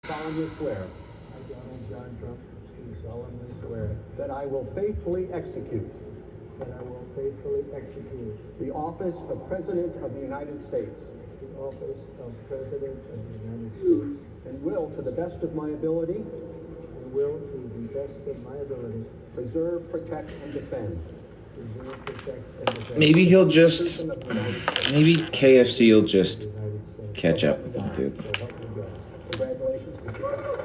solemnly swear I, Donald John Trump, do solemnly swear that I will faithfully execute that I will faithfully execute the office of President of the United States the office of President of the United States and will, to the best of my ability, and will, to the best of my ability, preserve, protect, and defend preserve, protect, and defend Maybe he'll the just. Constitution of the United States. Maybe KFC will just the United States. catch up with him, dude. So help me God. Congratulations, Mr. President.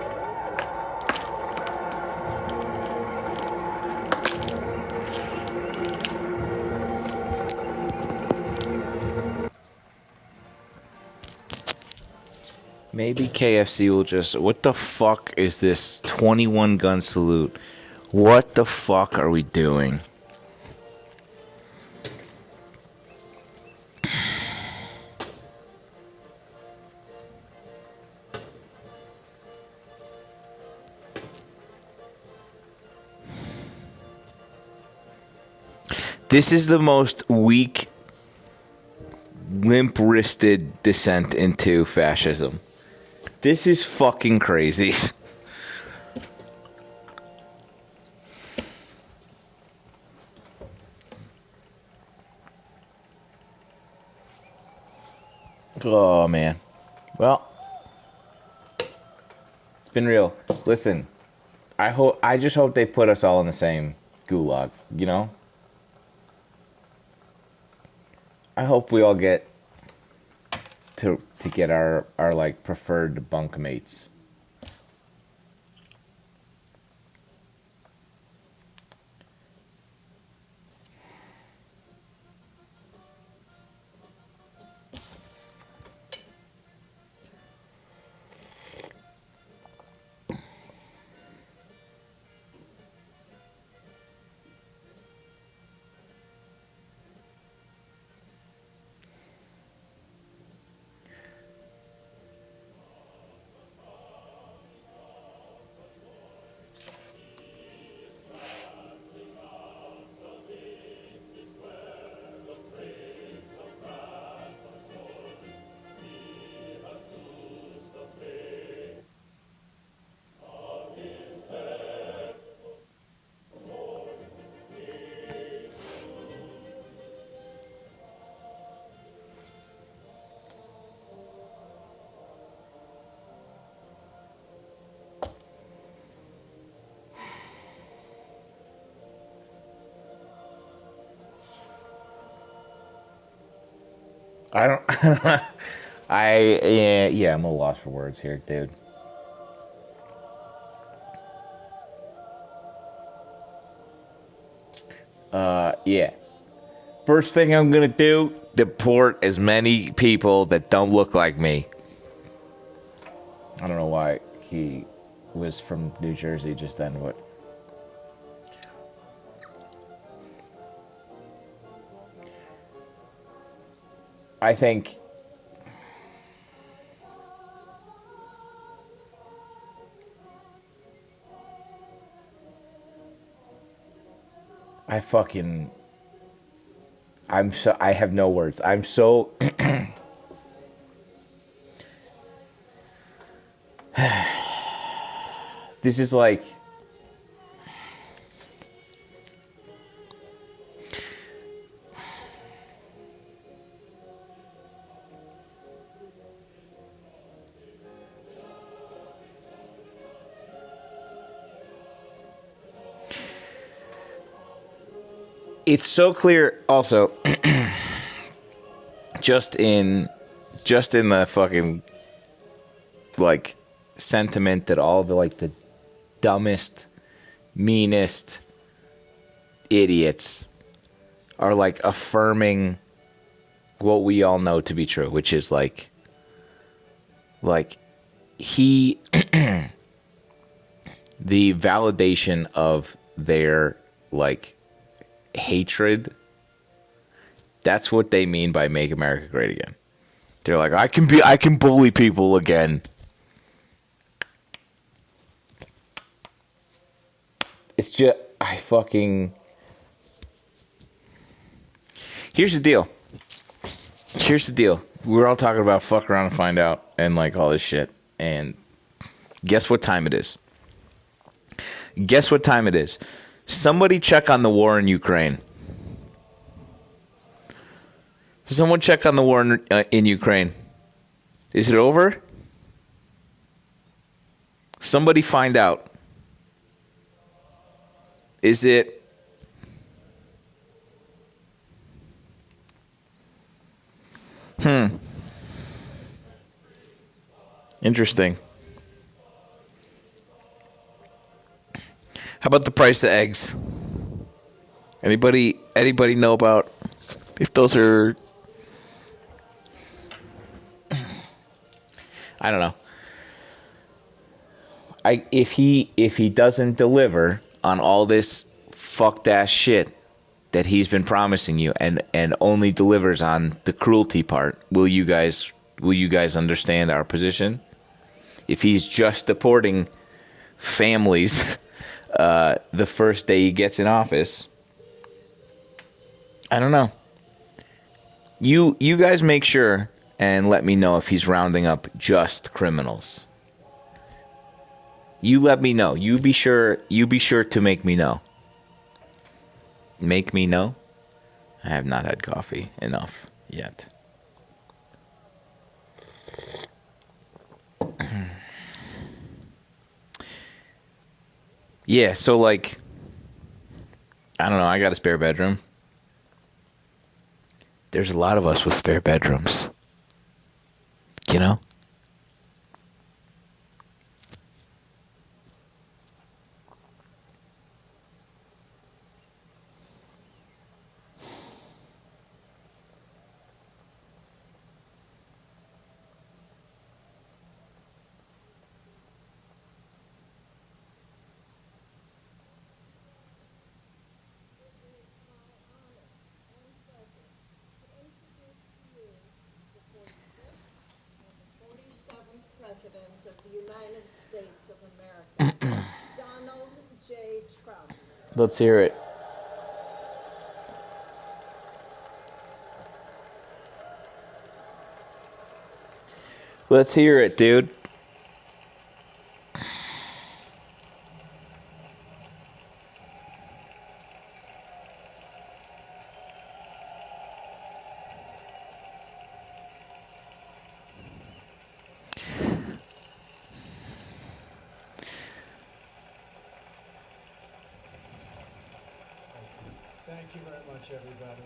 Maybe KFC will just. What the fuck is this 21 gun salute? What the fuck are we doing? This is the most weak, limp-wristed descent into fascism. This is fucking crazy. Oh, man. Well, it's been real. Listen, I just hope they put us all in the same gulag, you know? I hope we all get to get our like preferred bunk mates. I don't. Yeah, I'm a loss for words here, dude. Yeah. First thing I'm gonna do: deport as many people that don't look like me. I don't know why he was from New Jersey just then, but. I think I have no words. I'm so this is like it's so clear also just in the fucking like sentiment that all the like the dumbest, meanest idiots are like affirming what we all know to be true, which is like he the validation of their like hatred. That's what they mean by make America great again. They're like, I can bully people again. It's just Here's the deal. We're all talking about fuck around and find out and like all this shit, and Guess what time it is? Guess what time it is? Somebody check on the war in Ukraine. Someone check on the war in Ukraine. Is it over? Somebody find out. Is it... Interesting. How about the price of eggs? Anybody know about if those are... I don't know. If he doesn't deliver on all this fucked ass shit that he's been promising you and only delivers on the cruelty part, will you guys understand our position? If he's just deporting families the first day he gets in office, I don't know. You guys make sure and let me know if he's rounding up just criminals. You let me know. You be sure to make me know. Make me know? I have not had coffee enough yet. Yeah, so like, I don't know, I got a spare bedroom. There's a lot of us with spare bedrooms. You know? President of the United States of America, Donald J. Trump. Let's hear it. Let's hear it, dude. Thank you very much, everybody.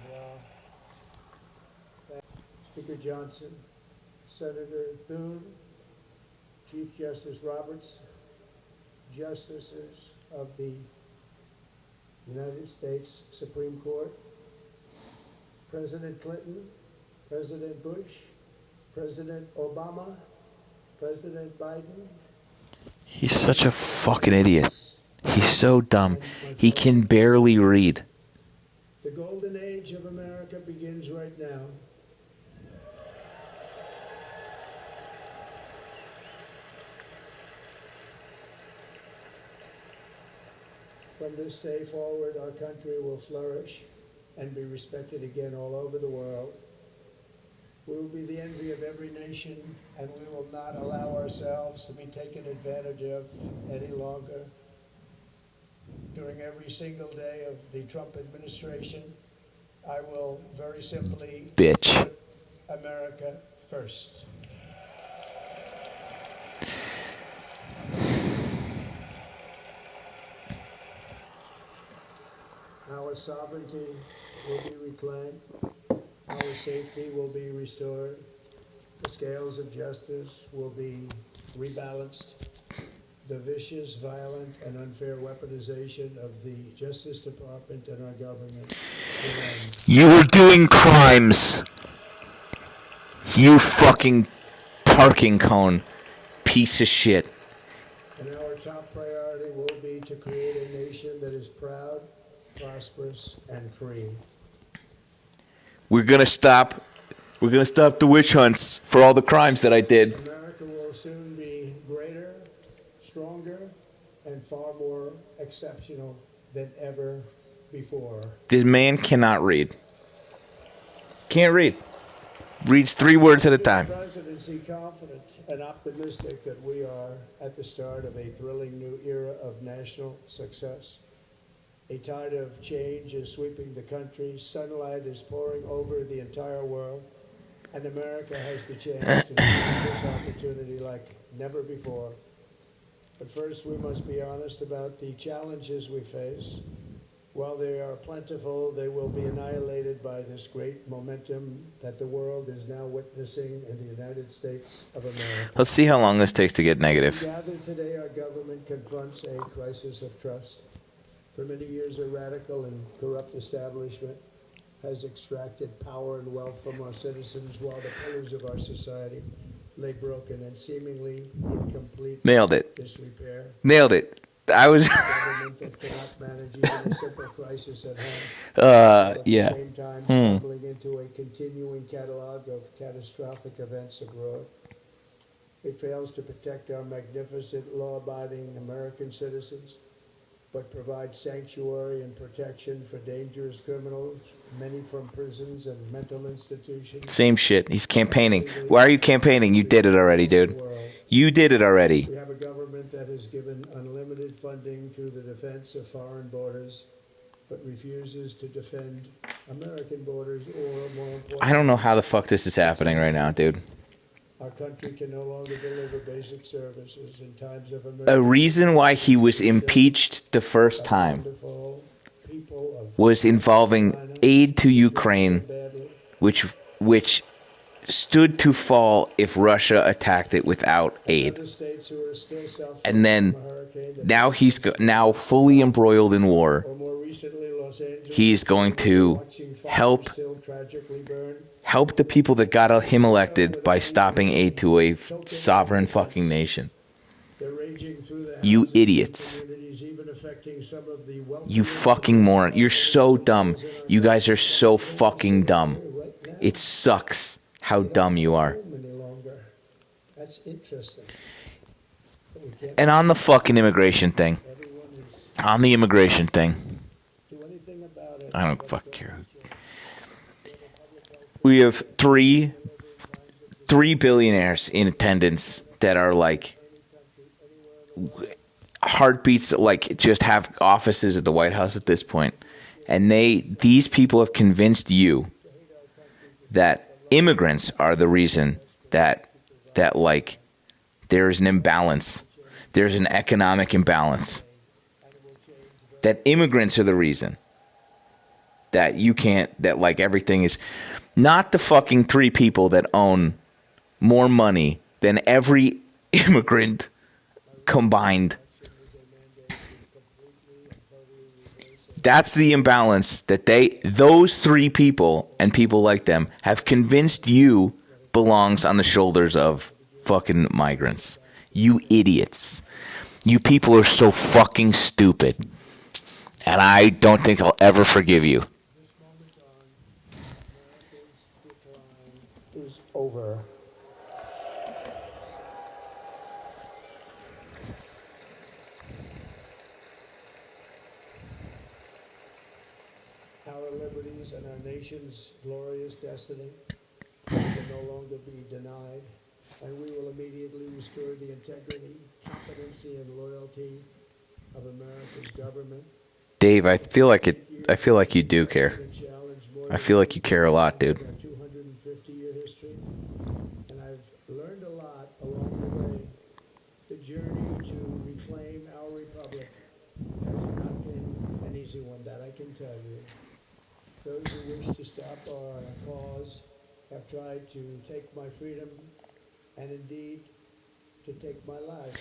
Speaker Johnson, Senator Thune, Chief Justice Roberts, Justices of the United States Supreme Court, President Clinton, President Bush, President Obama, President Biden. He's such a fucking idiot. He's so dumb. He can barely read. The golden age of America begins right now. From this day forward, our country will flourish and be respected again all over the world. We will be the envy of every nation, and we will not allow ourselves to be taken advantage of any longer. During every single day of the Trump administration, I will very simply Bitch. put America first. Our sovereignty will be reclaimed. Our safety will be restored. The scales of justice will be rebalanced. The vicious, violent, and unfair weaponization of the Justice Department and our government will end. You were doing crimes. You fucking parking cone. Piece of shit. And our top priority will be to create a nation that is proud, prosperous, and free. We're gonna stop the witch hunts for all the crimes that I did. America will soon be greater, stronger, and far more exceptional than ever before. This man cannot read. Can't read. Reads 3 words at a time. Presidency confident and optimistic that we are at the start of a thrilling new era of national success. A tide of change is sweeping the country. Sunlight is pouring over the entire world. And America has the chance to seize this opportunity like never before. But first, we must be honest about the challenges we face. While they are plentiful, they will be annihilated by this great momentum that the world is now witnessing in the United States of America. Let's see how long this takes to get negative. Gathered today, our government confronts a crisis of trust. For many years, a radical and corrupt establishment has extracted power and wealth from our citizens while the pillars of our society lay broken and seemingly in complete Nailed it. disrepair. Nailed it. I was. Government that cannot manage even a simple crisis at home. At Yeah. the same time, stumbling into a continuing catalog of catastrophic events abroad. It fails to protect our magnificent, law-abiding American citizens, but provides sanctuary and protection for dangerous criminals, many from prisons and mental institutions. Same shit. He's campaigning. Why are you campaigning? You did it already, dude. You did it already. We have a government that has given unlimited funding to the defense of foreign borders, but refuses to defend American borders or, more important, I don't know how the fuck this is happening right now, dude. our country can no longer deliver basic services in times of A emergency. reason why he was impeached the first time Wonderful people of was involving aid to Ukraine, badly. which stood to fall if Russia attacked it without aid. Other states who are still suffering And then from a hurricane that- now he's now fully embroiled in war. or more recently, Los Angeles, He's going to watching fires help still tragically burn. the people that got him elected by stopping aid to a sovereign fucking nation. They're raging through the You houses and idiots. communities, even affecting some of the wealthiest You fucking moron. You're so dumb. You guys are so fucking dumb. right now. It sucks how dumb you are. Any longer. That's interesting. But we can't And on the fucking immigration thing. everyone is On the immigration thing. do anything about it. I don't fuck care. We have three billionaires in attendance that are like heartbeats, like just have offices at the White House at this point. And these people have convinced you that immigrants are the reason that like there's an imbalance. There's an economic imbalance. That immigrants are the reason that you can't, that like everything is not the fucking 3 people that own more money than every immigrant combined. That's the imbalance that those 3 people and people like them have convinced you belongs on the shoulders of fucking migrants. You idiots. You people are so fucking stupid. And I don't think I'll ever forgive you. This moment on, America's decline is over. Our liberties and our nation's glorious destiny can no longer be denied, and we will immediately restore the integrity, competency, and loyalty of America's government. Dave, I feel like you do care. I feel like you care a lot, dude. 250-year history, and I've learned a lot along the way. The journey to reclaim our republic has not been an easy one, that I can tell you. Those who wish to stop our cause have tried to take my freedom and indeed to take my life.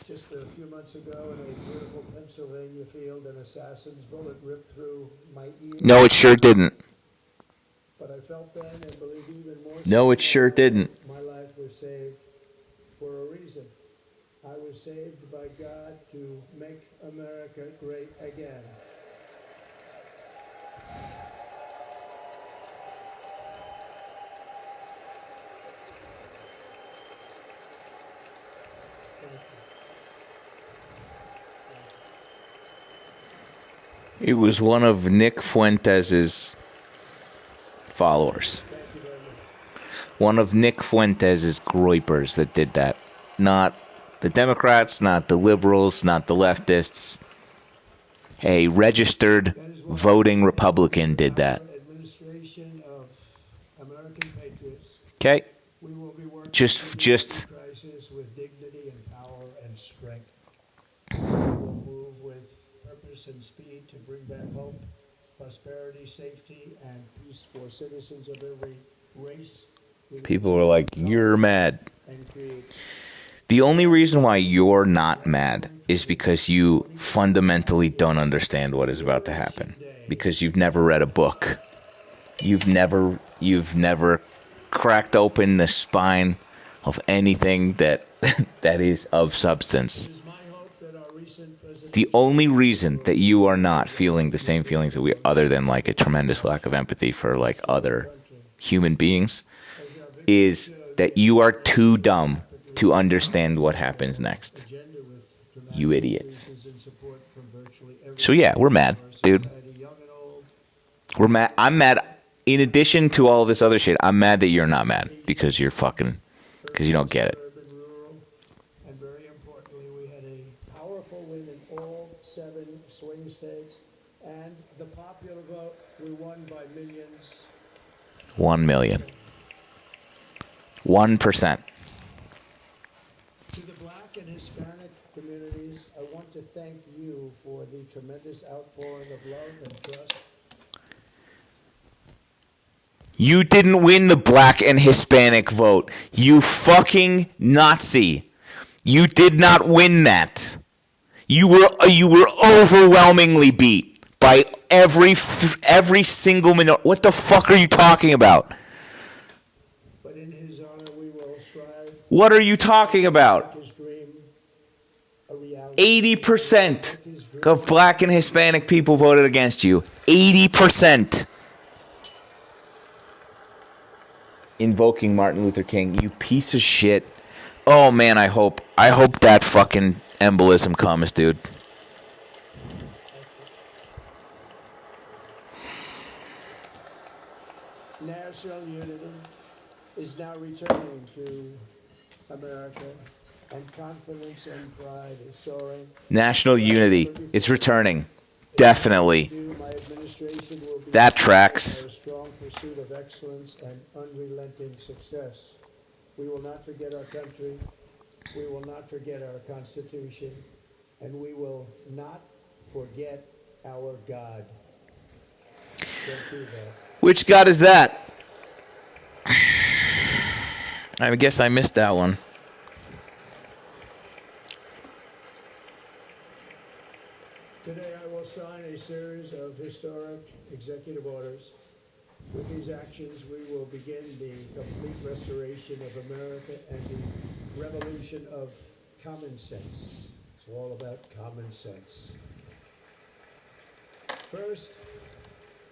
Just a few months ago in a beautiful Pennsylvania field, an assassin's bullet ripped through my ear. No, it sure didn't. But I felt then and believe even more. No, it sure didn't. My life was saved for a reason. I was saved by God to make America great again. It was one of Nick Fuentes's followers. Thank you very much. One of Nick Fuentes' groypers that did that. Not the Democrats, not the liberals, not the leftists. A registered voting Republican did that. Administration of American patriots, Okay? we will be working Just through the crisis with dignity and power and strength. We will move with purpose and speed to bring back hope, prosperity, safety, and peace for citizens of every race. people were like, "You're mad." And create The only reason why you're not mad is because you fundamentally don't understand what is about to happen. Because you've never read a book. You've never cracked open the spine of anything that that is of substance. It is my hope that our recent president The only reason that you are not feeling the same feelings that we, other than like a tremendous lack of empathy for like other human beings, is that you are too dumb to understand what happens next. agenda with dramatic You idiots. increases in support from virtually every So yeah, we're mad, dude. society, young and old, We're mad. I'm mad. In addition to all this other shit, I'm mad that you're not mad because you're fucking, because you don't get it. urban, rural, and very importantly, we had a powerful win in all 7 swing states, and the popular vote, we won by millions. 1 million. 1%. To the Black and Hispanic communities, I want to thank you for the tremendous outpouring of love and trust. You didn't win the black and Hispanic vote. You fucking Nazi. You did not win that. You were overwhelmingly beat by every single minute. What the fuck are you talking about? But in his honor, we will strive What are you talking to about? make his dream a reality. 80% of black and Hispanic people voted against you. 80%. Invoking Martin Luther King, you piece of shit. Oh man, I hope that fucking embolism comes, dude. National unity is now returning to America, and confidence and pride is soaring. National unity is returning. Definitely. My administration will be That tracks. a strong pursuit of excellence and unrelenting success. We will not forget our country. We will not forget our Constitution, and we will not forget our God. Don't do that. Which God is that? I guess I missed that one. Today I will sign a series of historic executive orders. With these actions, we will begin the complete restoration of America and the revolution of common sense. It's all about common sense. First,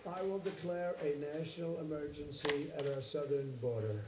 I will declare a national emergency at our southern border.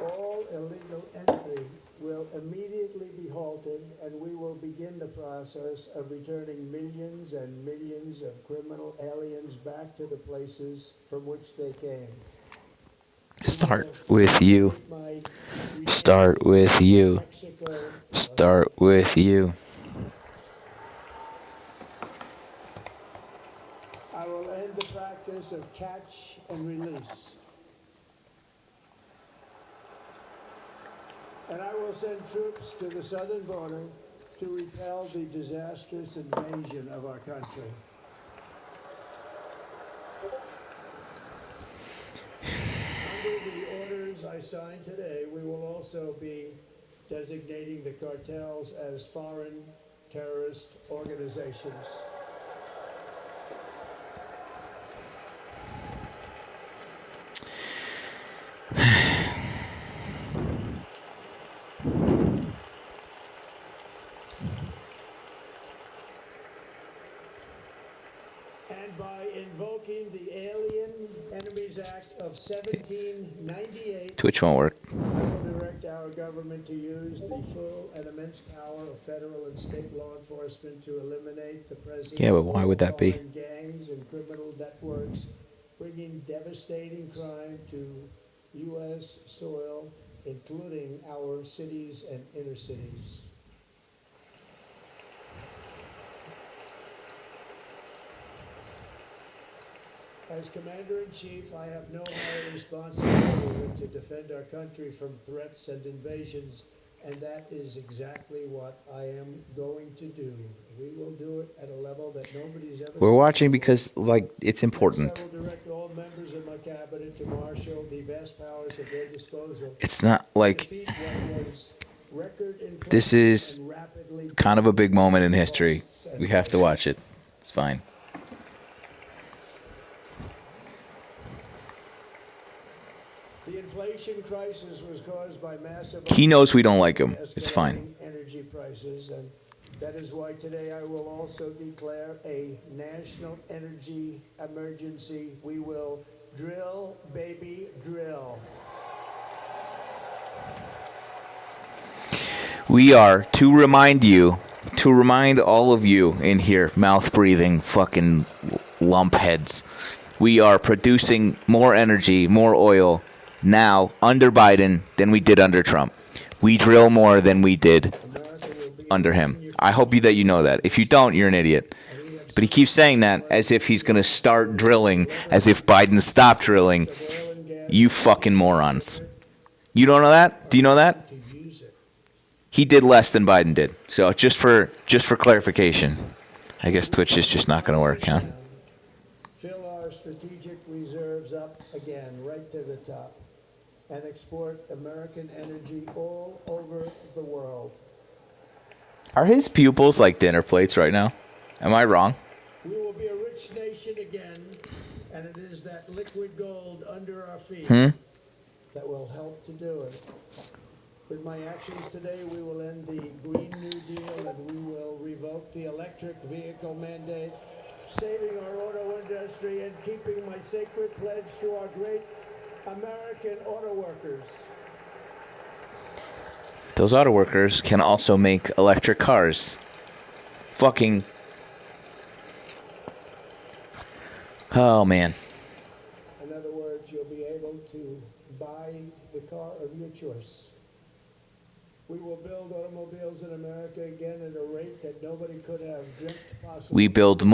All illegal entry will immediately be halted, and we will begin the process of returning millions and millions of criminal aliens back to the places from which they came. Start with you. My Start with you. Mexico, Start with you. I will end the practice of catch and release. And I will send troops to the southern border to repel the disastrous invasion of our country. Under the orders I signed today, we will also be designating the cartels as foreign terrorist organizations. And by invoking the Alien Enemies Act of 1798, Twitch won't work. I will direct our government to use the full and immense power of federal and state law enforcement to eliminate the presence Yeah, but of why all would that be? foreign gangs and criminal networks, bringing devastating crime to U.S. soil, including our cities and inner cities. As Commander-in-Chief, I have no higher responsibility than to defend our country from threats and invasions, and that is exactly what I am going to do. We will do it at a level that nobody's ever We're seen watching before. because, like, it's important. Next, I will direct all members of my cabinet to marshal the vast powers at their disposal. It's not like Defeat what was record this inflation is and rapidly kind of a big moment in history. costs and We have to watch it. It's fine. The inflation crisis was caused by massive. He knows we don't like him. It's fine. Escalating energy prices, and that is why today I will also declare a national energy emergency. We will drill, baby, drill. We are to remind all of you in here, mouth breathing fucking lump heads. We are producing more energy, more oil now under Biden than we did under Trump. We drill more than we did America will be under him. I hope that you know that. If you don't, you're an idiot. But he keeps saying that as if he's going to start drilling, as if Biden stopped drilling. oil and gas You fucking morons. You don't know that? Do you know that? to use it. He did less than Biden did. So just for clarification, I guess Twitch is just not going to work, huh? Fill our strategic reserves up again, right to the top, and export American energy all over the world. Are his pupils like dinner plates right now? Am I wrong? We will be a rich nation again, and it is that liquid gold under our feet that will help to do it. With my actions today, we will end the Green New Deal and we will revoke the electric vehicle mandate, saving our auto industry and keeping my sacred pledge to our great American auto workers. Those auto workers can also make electric cars. Fucking. Oh, man. In other words, you'll be able to buy the car of your choice. We will build automobiles in America again at a rate that nobody could have dreamt possible. We build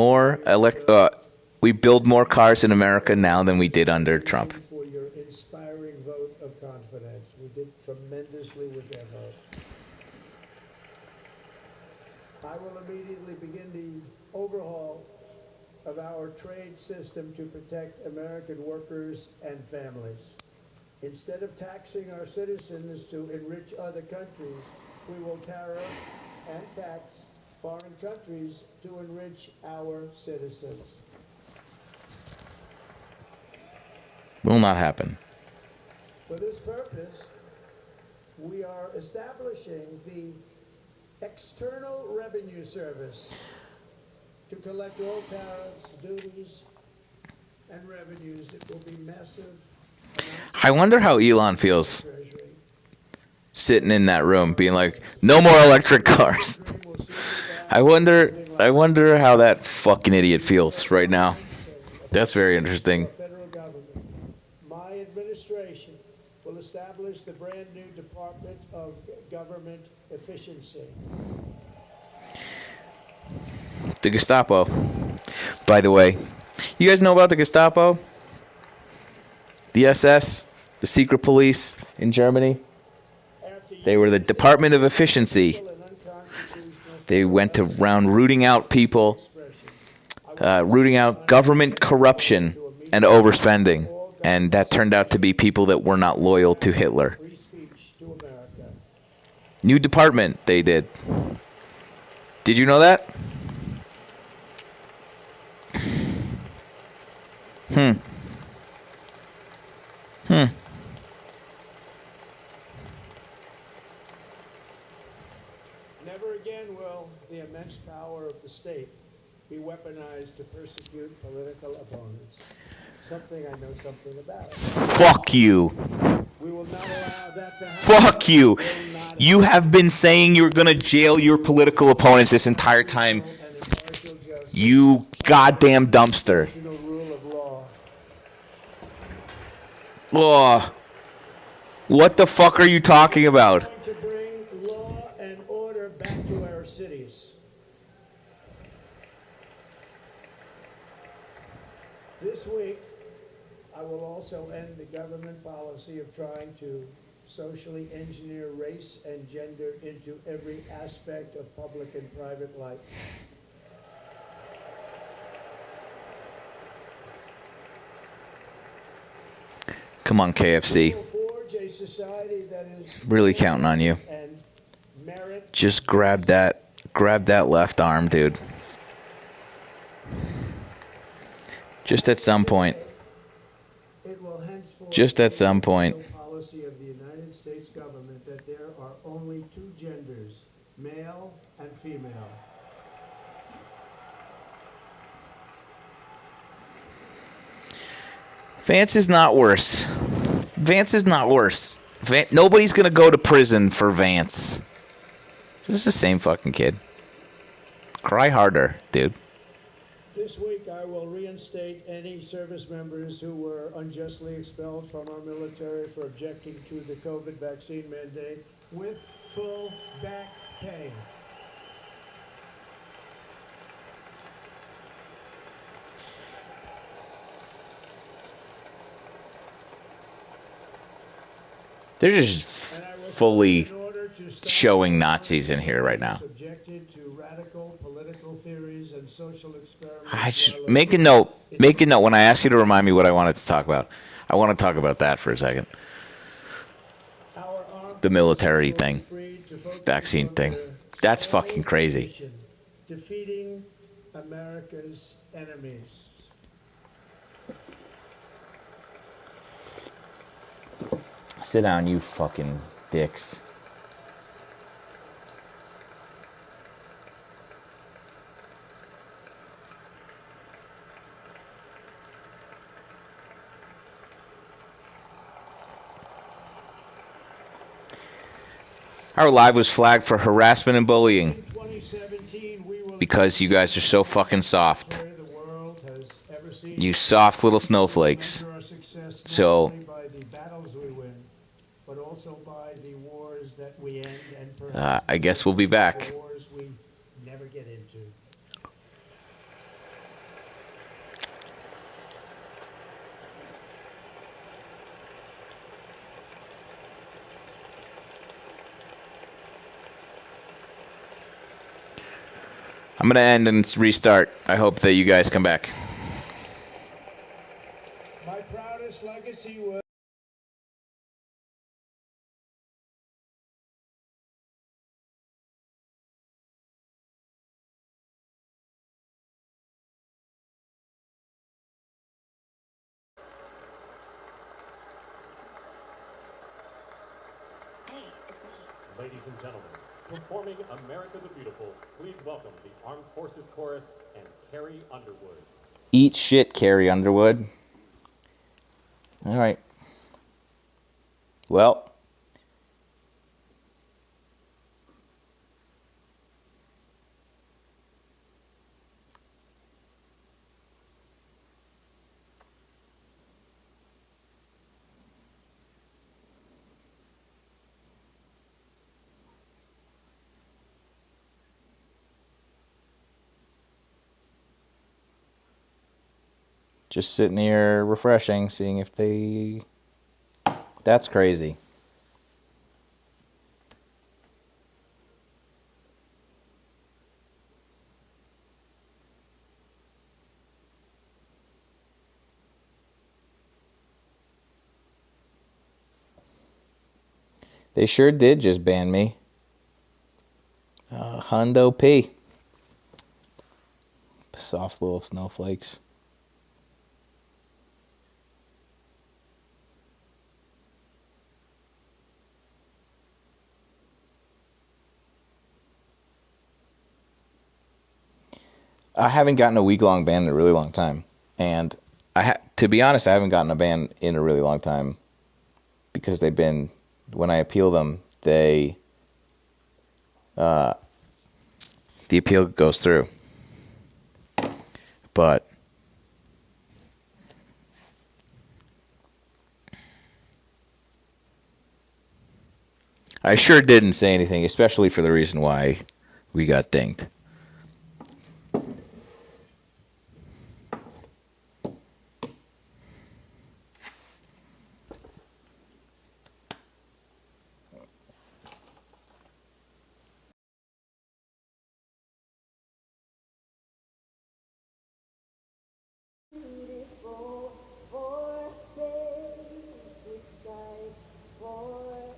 more cars in America now than we did under Trump. For your inspiring vote of confidence. We did tremendously with that vote. I will immediately begin the overhaul of our trade system to protect American workers and families. Instead of taxing our citizens to enrich other countries, we will tariff and tax foreign countries to enrich our citizens. Will not happen. For this purpose, we are establishing the External Revenue Service to collect all tariffs, duties, and revenues. It will be massive. I wonder how Elon feels Treasury. sitting in that room being like, no more electric cars. Will see that I wonder how that fucking idiot feels right now. That's very interesting. federal government. My administration will establish the brand new Department of Government Efficiency. The Gestapo, by the way. You guys know about the Gestapo? The SS? The secret police in Germany? After They were the Department of Efficiency. an unconstitutional They went around rooting out people, rooting out government corruption and overspending. And that turned out to be people that were not loyal to Hitler. free speech to America. New department they did. Did you know that? Never again will the immense power of the state be weaponized weaponized to persecute political opponents. Something I know something about. Fuck you. We will not allow that to happen. Fuck you. We will not You have been saying you're gonna jail your political opponents this entire time. and impartial justice, You goddamn dumpster. constitutional rule of law. Oh. What the fuck are you talking about? Going to bring law and order back to our cities. This week, I will also end the government policy of trying to socially engineer race and gender into every aspect of public and private life. Come on, KFC. We will forge a society that is Really counting on you. and merit. Just grab that left arm, dude. Just at some point. It will henceforth Just at some be point. the policy of the United States government that there are only two genders, male and female. Vance is not worse. Vance is not worse. Nobody's gonna go to prison for Vance. This is the same fucking kid. Cry harder, dude. This week, I will reinstate any service members who were unjustly expelled from our military for objecting to the COVID vaccine mandate with full back pay. They're just And I will fully in order to stop showing Nazis in here right now. subjected to radical political theories and social experiments. Make a note. Make a note when I ask you to remind me what I wanted to talk about. I want to talk about that for a second. Our armed The military forces will thing. be free to focus Vaccine on thing. their That's sole fucking crazy. mission, defeating America's enemies. Sit down, you fucking dicks. Our live was flagged for harassment and bullying In 2017, we will because you guys are so fucking soft. the world has ever seen. You soft little snowflakes. Measure our success not So- only by the battles we win, but also by the wars that we end and perhaps I guess we'll be back. the wars we never get into. I'm going to end and restart. I hope that you guys come back. My proudest legacy was Hey, it's me. Ladies and gentlemen, performing America the Beautiful, please welcome the Armed Forces Chorus and Carrie Underwood. Eat shit, Carrie Underwood. All right. Well. Just sitting here refreshing, seeing if they... That's crazy. They sure did just ban me. Hundo P. Soft little snowflakes. I haven't gotten a week-long ban in a really long time, and to be honest, I haven't gotten a ban in a really long time because they've been, when I appeal them, the appeal goes through. But I sure didn't say anything, especially for the reason why we got dinged. Beautiful for spacious skies forever.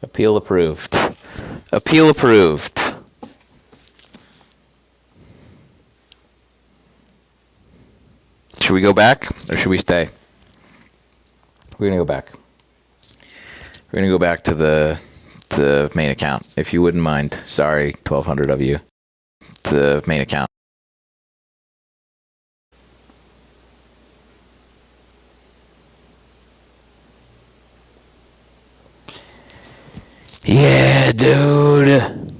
Appeal approved. Appeal approved. Should we go back or should we stay? We're gonna go back. We're gonna go back to the main account, if you wouldn't mind. Sorry, 1,200 of you. The main account. Yeah, dude.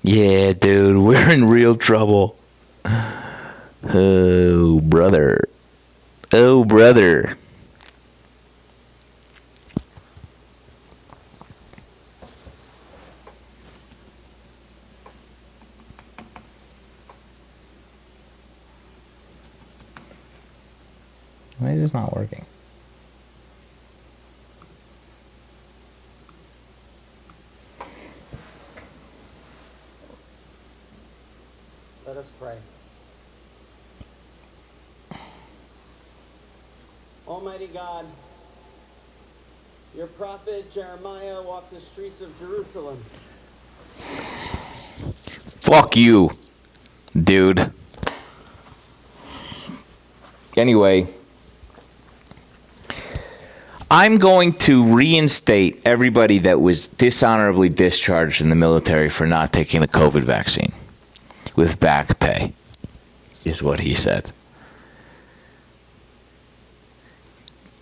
Yeah, dude, we're in real trouble. Oh, brother. Oh, brother. Why is this not working? Let us pray. Almighty God, your prophet Jeremiah walked the streets of Jerusalem. Fuck you, dude. Anyway, I'm going to reinstate everybody that was dishonorably discharged in the military for not taking the COVID vaccine with back pay, is what he said.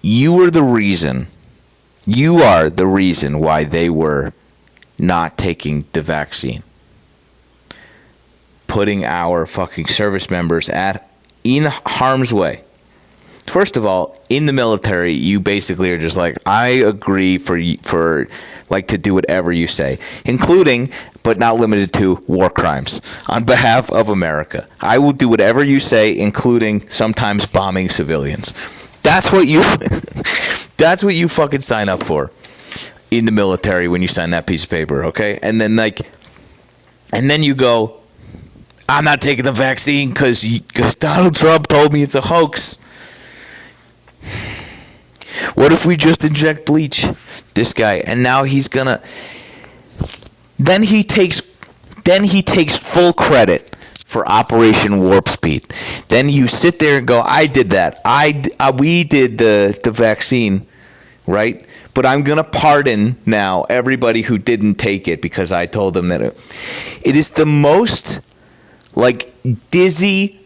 You are the reason why they were not taking the vaccine. Putting our fucking service members in harm's way. First of all, in the military, you basically are just like, I agree for like to do whatever you say, including but not limited to war crimes on behalf of America. I will do whatever you say, including sometimes bombing civilians. That's what you that's what you fucking sign up for in the military when you sign that piece of paper, okay? And then you go, I'm not taking the vaccine because Donald Trump told me it's a hoax. What if we just inject bleach? This guy, and now he's gonna. Then he takes full credit for Operation Warp Speed. Then you sit there and go, I did that. We did the vaccine, right? But I'm gonna pardon now everybody who didn't take it because I told them that it is the most like dizzy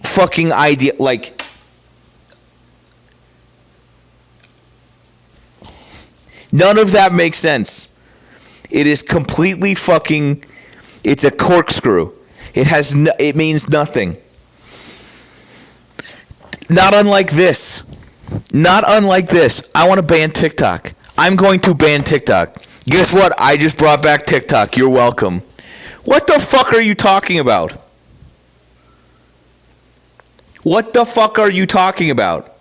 fucking idea. Like, none of that makes sense. It is completely fucking. It's a corkscrew. It means nothing. Not unlike this. I want to ban TikTok. I'm going to ban TikTok. Guess what? I just brought back TikTok. You're welcome. What the fuck are you talking about? What the fuck are you talking about?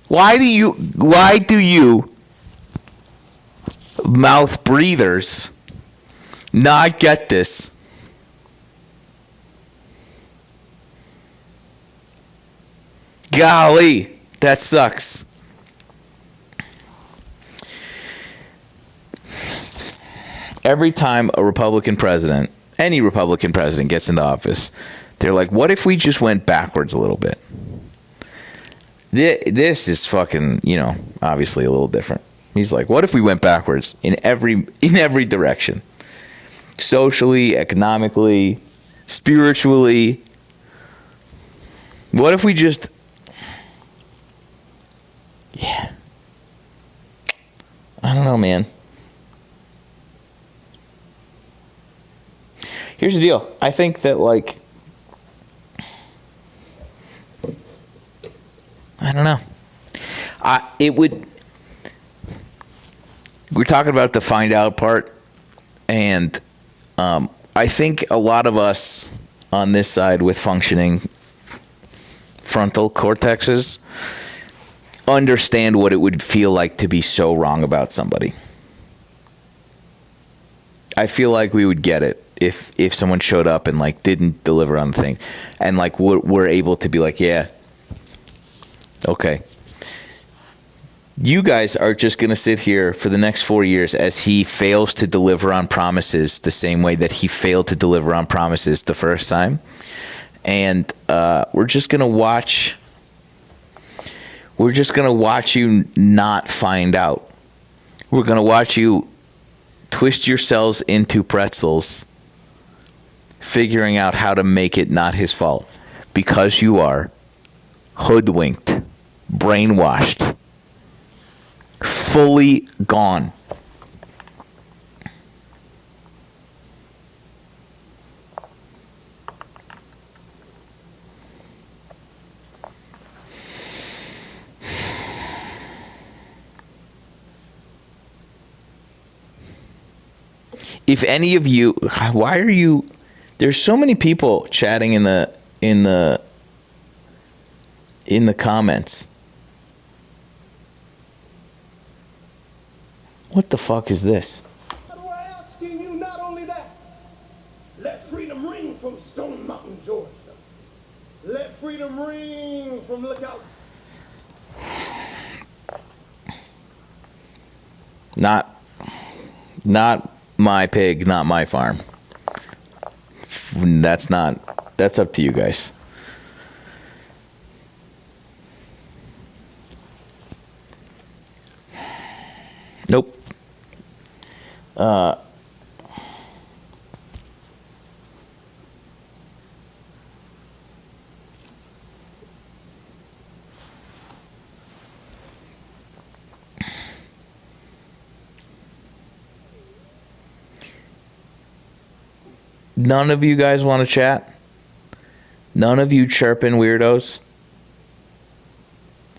Why do you mouth breathers not get this? Golly, that sucks. every time a Republican president, any Republican president gets into office, they're like, what if we just went backwards a little bit? This is fucking, obviously a little different. He's like, what if we went backwards in every direction? Socially, economically, spiritually. What if we just... Yeah. I don't know, man. Here's the deal. I think that, I don't know. We're talking about the find out part, and I think a lot of us on this side with functioning frontal cortexes understand what it would feel like to be so wrong about somebody. I feel like we would get it if someone showed up and didn't deliver on the thing, and we're able to be like, yeah, okay. You guys are just going to sit here for the next 4 years as he fails to deliver on promises the same way that he failed to deliver on promises the first time. And we're just going to watch. We're just going to watch you not find out. We're going to watch you twist yourselves into pretzels, figuring out how to make it not his fault. Because you are hoodwinked, brainwashed, fully gone. If any of you, why are you? There's so many people chatting in the comments. What the fuck is this? We're asking you not only that, let freedom ring from Stone Mountain, Georgia. Let freedom ring from Lookout. Not my pig, not my farm. That's up to you guys. Nope. None of you guys want to chat? None of you chirping weirdos?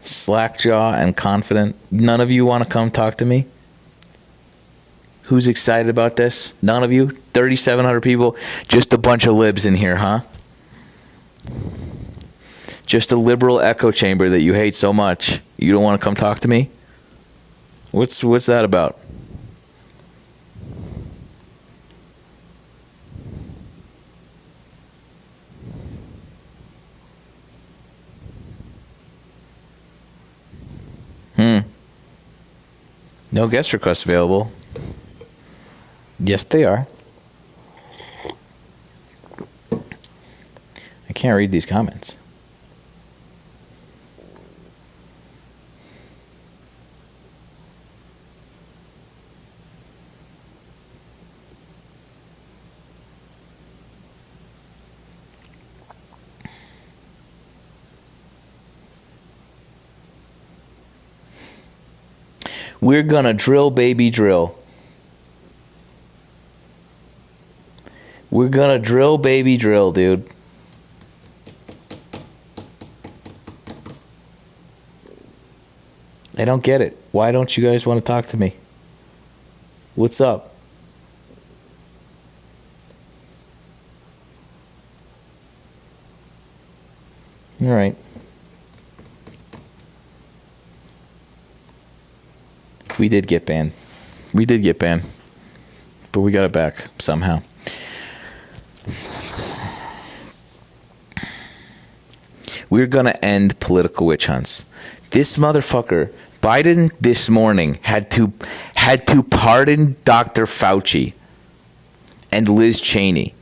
Slackjaw and confident? None of you want to come talk to me? Who's excited about this? None of you? 3,700 people? Just a bunch of libs in here, huh? Just a liberal echo chamber that you hate so much. You don't want to come talk to me? What's that about? No guest requests available. Yes, they are. I can't read these comments. We're gonna drill, baby, drill. We're gonna drill, baby, drill, dude. I don't get it. Why don't you guys want to talk to me? What's up? All right. We did get banned. But we got it back somehow. We're going to end political witch hunts. This motherfucker, Biden this morning had to pardon Dr. Fauci and Liz Cheney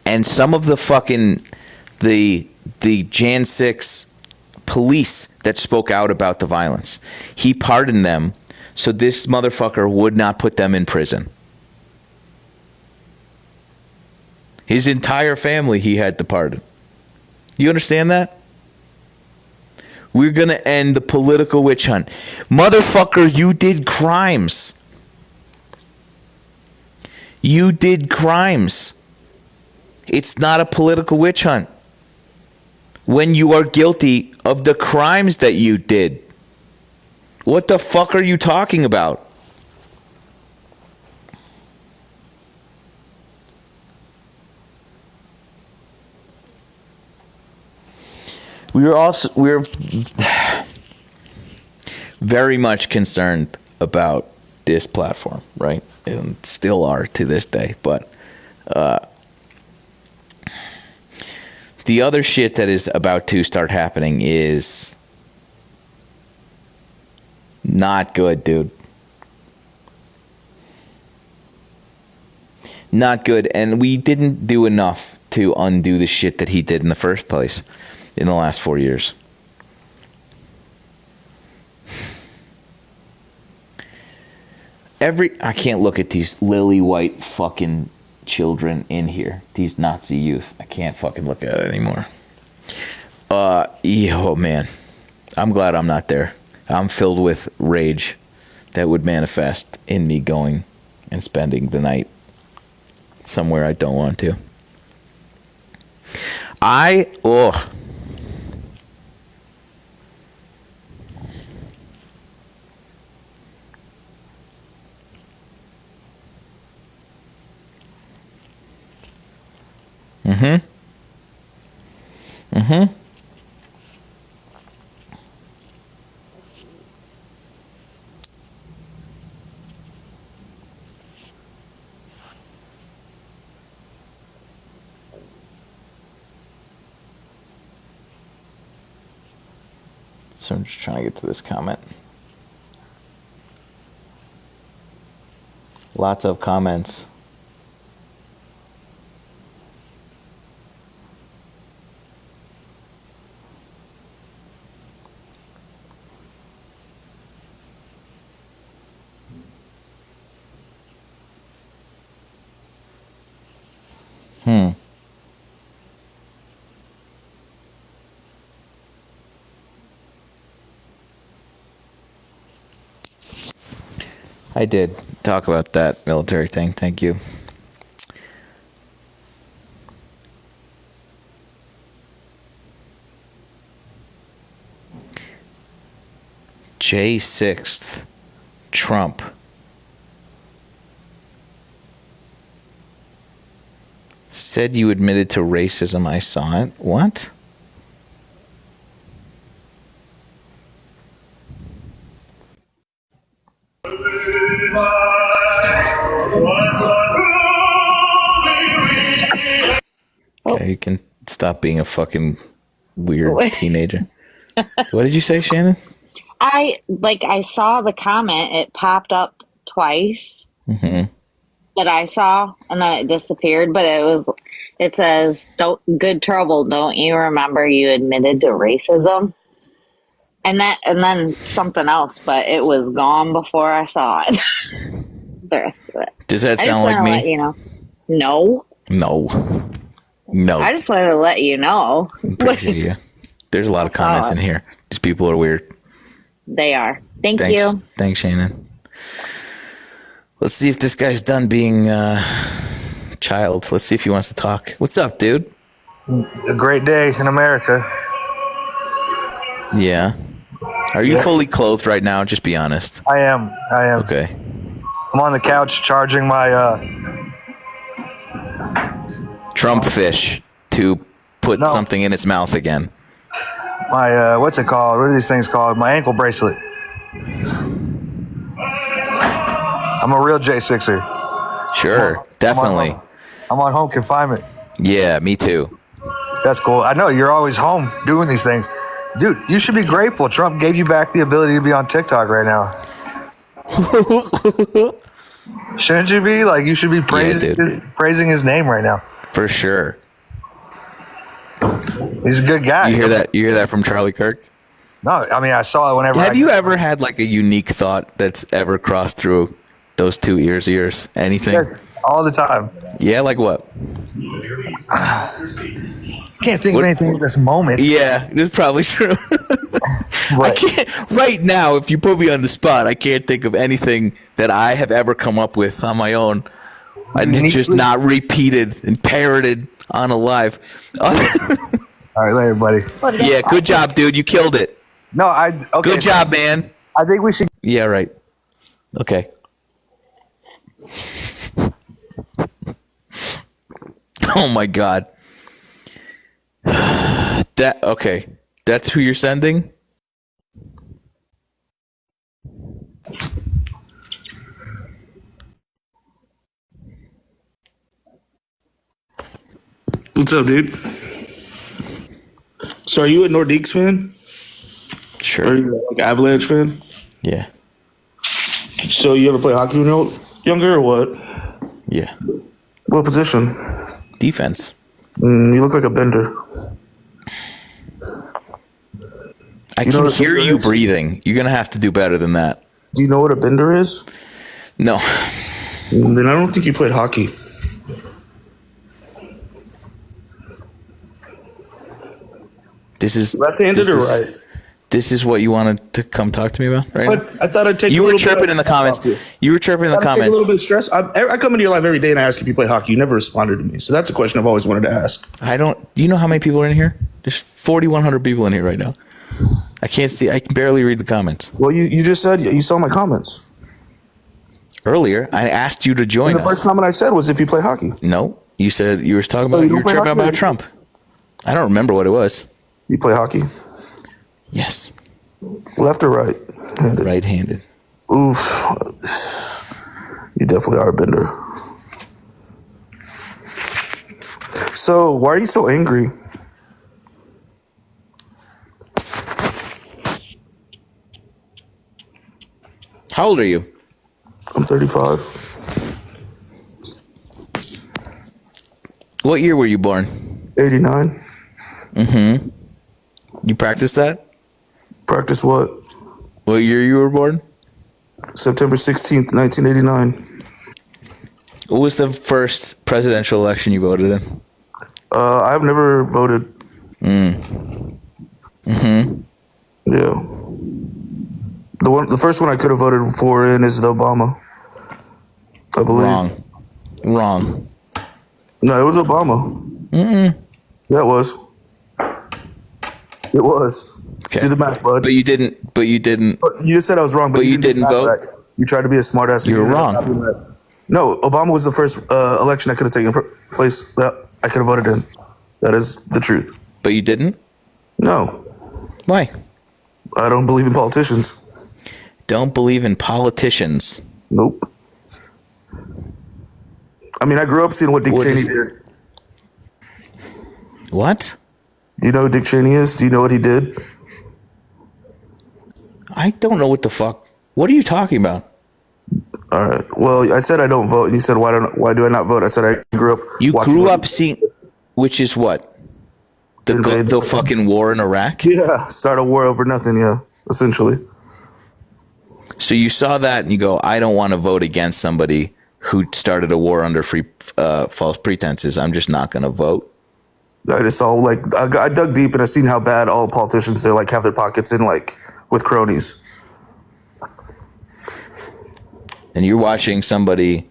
and some of the fucking the Jan 6 police that spoke out about the violence. He pardoned them so this motherfucker would not put them in prison. His entire family he had to pardon. You understand that? We're going to end the political witch hunt. Motherfucker, you did crimes. You did crimes. It's not a political witch hunt when you are guilty of the crimes that you did. What the fuck are you talking about? We're very much concerned about this platform, right? And still are to this day. But the other shit that is about to start happening is not good, dude. Not good. And we didn't do enough to undo the shit that he did in the first place in the last 4 years. I can't look at these lily white fucking children in here. These Nazi youth. I can't fucking look at it anymore. Oh man. I'm glad I'm not there. I'm filled with rage that would manifest in me going and spending the night somewhere I don't want to. So I'm just trying to get to this comment. Lots of comments. I did talk about that military thing. Thank you. J6th Trump said you admitted to racism. I saw it. What? Okay, you can stop being a fucking weird teenager. What did you say, Shannon? I saw the comment. It popped up twice that I saw, and then it disappeared. But it says, "Good trouble. Don't you remember you admitted to racism?" And then something else, but it was gone before I saw it. The rest of it. Does that sound like me? Let you know. No. I just wanted to let you know. Appreciate you. There's a lot of comments in here. These people are weird. They are. Thanks you. Thanks, Shannon. Let's see if this guy's done being child. Let's see if he wants to talk. What's up, dude? A great day in America. Yeah. Are you fully clothed right now? Just be honest. I am. Okay. I'm on the couch charging my Trump fish to put something in its mouth again. My what's it called? What are these things called? My ankle bracelet. I'm a real J6er. Sure, definitely. I'm on home confinement. Yeah, me too. That's cool. I know you're always home doing these things. Dude, you should be grateful Trump gave you back the ability to be on TikTok right now. Shouldn't you be? Like, you should be praising his name right now. For sure. He's a good guy. You hear that? You hear that from Charlie Kirk? No, I mean, I saw it whenever. Have you ever had like a unique thought that's ever crossed through those two ears? Anything? Yes, all the time. Yeah, like what? Can't think of anything at this moment. Yeah, that's probably true. I can't right now. If you put me on the spot, I can't think of anything that I have ever come up with on my own, and it's just not repeated and parroted on a live. All right, later, buddy. Yeah, good job, dude. You killed it. No, okay. Good job, man. I think we should. Yeah, right. Okay. Oh my God. Okay. That's who you're sending? What's up, dude? So, are you a Nordiques fan? Sure. Are you like an Avalanche fan? Yeah. So, you ever play hockey when you were younger, or what? Yeah. What position? Defense. You look like a bender. I can hear you breathing. You're gonna have to do better than that. Do you know what a bender is? No. Then I don't think you played hockey. This is left-handed or right? This is what you wanted to come talk to me about, right? But I thought I'd take. You were chirping in the comments. You were chirping in the comments. Take a little bit of stress. I come into your live every day and I ask if you play hockey. You never responded to me, so that's a question I've always wanted to ask. I don't. Do you know how many people are in here? There's 4,100 people in here right now. I can't see. I can barely read the comments. Well, you just said you saw my comments earlier. I asked you to join us. The first comment I said was if you play hockey. No, you said you were talking about. You were chirping about Trump. I don't remember what it was. You play hockey? Yes. Left or right? Right-handed. Oof. You definitely are a bender. So, why are you so angry? How old are you? I'm 35. What year were you born? 89. Mm-hmm. You practice that? Practice what? What year you were born? September 16th, 1989. What was the first presidential election you voted in? I've never voted. Mm-hmm. Yeah. The first one I could have voted for is the Obama. I believe. Wrong. No, it was Obama. Mm-mm. Yeah, it was. It was. Okay. Do the math, bud. But you didn't. You just said I was wrong, but you didn't vote. Right. You tried to be a smartass. You were wrong. No, Obama was the first election I could have taken place that I could have voted in. That is the truth. But you didn't? No. Why? I don't believe in politicians. Don't believe in politicians? Nope. I mean, I grew up seeing what Dick Cheney did. What? Do you know who Dick Cheney is? Do you know what he did? I don't know what the fuck. What are you talking about? All right. Well, I said I don't vote, and you said why do I not vote? I said I grew up. You grew up seeing, which is what? The fucking war in Iraq? Yeah, start a war over nothing. Yeah, essentially. So you saw that and you go, I don't want to vote against somebody who started a war under false pretenses. I'm just not going to vote. I just saw I dug deep and I seen how bad all politicians have their pockets in with cronies. And you're watching somebody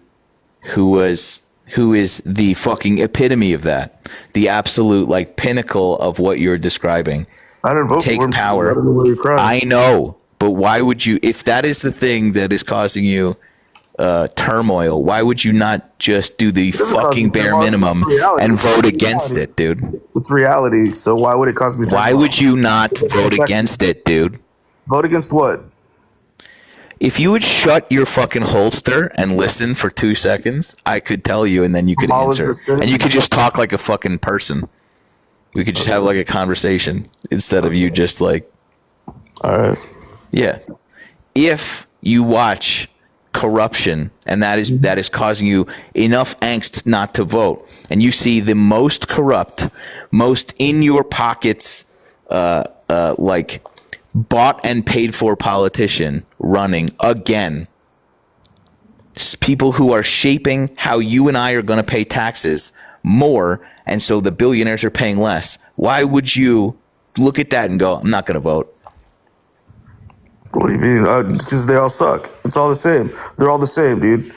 who is the fucking epitome of that, the absolute pinnacle of what you're describing. I didn't vote Take for him. power. I know, but why would you? If that is the thing that is causing you turmoil, why would you not just do the fucking bare minimum and vote against it, dude? It's reality. So why would it cause me turmoil? Why would you not vote against it, dude? Vote against what? If you would shut your fucking holster and listen for 2 seconds, I could tell you, and then you could answer. And you could just talk like a fucking person. We could just have a conversation instead of you just All right. Yeah. If you watch corruption, and that is causing you enough angst not to vote, and you see the most corrupt, most in your pockets, like bought and paid for politician running again. People who are shaping how you and I are going to pay taxes more, and so the billionaires are paying less. Why would you look at that and go, I'm not going to vote? What do you mean? Because they all suck. It's all the same. They're all the same, dude.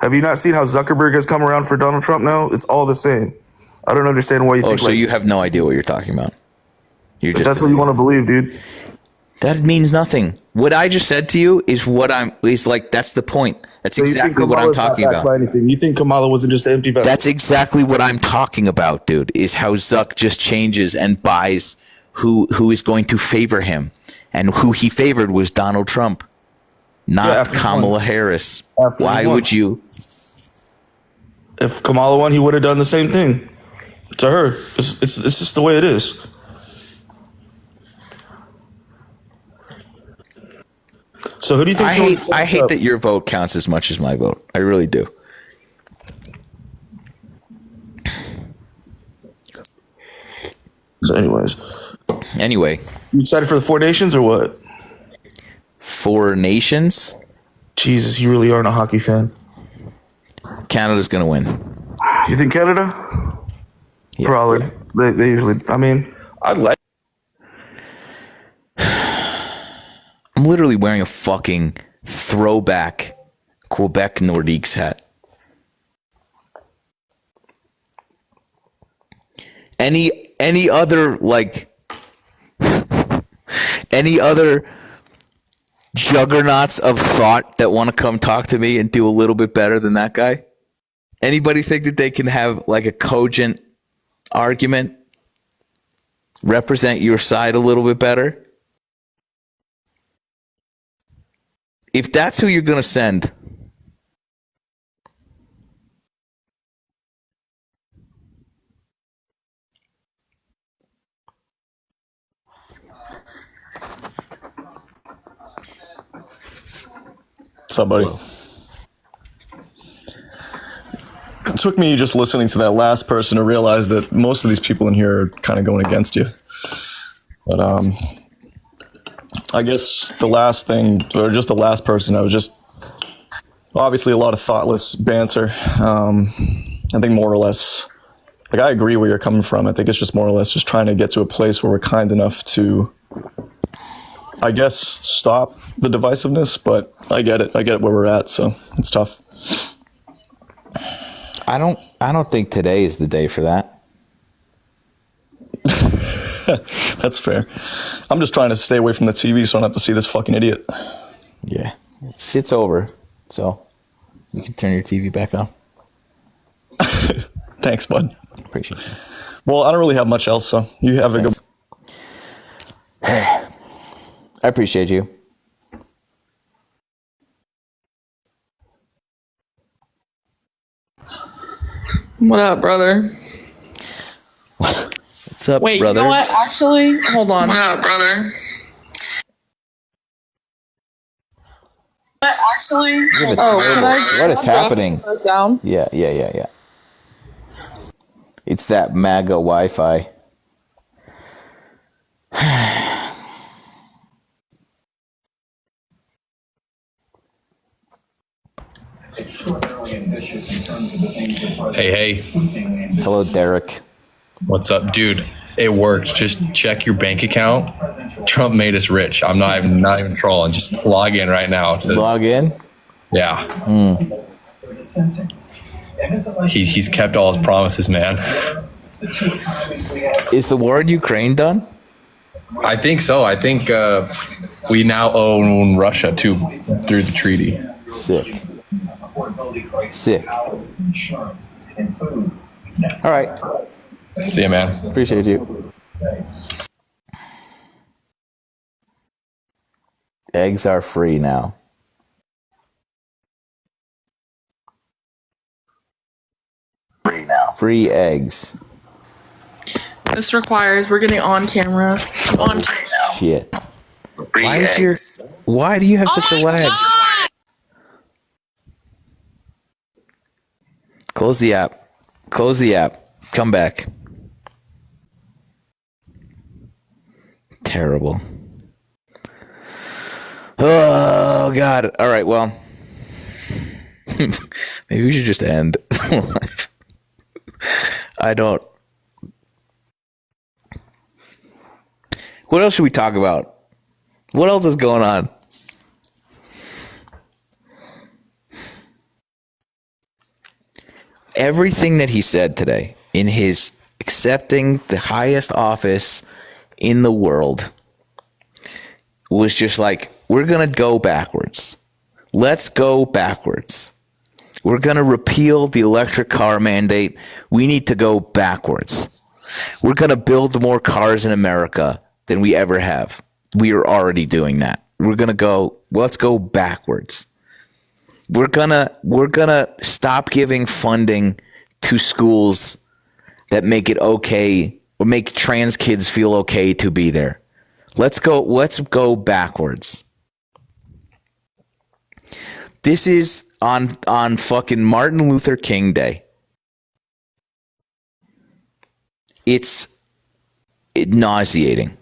Have you not seen how Zuckerberg has come around for Donald Trump now? It's all the same. I don't understand why you think so you have no idea what you're talking about. That's what you want to believe, dude. That means nothing. What I just said to you is that's the point. That's exactly what I'm talking about. You think Kamala wasn't just an empty vessel? That's exactly what I'm talking about, dude, is how Zuck just changes and buys who is going to favor him. And who he favored was Donald Trump, not Kamala Harris. Why would you? If Kamala won, he would have done the same thing to her. It's just the way it is. So who do you think? I hate that your vote counts as much as my vote. I really do. So anyway, you excited for the 4 nations or what? 4 nations? Jesus, you really aren't a hockey fan. Canada's gonna win. You think Canada? Yeah. Probably. They usually. I mean, I'd like. I'm literally wearing a fucking throwback Quebec Nordiques hat. Any other any other juggernauts of thought that want to come talk to me and do a little bit better than that guy? Anybody think that they can have like a cogent argument? Represent your side a little bit better? If that's who you're going to send, what's up, buddy? It took me just listening to that last person to realize that most of these people in here are kind of going against you. But I guess the last thing, or just the last person, I was just obviously a lot of thoughtless banter. I think more or less, like, I agree where you're coming from. I think it's just more or less just trying to get to a place where we're kind enough to, I guess, stop the divisiveness, but I get it. I get where we're at, so it's tough. I don't think today is the day for that. That's fair. I'm just trying to stay away from the TV so I don't have to see this fucking idiot. Yeah, it's over. So you can turn your TV back on. Thanks, bud. Appreciate you. Well, I don't really have much else, so you have a good. I appreciate you. What up, brother? What's up, Wait, brother? you know what? Actually, hold on. What up, brother? But actually, what is happening? Down? Yeah. It's that MAGA Wi-Fi. Hey. Hello, Derek. What's up, dude? It works. Just check your bank account. Trump made us rich. I'm not even trolling. Just log in right now. Log in? Yeah. He's kept all his promises, man. Is the war in Ukraine done? I think so. I think we now own Russia too through the treaty. Sick. All right. See you, man. Appreciate you. Eggs are free now. Free eggs. This requires we're getting on camera. Shit. Why do you have such a lag? Close the app. Close the app. Come back. Terrible. Oh, God. All right, well. Maybe we should just end live. I don't. What else should we talk about? What else is going on? Everything that he said today in his accepting the highest office in the world was just like, we're going to go backwards. Let's go backwards. We're going to repeal the electric car mandate. We need to go backwards. We're going to build more cars in America than we ever have. We are already doing that. We're going to go, let's go backwards. We're gonna stop giving funding to schools that make it okay or make trans kids feel okay to be there. Let's go backwards. This is on fucking Martin Luther King Day. It's nauseating.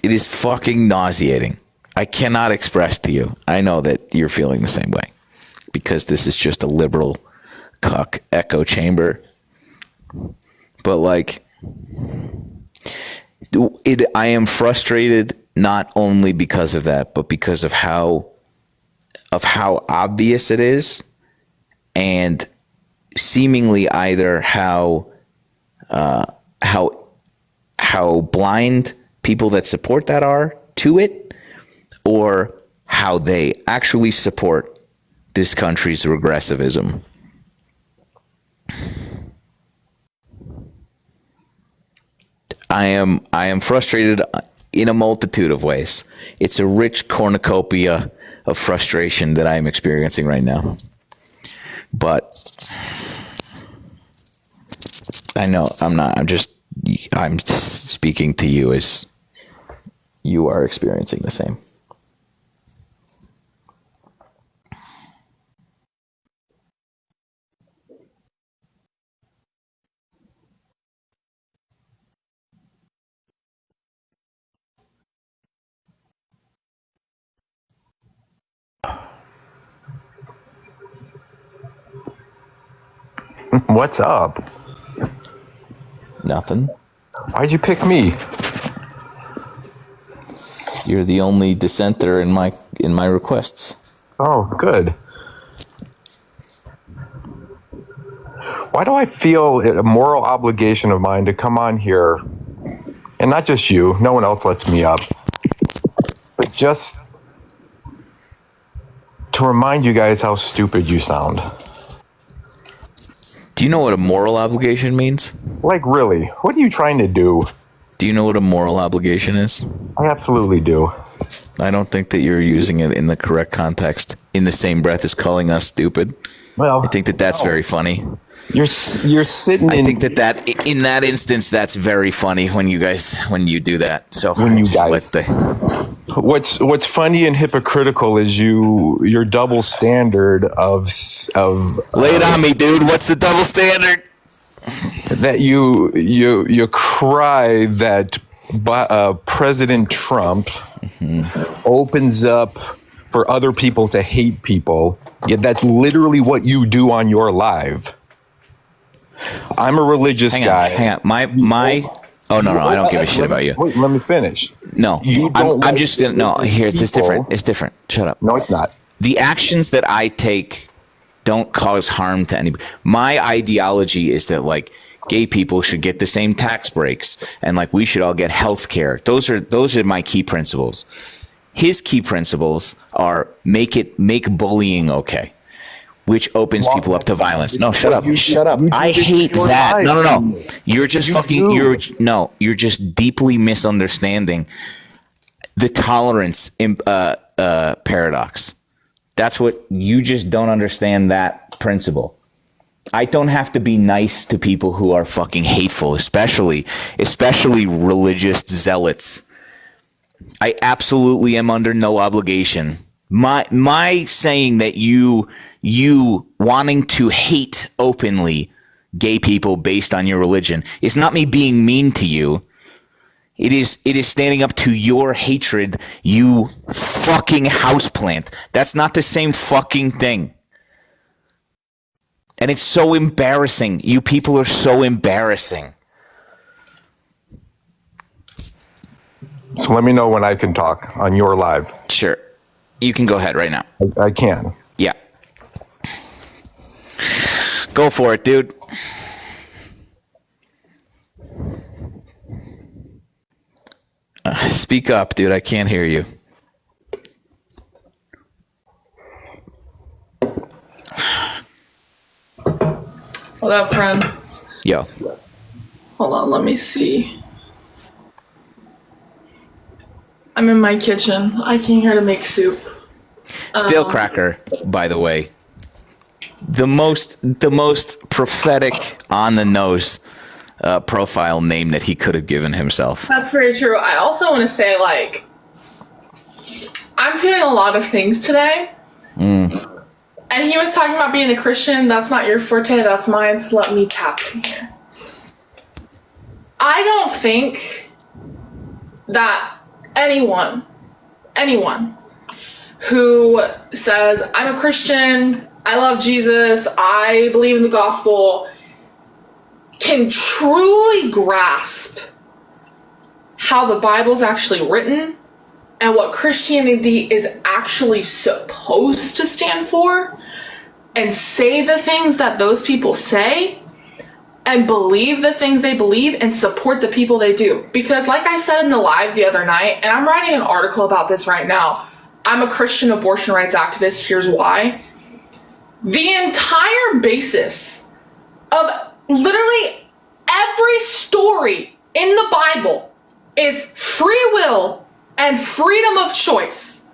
It is fucking nauseating. I cannot express to you. I know that you're feeling the same way because this is just a liberal cuck echo chamber. But like, I am frustrated not only because of that, but because of how obvious it is, and seemingly either how blind people that support that are to it, or how they actually support this country's regressivism. I am frustrated in a multitude of ways. It's a rich cornucopia of frustration that I am experiencing right now. But I know I'm speaking to you as you are experiencing the same. What's up? Nothing. Why'd you pick me? You're the only dissenter in my requests. Oh, good. Why do I feel it a moral obligation of mine to come on here, and not just you, no one else lets me up, but just to remind you guys how stupid you sound? Do you know what a moral obligation means? Like, really? What are you trying to do? Do you know what a moral obligation is? I absolutely do. I don't think that you're using it in the correct context, in the same breath as calling us stupid. Well, I think that's very funny. You're sitting I think that in that instance, that's very funny when you do that. So when you guys, what's funny and hypocritical is your double standard of lay it on me, dude. What's the double standard? That you cry that President Trump opens up for other people to hate people. Yet that's literally what you do on your live. I'm a religious guy. Hang on. My. Oh no, I don't give a shit about you. Wait, let me finish. No, I'm just gonna. No, here it's different. It's different. Shut up. No, it's not. The actions that I take don't cause harm to anybody. My ideology is that like gay people should get the same tax breaks, and like we should all get health care. Those are my key principles. His key principles are make bullying okay, which opens people up to violence. No, shut up. Shut up. I hate that. No. You're just you're just deeply misunderstanding the tolerance paradox. That's what you just don't understand, that principle. I don't have to be nice to people who are fucking hateful, especially religious zealots. I absolutely am under no obligation My saying that you wanting to hate openly gay people based on your religion is not me being mean to you. It is standing up to your hatred, you fucking houseplant. That's not the same fucking thing. And it's so embarrassing. You people are so embarrassing. So let me know when I can talk on your live. Sure. You can go ahead right now. I can. Yeah. Go for it, dude. Speak up, dude. I can't hear you. What up, friend? Yo. Hold on, let me see. I'm in my kitchen. I came here to make soup. Stale Cracker, by the way. The most prophetic, on the nose profile name that he could have given himself. That's very true. I also want to say, like, I'm feeling a lot of things today. And he was talking about being a Christian. That's not your forte, that's mine, so let me tap in here. I don't think that anyone who says, I'm a Christian, I love Jesus, I believe in the gospel, can truly grasp how the Bible's actually written and what Christianity is actually supposed to stand for, and say the things that those people say, and believe the things they believe, and support the people they do. Because like I said in the live the other night, and I'm writing an article about this right now, I'm a Christian abortion rights activist, here's why. The entire basis of literally every story in the Bible is free will and freedom of choice.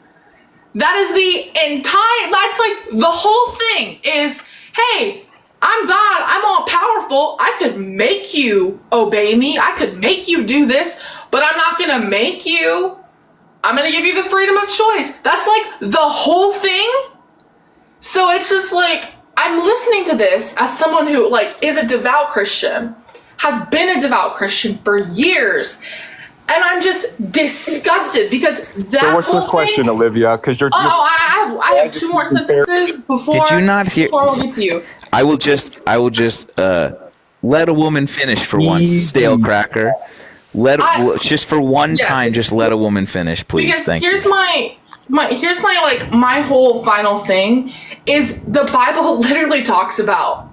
That is that's like the whole thing is, hey, I'm God, I'm all powerful, I could make you obey me, I could make you do this, but I'm not gonna make you. I'm gonna give you the freedom of choice. That's like the whole thing. So it's just like, I'm listening to this as someone who like is a devout Christian, has been a devout Christian for years, and I'm just disgusted because that So what's whole the question, thing, Olivia? Because I have two more sentences before. Did you not hear? Before we'll get to you. I will just let a woman finish for once, Stale Cracker. Just for one time, just let a woman finish, please. Because Thank here's you. my whole final thing is the Bible literally talks about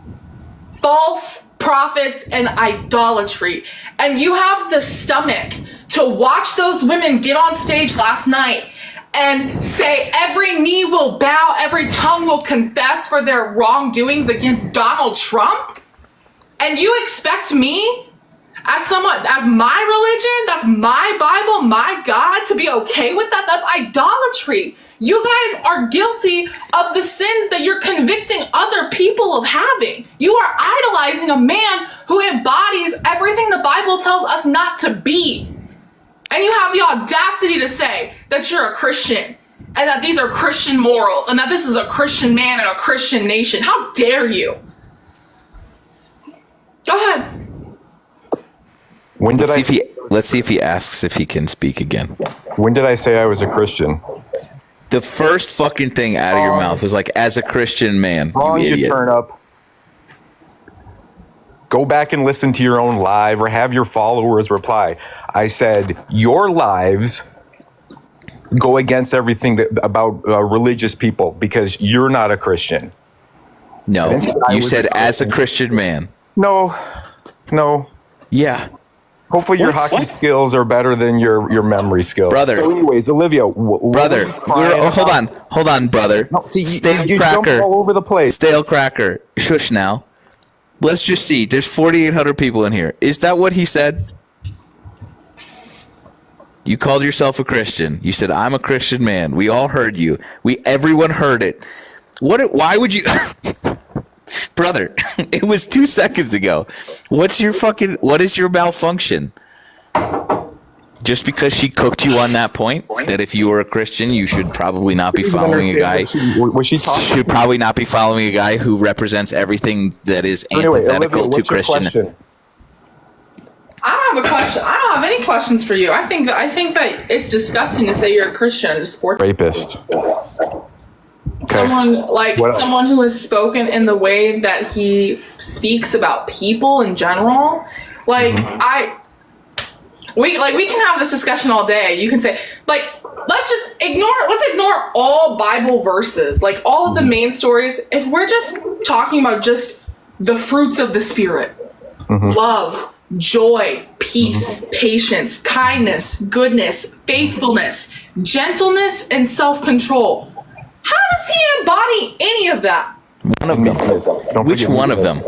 false prophets and idolatry, and you have the stomach to watch those women get on stage last night and say every knee will bow, every tongue will confess for their wrongdoings against Donald Trump, and you expect me as my religion, that's my Bible, my God, to be okay with that? That's idolatry. You guys are guilty of the sins that you're convicting other people of having. You are idolizing a man who embodies everything the Bible tells us not to be. And you have the audacity to say that you're a Christian and that these are Christian morals and that this is a Christian man and a Christian nation. How dare you? Go ahead. Let's see if he asks if he can speak again. When did I say I was a Christian? The first fucking thing out of your mouth was like, as a Christian man. Wrong, you you idiot. turn up. Go back and listen to your own live or have your followers reply. I said your lives go against everything about religious people because you're not a Christian. No, you said as a Christian man. No. Yeah. Hopefully your hockey skills are better than your memory skills. Brother. So anyways, Olivia. Brother. Hold on, brother. No, see, Stale you Cracker. jump all over the place. Stale Cracker. Shush now. Let's just see. There's 4,800 people in here. Is that what he said? You called yourself a Christian. You said, I'm a Christian man. We all heard you. Everyone heard it. Why would you... Brother, it was 2 seconds ago. What is your malfunction? Just because she cooked you on that point, that if you were a Christian, you should probably not be following a guy. Was she talking? Should probably not be following a guy who represents everything that is antithetical Olivia, to Christian. Question? I don't have a question. I don't have any questions for you. I think that it's disgusting to say you're a Christian and a sports Rapist. Okay. Someone who has spoken in the way that he speaks about people in general. We can have this discussion all day. You can say, let's ignore all Bible verses, like all of the main stories. If we're just talking about just the fruits of the Spirit, love, joy, peace, patience, kindness, goodness, faithfulness, gentleness, and self-control. How does he embody any of that? One of them. Which one of them? Any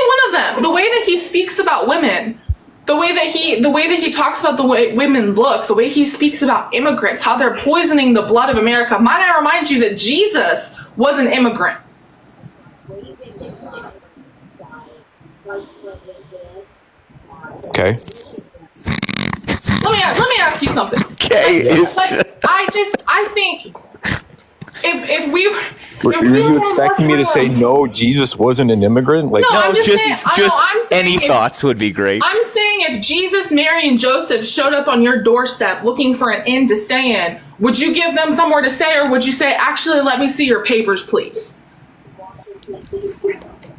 one of them. The way that he speaks about women, the way that he talks about the way women look, the way he speaks about immigrants, how they're poisoning the blood of America. Might I remind you that Jesus was an immigrant? Okay. Let me ask you something. I think if we Were you expecting me to say no? Jesus wasn't an immigrant. No, I'm just saying, any thoughts would be great. I'm saying if Jesus, Mary, and Joseph showed up on your doorstep looking for an inn to stay in, would you give them somewhere to stay, or would you say, actually, let me see your papers, please?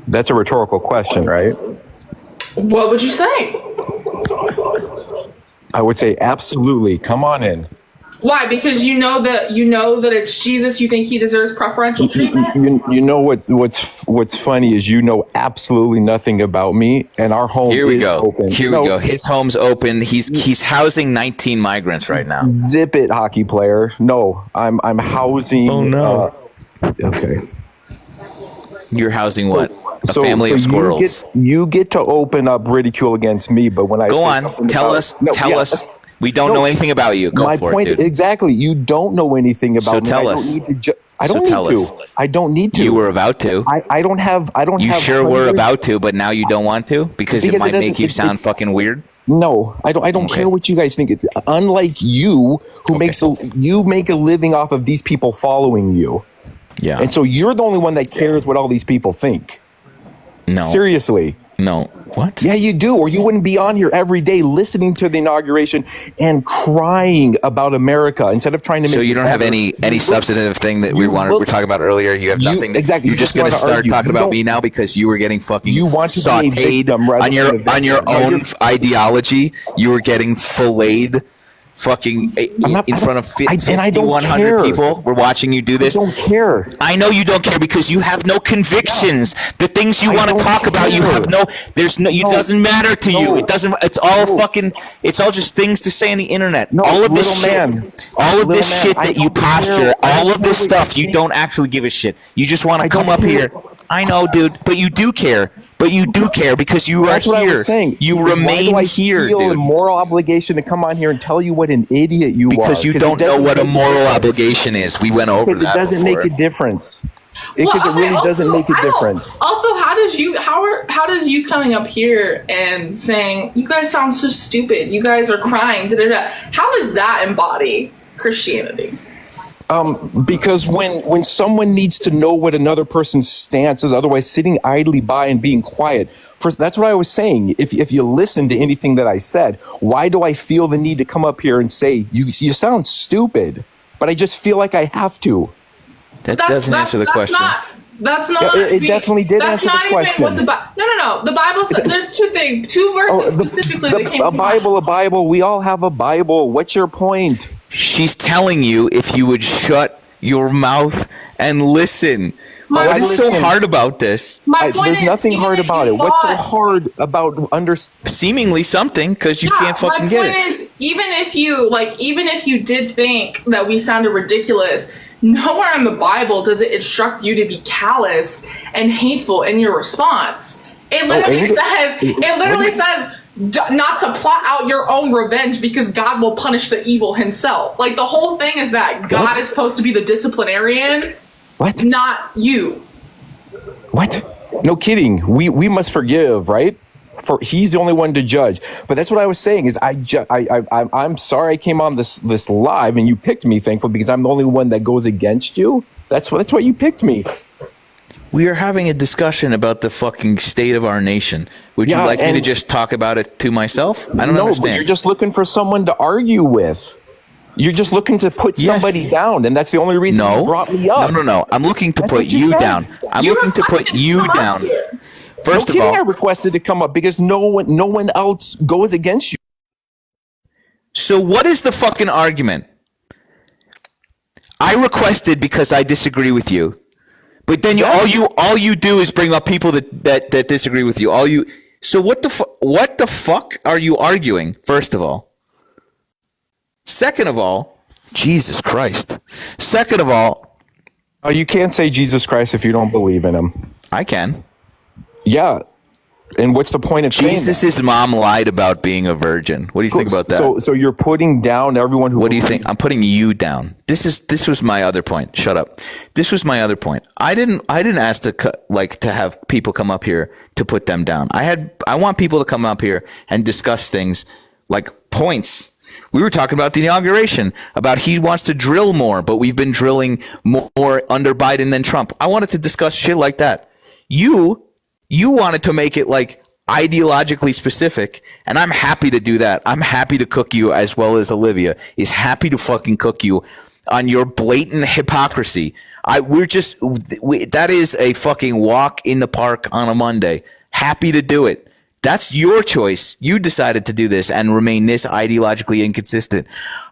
That's a rhetorical question, right? What would you say? I would say absolutely. Come on in. Why? Because you know that it's Jesus. You think he deserves preferential treatment. You know what's funny is you know absolutely nothing about me, and our home Here we is go. open. Here we go. His home's open. He's housing 19 migrants right now. Zip it, hockey player. No, I'm housing. Oh no. Okay. You're housing what? A family of squirrels. You get to open up ridicule against me, but when I go on, tell us. We don't know anything about you. Go for it, dude. Exactly. You don't know anything about me. So tell us. I don't need to. I don't need to. You were about to. I don't have. You sure were about to, but now you don't want to because it might make you sound fucking weird. No, I don't care what you guys think. Unlike you, who you make a living off of these people following you. Yeah. And so you're the only one that cares what all these people think. No. Seriously. No. What? Yeah, you do, or you wouldn't be on here every day listening to the inauguration and crying about America instead of trying to make. So you don't have any substantive thing that we're talking about earlier. You have nothing. Exactly. You're just going to start talking about me now because you were getting fucking sautéed on your own ideology. You were getting filleted. Fucking in front of 5,100 people. We're watching you do this. I don't care. I know you don't care because you have no convictions. The things you want to talk about, you have no. There's no. It doesn't matter to you. It doesn't. It's all fucking. It's all just things to say on the internet. All of this shit. All of this shit that you posture. All of this stuff. You don't actually give a shit. You just want to come up here. I know, dude, but you do care. But you do care because you are here. What I was saying. You remain here, dude. I feel a dude. moral obligation to come on here and tell you what an idiot you are. Because you don't know what a moral obligation is. We went over that. Because it doesn't make a difference. Because it really doesn't make a difference. Also, how does you coming up here and saying you guys sound so stupid, you guys are crying, how does that embody Christianity? Because when someone needs to know what another person's stance is, otherwise sitting idly by and being quiet. First, that's what I was saying. If you listen to anything that I said, why do I feel the need to come up here and say you sound stupid? But I just feel like I have to. That doesn't answer the question. That's not. It definitely did answer the question. No. The Bible says there's two verses specifically that came to mind. A Bible. We all have a Bible. What's your point? She's telling you if you would shut your mouth and listen. What is so hard about this? There's nothing hard about it. What's so hard about seemingly something because you can't fucking get it. My point is, even if you did think that we sounded ridiculous, nowhere in the Bible does it instruct you to be callous and hateful in your response. It literally says not to plot out your own revenge because God will punish the evil himself. Like the whole thing is that God is supposed to be the disciplinarian. What? Not you. What? No kidding. We must forgive, right? He's the only one to judge. But that's what I was saying is I'm sorry I came on this live and you picked me, thankful, because I'm the only one that goes against you. That's why you picked me. We are having a discussion about the fucking state of our nation. Would you like me to just talk about it to myself? I don't understand. But you're just looking for someone to argue with. You're just looking to put somebody down, and that's the only reason you brought me up. No. I'm looking to put you down. I'm looking to put you down. First of all, I requested to come up because no one else goes against you. So what is the fucking argument? I requested because I disagree with you. But then all you do is bring up people that disagree with you. So what the fuck are you arguing? First of all, second of all, Jesus Christ. Second of all, you can't say Jesus Christ if you don't believe in him. I can. Yeah. And what's the point of Jesus' mom lied about being a virgin? What do you think about that? So you're putting down everyone who. What do you think? I'm putting you down. This was my other point. Shut up. This was my other point. I didn't ask to have people come up here to put them down. I want people to come up here and discuss things like points. We were talking about the inauguration, about he wants to drill more, but we've been drilling more under Biden than Trump. I wanted to discuss shit like that. You wanted to make it like ideologically specific, and I'm happy to do that. I'm happy to cook you, as well as Olivia is happy to fucking cook you on your blatant hypocrisy. That is a fucking walk in the park on a Monday. Happy to do it. That's your choice. You decided to do this and remain this ideologically inconsistent.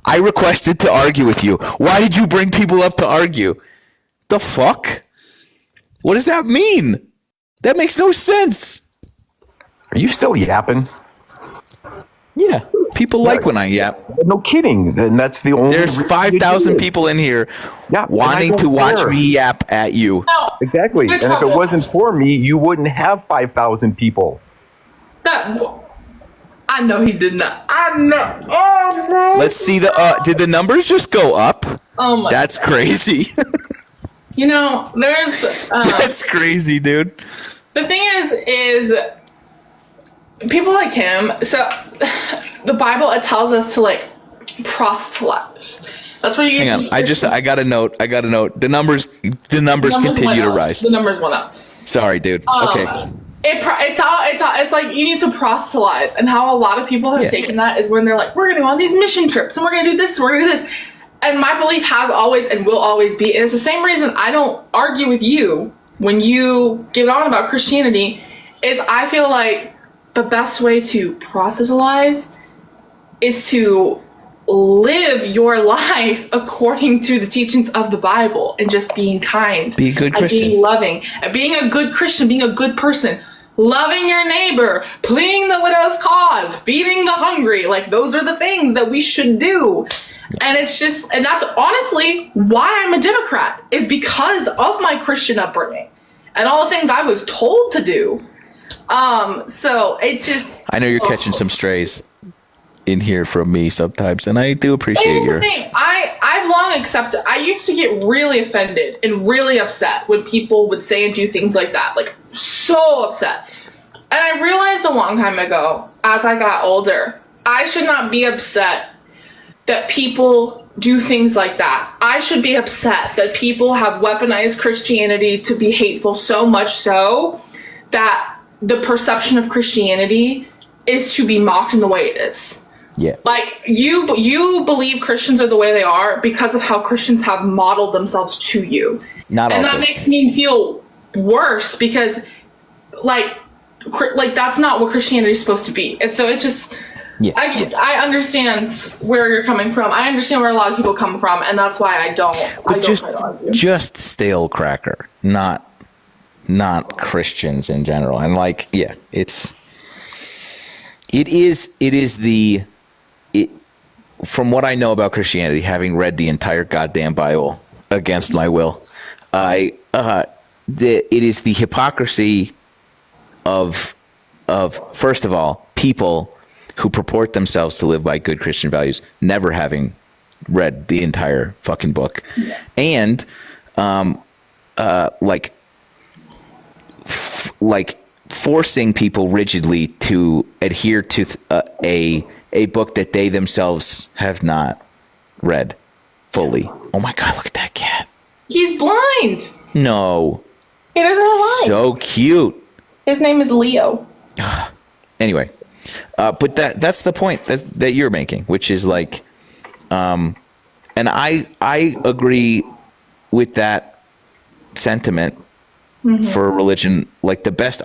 I requested to argue with you. Why did you bring people up to argue? The fuck? What does that mean? That makes no sense. Are you still yapping? Yeah. People like when I yap. No kidding. And that's the only. There's 5,000 people in here wanting to watch me yap at you. No. Exactly. And if it wasn't for me, you wouldn't have 5,000 people. I know he did not. I know. Oh no. Let's see did the numbers just go up? Oh my. That's crazy. You know, there's. That's crazy, dude. The thing is people like him. So the Bible, it tells us to like proselytize. That's where you. Hang on. I got a note. The numbers continue to rise. The numbers went up. Sorry, dude. Okay. It's like you need to proselytize, and how a lot of people have taken that is when they're like, we're gonna go on these mission trips, and we're gonna do this, and we're gonna do this. And my belief has always and will always be, and it's the same reason I don't argue with you when you get on about Christianity, is I feel like the best way to proselytize is to live your life according to the teachings of the Bible and just being kind. Be a good Christian. And being loving. And being a good Christian, being a good person. Loving your neighbor, pleading the widow's cause, feeding the hungry. Like, those are the things that we should do. And it's just, and that's honestly why I'm a Democrat, is because of my Christian upbringing and all the things I was told to do. So it just. I know you're catching some strays in here from me sometimes, and I do appreciate your. I've long accepted. I used to get really offended and really upset when people would say and do things like that, like so upset. And I realized a long time ago, as I got older, I should not be upset that people do things like that. I should be upset that people have weaponized Christianity to be hateful, so much so that the perception of Christianity is to be mocked in the way it is. Yeah. Like, you believe Christians are the way they are because of how Christians have modeled themselves to you. Not all. And that makes me feel worse because, like that's not what Christianity is supposed to be. And so it just, I understand where you're coming from. I understand where a lot of people come from, and that's why I don't. But just stale cracker, not Christians in general. And like, yeah, it is from what I know about Christianity, having read the entire goddamn Bible against my will, it is the hypocrisy of first of all, people who purport themselves to live by good Christian values, never having read the entire fucking book, and like forcing people rigidly to adhere to a book that they themselves have not read fully. Oh my God, look at that cat. He's blind. No. He doesn't have eyes. So cute. His name is Leo. Anyway, but that's the point that you're making, which is like, and I agree with that sentiment for religion. Like the best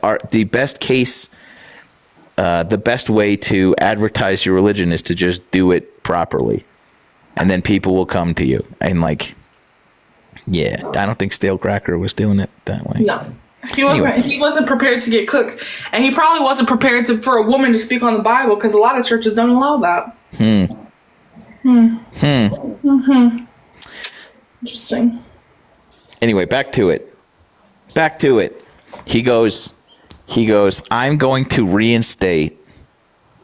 way to advertise your religion is to just do it properly, and then people will come to you. And like, yeah, I don't think Stale Cracker was doing it that way. No. He wasn't prepared to get cooked, and he probably wasn't prepared for a woman to speak on the Bible, because a lot of churches don't allow that. Interesting. Anyway, back to it. He goes, I'm going to reinstate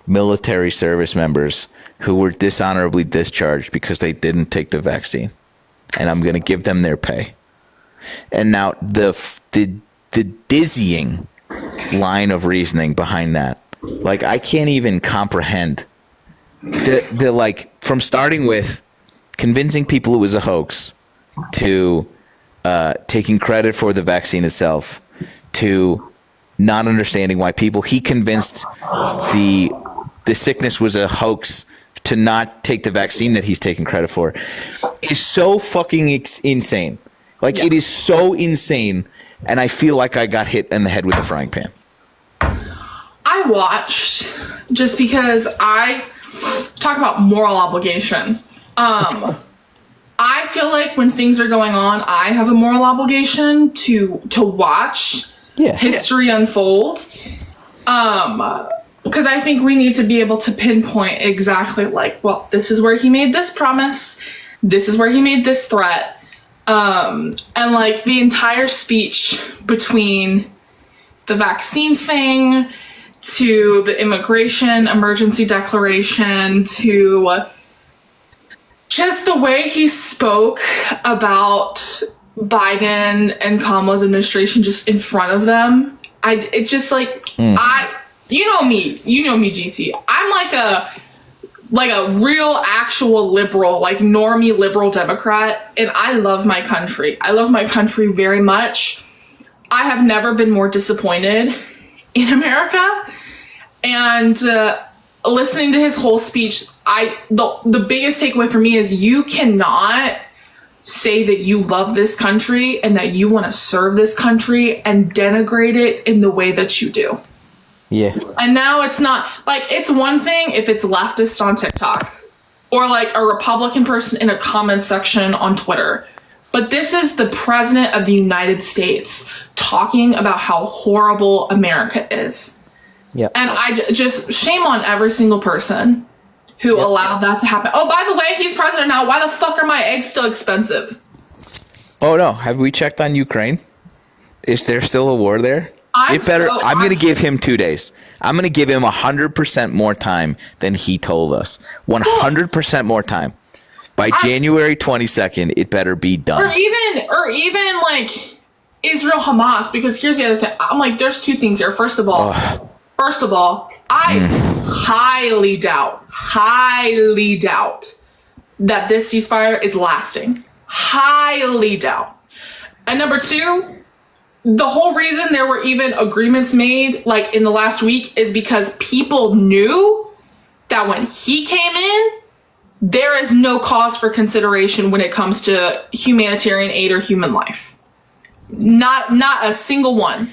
military service members who were dishonorably discharged because they didn't take the vaccine, and I'm going to give them their pay. And now the dizzying line of reasoning behind that, like, I can't even comprehend the like, from starting with convincing people it was a hoax, to taking credit for the vaccine itself, to not understanding why he convinced the sickness was a hoax, to not take the vaccine that he's taking credit for, is so fucking insane. Like, it is so insane, and I feel like I got hit in the head with a frying pan. I watched, just because I talk about moral obligation. I feel like when things are going on, I have a moral obligation to watch history unfold. Because I think we need to be able to pinpoint exactly, like, well, this is where he made this promise, this is where he made this threat. And like the entire speech between the vaccine thing to the immigration emergency declaration to just the way he spoke about Biden and Kamala's administration just in front of them. It just like, you know me, GT. I'm like a real actual liberal, like normie liberal Democrat, and I love my country. I love my country very much. I have never been more disappointed in America, and listening to his whole speech, the biggest takeaway for me is you cannot say that you love this country and that you want to serve this country and denigrate it in the way that you do. Yeah. And now it's not, like, it's one thing if it's leftist on TikTok or like a Republican person in a comment section on Twitter. But this is the president of the United States talking about how horrible America is. Yeah. And I just, shame on every single person who allowed that to happen. Oh, by the way, he's president now. Why the fuck are my eggs still expensive? Oh no, have we checked on Ukraine? Is there still a war there? I'm going to give him 2 days. I'm going to give him 100% more time than he told us. 100% more time. By January 22nd, it better be done. Or even like Israel Hamas, because here's the other thing. I'm like, there's two things here. First of all, I highly doubt that this ceasefire is lasting. Highly doubt. And number two, the whole reason there were even agreements made like in the last week is because people knew that when he came in, there is no cause for consideration when it comes to humanitarian aid or human life. Not a single one.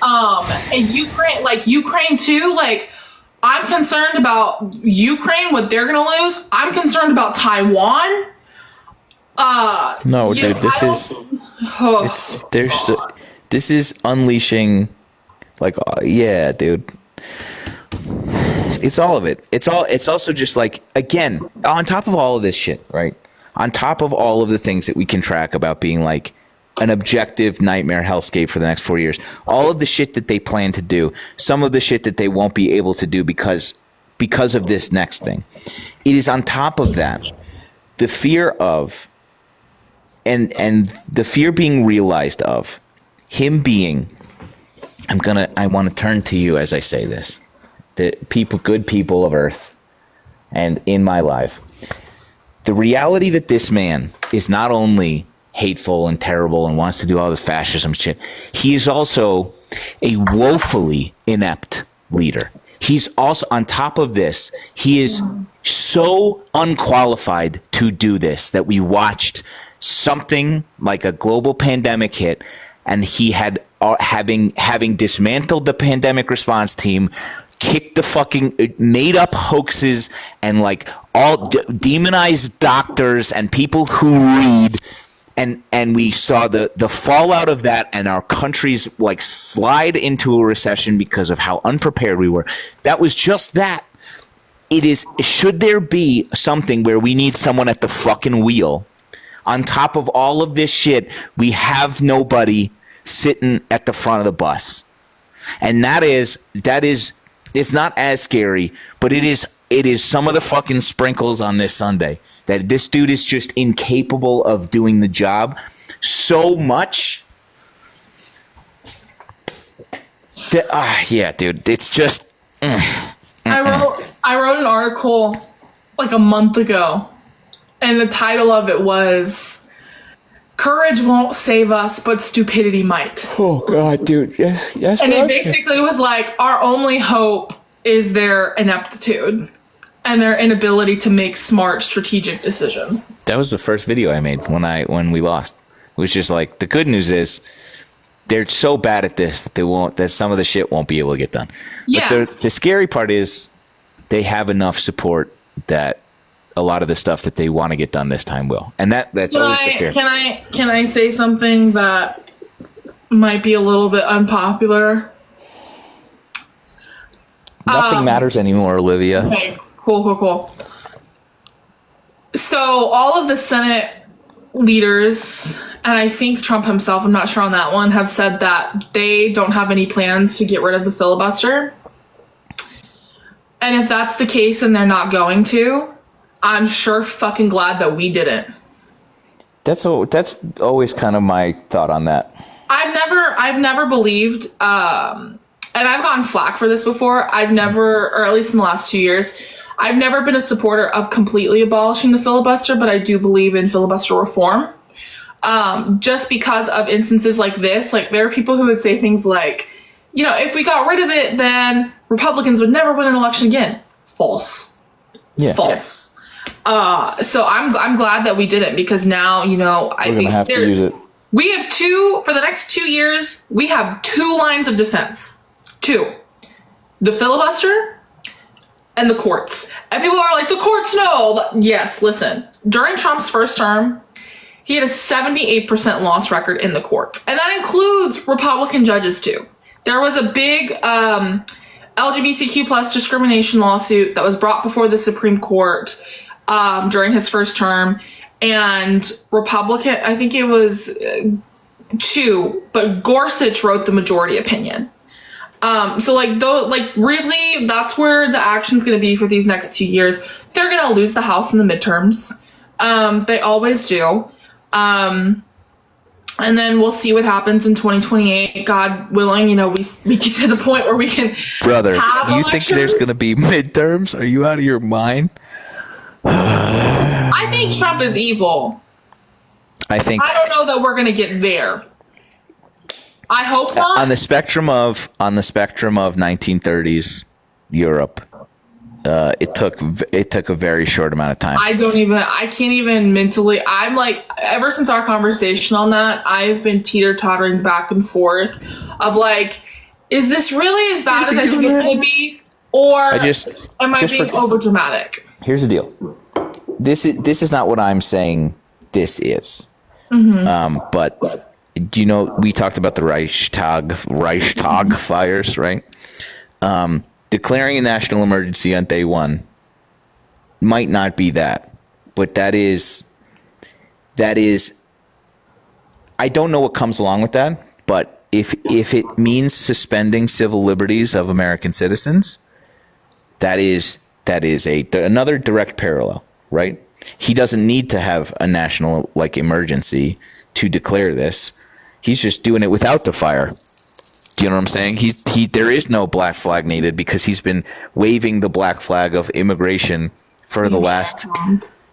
And Ukraine too, like, I'm concerned about Ukraine, what they're gonna lose. I'm concerned about Taiwan. No, dude, this is unleashing, like, yeah, dude. It's all of it. It's also just like, again, on top of all of this shit, right? On top of all of the things that we can track about being like an objective nightmare hellscape for the next 4 years, all of the shit that they plan to do, some of the shit that they won't be able to do because of this next thing. It is on top of that, the fear of, and the fear being realized of him being I want to turn to you as I say this. The people, good people of Earth, and in my life, the reality that this man is not only hateful and terrible and wants to do all this fascism shit, he is also a woefully inept leader. He's also, on top of this, he is so unqualified to do this that we watched something like a global pandemic hit, and he had having dismantled the pandemic response team, kicked the fucking made up hoaxes, and like all demonized doctors and people who read. And we saw the fallout of that, and our countries like slide into a recession because of how unprepared we were. That was just that. It is, should there be something where we need someone at the fucking wheel, on top of all of this shit, we have nobody sitting at the front of the bus. And that is, it's not as scary, but it is some of the fucking sprinkles on this Sunday that this dude is just incapable of doing the job so much. Yeah, dude, it's just. I wrote an article like a month ago, and the title of it was "Courage Won't Save Us, but Stupidity Might." Oh God, dude, yes. And it basically was like, our only hope is their ineptitude and their inability to make smart strategic decisions. That was the first video I made when we lost. It was just like, the good news is they're so bad at this that some of the shit won't be able to get done. Yeah. But the scary part is they have enough support that a lot of the stuff that they want to get done this time will. And that's always the fear. Can I say something that might be a little bit unpopular? Nothing matters anymore, Olivia. Okay, cool. So all of the Senate leaders, and I think Trump himself, I'm not sure on that one, have said that they don't have any plans to get rid of the filibuster. And if that's the case and they're not going to, I'm sure fucking glad that we didn't. That's always kind of my thought on that. I've never believed, and I've gotten flack for this before. I've never, or at least in the last 2 years, I've never been a supporter of completely abolishing the filibuster, but I do believe in filibuster reform. Just because of instances like this, like there are people who would say things like, you know, if we got rid of it, then Republicans would never win an election again. False. Yeah. False. So I'm glad that we did it, because now, you know, We're gonna have to use it. We have for the next 2 years, we have 2 lines of defense. 2. The filibuster and the courts. And people are like, the courts, no. Yes, listen. During Trump's first term, he had a 78% loss record in the court. And that includes Republican judges too. There was a big LGBTQ plus discrimination lawsuit that was brought before the Supreme Court during his first term. And Republican, I think it was 2, but Gorsuch wrote the majority opinion. So really, that's where the action's going to be for these next 2 years. They're going to lose the House in the midterms. They always do. And then we'll see what happens in 2028. God willing, you know, we get to the point where we can. Brother, have you think there's going to be midterms? Are you out of your mind? I think Trump is evil. I don't know that we're going to get there. I hope not. On the spectrum of 1930s Europe, it took a very short amount of time. I can't even mentally. I'm like, ever since our conversation on that, I've been teeter-tottering back and forth of like, is this really as bad as I think it's going to be? Or am I being overdramatic? Here's the deal. This is not what I'm saying this is. Mm-hmm. But you know, we talked about the Reichstag fires, right? Declaring a national emergency on day one might not be that, but that is. I don't know what comes along with that, but if it means suspending civil liberties of American citizens, that is another direct parallel, right? He doesn't need to have a national emergency to declare this. He's just doing it without the fire. Do you know what I'm saying? There is no black flag needed because he's been waving the black flag of immigration for the last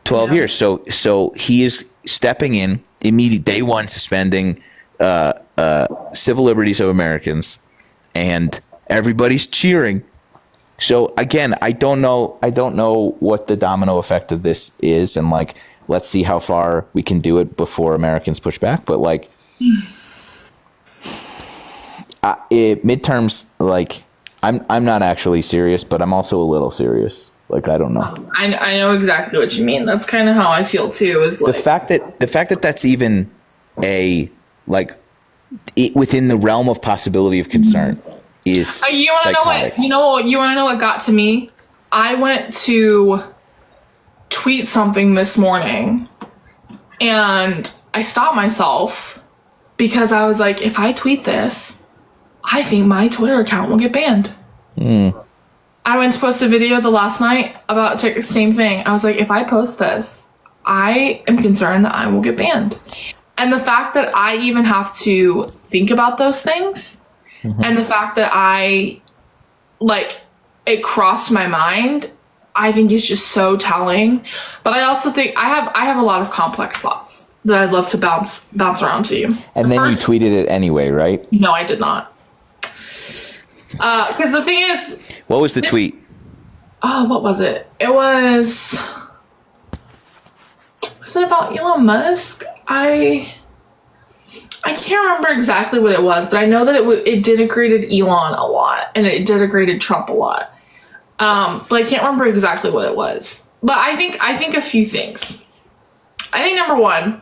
12 years. So he is stepping in immediate day one, suspending civil liberties of Americans, and everybody's cheering. So again, I don't know what the domino effect of this is, and like, let's see how far we can do it before Americans push back. But like, midterms, like, I'm not actually serious, but I'm also a little serious. Like, I don't know. I know exactly what you mean. That's kind of how I feel too. Is like, the fact that that's even a like within the realm of possibility of concern is you want to know what you want to know what got to me? I went to tweet something this morning, and I stopped myself because I was like, if I tweet this, I think my Twitter account will get banned. I went to post a video the last night about the same thing. I was like, if I post this, I am concerned that I will get banned. And the fact that I even have to think about those things, and the fact that it crossed my mind, I think is just so telling. But I also think I have a lot of complex thoughts that I'd love to bounce around to you. And then you tweeted it anyway, right? No, I did not. Because the thing is... What was the tweet? Oh, what was it? It was... Was it about Elon Musk? I can't remember exactly what it was, but I know that it denigrated Elon a lot, and it denigrated Trump a lot. But I can't remember exactly what it was. But I think a few things. I think number one,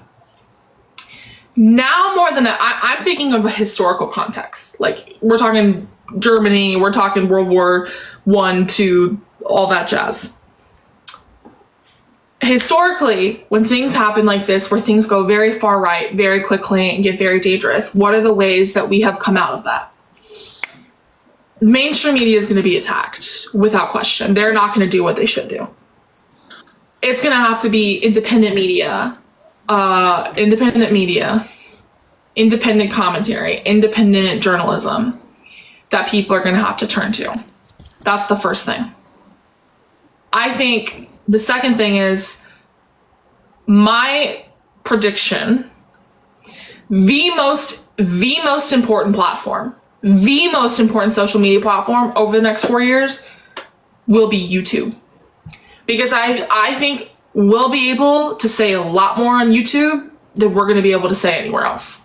now more than I'm thinking of a historical context. Like, we're talking Germany, we're talking World War I, II, all that jazz. Historically, when things happen like this, where things go very far right, very quickly, and get very dangerous, what are the ways that we have come out of that? Mainstream media is going to be attacked, without question. They're not going to do what they should do. It's going to have to be independent media, independent commentary, independent journalism that people are going to have to turn to. That's the first thing. I think the second thing is my prediction, the most important platform, the most important social media platform over the next 4 years will be YouTube. Because I think we'll be able to say a lot more on YouTube than we're going to be able to say anywhere else.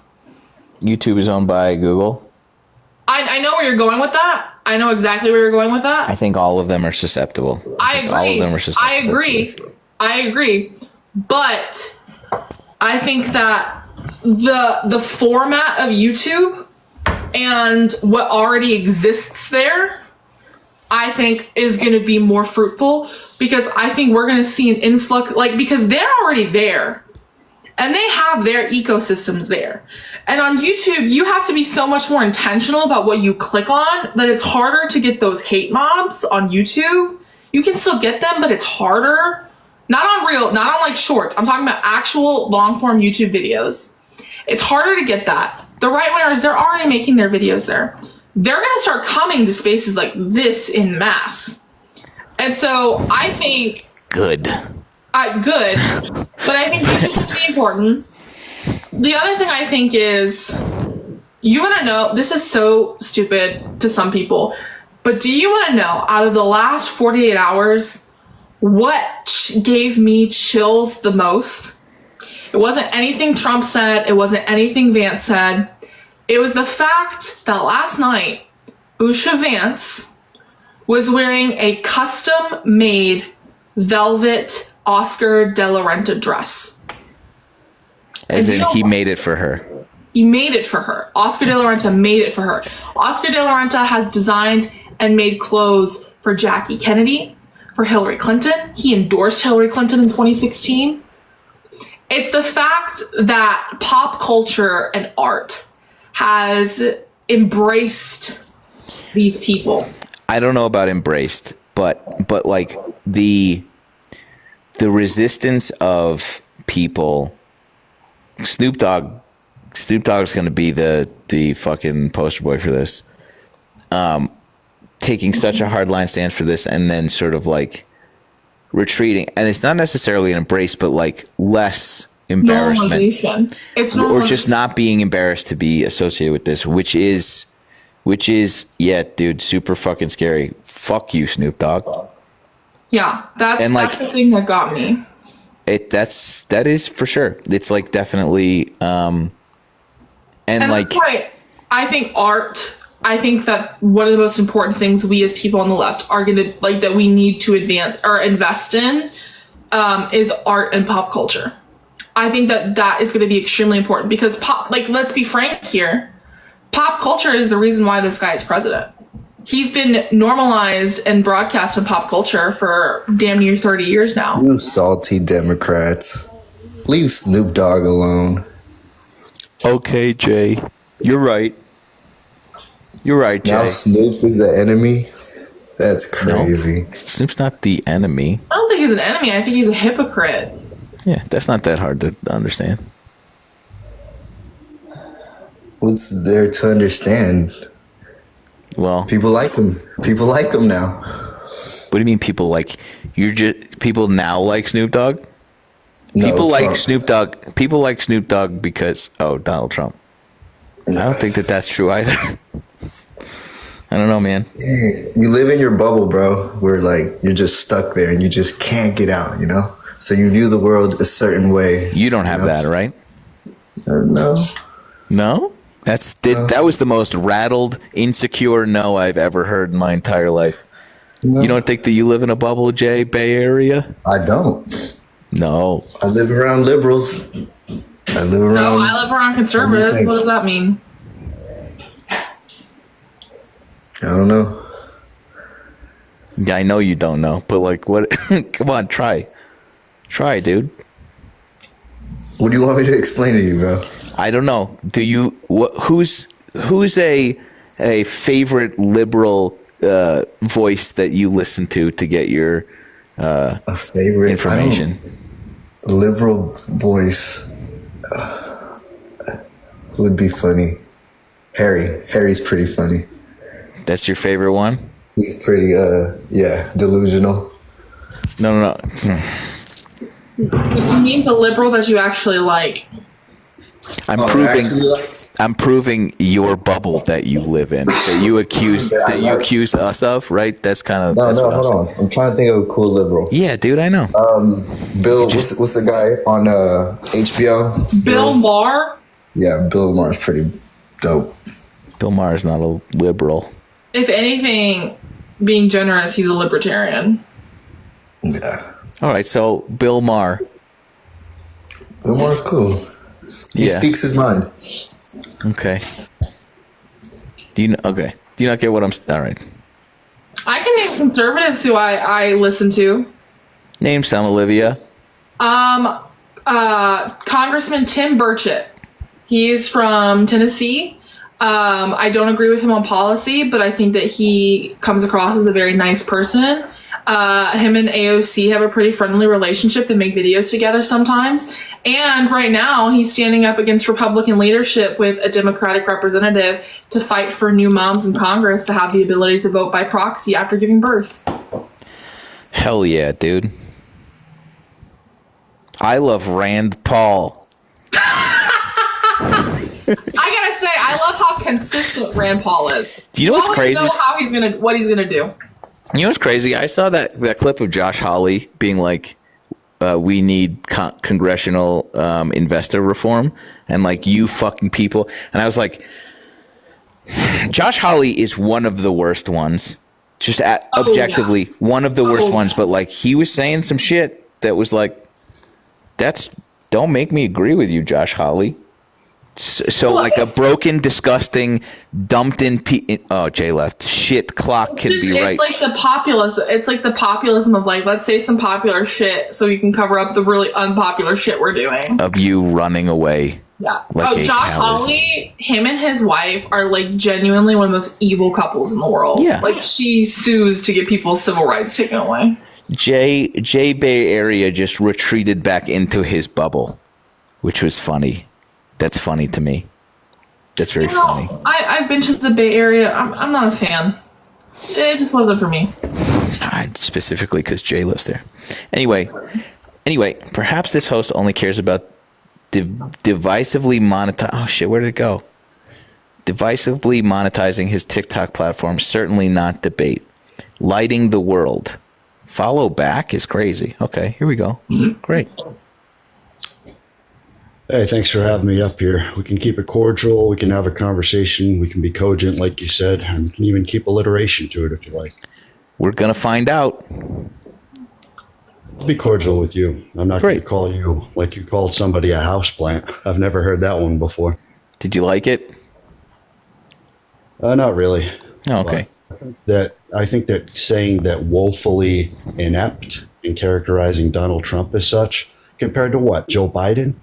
YouTube is owned by Google. I know where you're going with that. I know exactly where you're going with that. I think all of them are susceptible. I agree. All of them are susceptible. I agree. But I think that the format of YouTube and what already exists there, I think is going to be more fruitful, because I think we're going to see an influx, because they're already there and they have their ecosystems there. And on YouTube, you have to be so much more intentional about what you click on that it's harder to get those hate mobs on YouTube. You can still get them, but it's harder. Not on like shorts. I'm talking about actual long form YouTube videos. It's harder to get that. The right wingers, they're already making their videos there. They're going to start coming to spaces like this in mass. And so I think... Good. Good. But I think this is really important. The other thing I think is, you want to know, this is so stupid to some people, but do you want to know, out of the last 48 hours, what gave me chills the most? It wasn't anything Trump said. It wasn't anything Vance said. It was the fact that last night, Usha Vance was wearing a custom-made velvet Oscar de la Renta dress. As in, he made it for her. He made it for her. Oscar de la Renta made it for her. Oscar de la Renta has designed and made clothes for Jackie Kennedy, for Hillary Clinton. He endorsed Hillary Clinton in 2016. It's the fact that pop culture and art has embraced these people. I don't know about embraced, but like the resistance of people. Snoop Dogg Snoop Dogg's going to be the fucking poster boy for this. Taking such a hard line stance for this and then sort of like retreating. And it's not necessarily an embrace, but like less embarrassment. Normalization. It's Or just normalization. not being embarrassed to be associated with this, which is, yeah, dude, super fucking scary. Fuck you, Snoop Dogg. Yeah, that's like- the thing that got me. That is for sure. It's like definitely, and like, that's why I think art. I think that one of the most important things we as people on the left are gonna like that we need to advance or invest in is art and pop culture. I think that is going to be extremely important because pop, like, let's be frank here, pop culture is the reason why this guy is president. He's been normalized and broadcast in pop culture for damn near 30 years now. You salty Democrats. Leave Snoop Dogg alone. okay, Jay, you're right. You're right, Jay. Now Snoop is the enemy? That's crazy. No, Snoop's not the enemy. I don't think he's an enemy. I think he's a hypocrite. Yeah, that's not that hard to understand. What's there to understand? Well, people like him. People like him now. What do you mean people like? People now like Snoop Dogg? No, People like Trump. Snoop Dogg. People like Snoop Dogg because Donald Trump. I don't think that's true either. I don't know, man. You live in your bubble, bro, where like you're just stuck there and you just can't get out, you know? So you view the world a certain way. You don't have that, right? No. No? That was the most rattled, insecure no I've ever heard in my entire life. No. You don't think that you live in a bubble, Jay, Bay Area? I don't. No. I live around liberals. I live around. No, I live around conservatives. What does that mean? I don't know. Yeah, I know you don't know, but like, what? Come on, try, dude. What do you want me to explain to you, bro? I don't know. Do you? Who's a favorite liberal voice that you listen to get your a favorite information? Liberal voice would be funny. Harry's pretty funny. That's your favorite one? He's pretty delusional. No. If you mean the liberal that you actually like. I'm proving your bubble that you live in, that you accuse us of, right? That's kind of No, hold on. I'm trying to think of a cool liberal. Yeah, dude, I know. Bill, what's the guy on HBO? Bill Maher? Yeah, Bill Maher's pretty dope. Bill Maher is not a liberal. If anything, being generous, he's a libertarian. Yeah. All right, so Bill Maher. Bill Maher's cool. He speaks his mind. Okay. Do you not get what I'm? All right. I can name conservatives who I listen to. Name some, Olivia. Congressman Tim Burchett. He's from Tennessee. I don't agree with him on policy, but I think that he comes across as a very nice person. Him and AOC have a pretty friendly relationship. They make videos together sometimes. And right now, he's standing up against Republican leadership with a Democratic representative to fight for new moms in Congress to have the ability to vote by proxy after giving birth. Hell yeah, dude. I love Rand Paul. I gotta say, I love how consistent Rand Paul is. Do you know what's crazy? Know what he's gonna do. You know what's crazy? I saw that clip of Josh Hawley being like, we need congressional investor reform, and like, you fucking people. And I was like, Josh Hawley is one of the worst ones. Just objectively, one of the worst ones. But like, he was saying some shit that was like, don't make me agree with you, Josh Hawley. So like a broken, disgusting, dumped in. Jay left. Shit clock can be right. It's like the populism. It's like the populism of like, let's say some popular shit so we can cover up the really unpopular shit we're doing. Of you running away. Yeah. Like Josh Hawley, him and his wife are like genuinely one of the most evil couples in the world. Yeah. Like, she sues to get people's civil rights taken away. Jay Bay Area just retreated back into his bubble, which was funny. That's funny to me. That's very You know, funny. I've been to the Bay Area. I'm not a fan. It just wasn't for me. Specifically because Jay lives there. Anyway, perhaps this host only cares about divisively monetize. Oh shit, where did it go? Divisively monetizing his TikTok platform. Certainly not debate. Lighting the world. Follow back is crazy. Okay, here we go. Great. Hey, thanks for having me up here. We can keep it cordial. We can have a conversation. We can be cogent, like you said, and we can even keep alliteration to it if you like. We're going to find out. I'll be cordial with you. I'm not going to call you like you called somebody a houseplant. I've never heard that one before. Did you like it? Not really. Oh, okay. I think that saying that woefully inept and characterizing Donald Trump as such, compared to what? Joe Biden?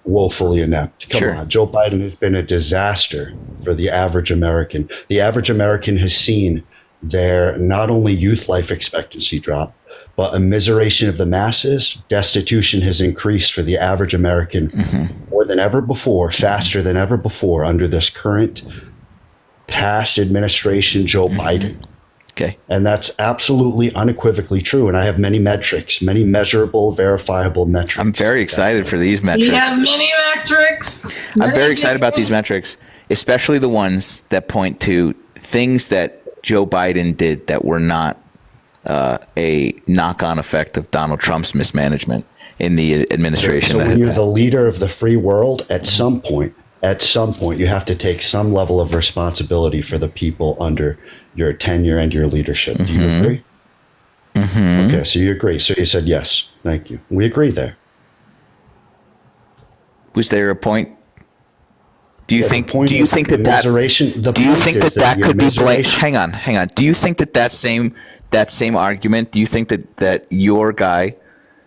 Woefully inept. Come on. Joe Biden has been a disaster for the average American. The average American has seen their not only youth life expectancy drop, but immiseration of the masses. Destitution has increased for the average American more than ever before, faster than ever before under this current past administration, Joe Biden. Okay. And that's absolutely unequivocally true. And I have many metrics, many measurable, verifiable metrics. I'm very excited for these metrics. We have many metrics. I'm very excited about these metrics, especially the ones that point to things that Joe Biden did that were not a knock-on effect of Donald Trump's mismanagement in the administration. So when you're the leader of the free world, at some point, you have to take some level of responsibility for the people under your tenure and your leadership. Do you agree? Okay, so you agree. So you said yes. Thank you. We agree there. Was there a point? Do you think? Do you think that could be blamed? Hang on. Do you think that same argument? Do you think that your guy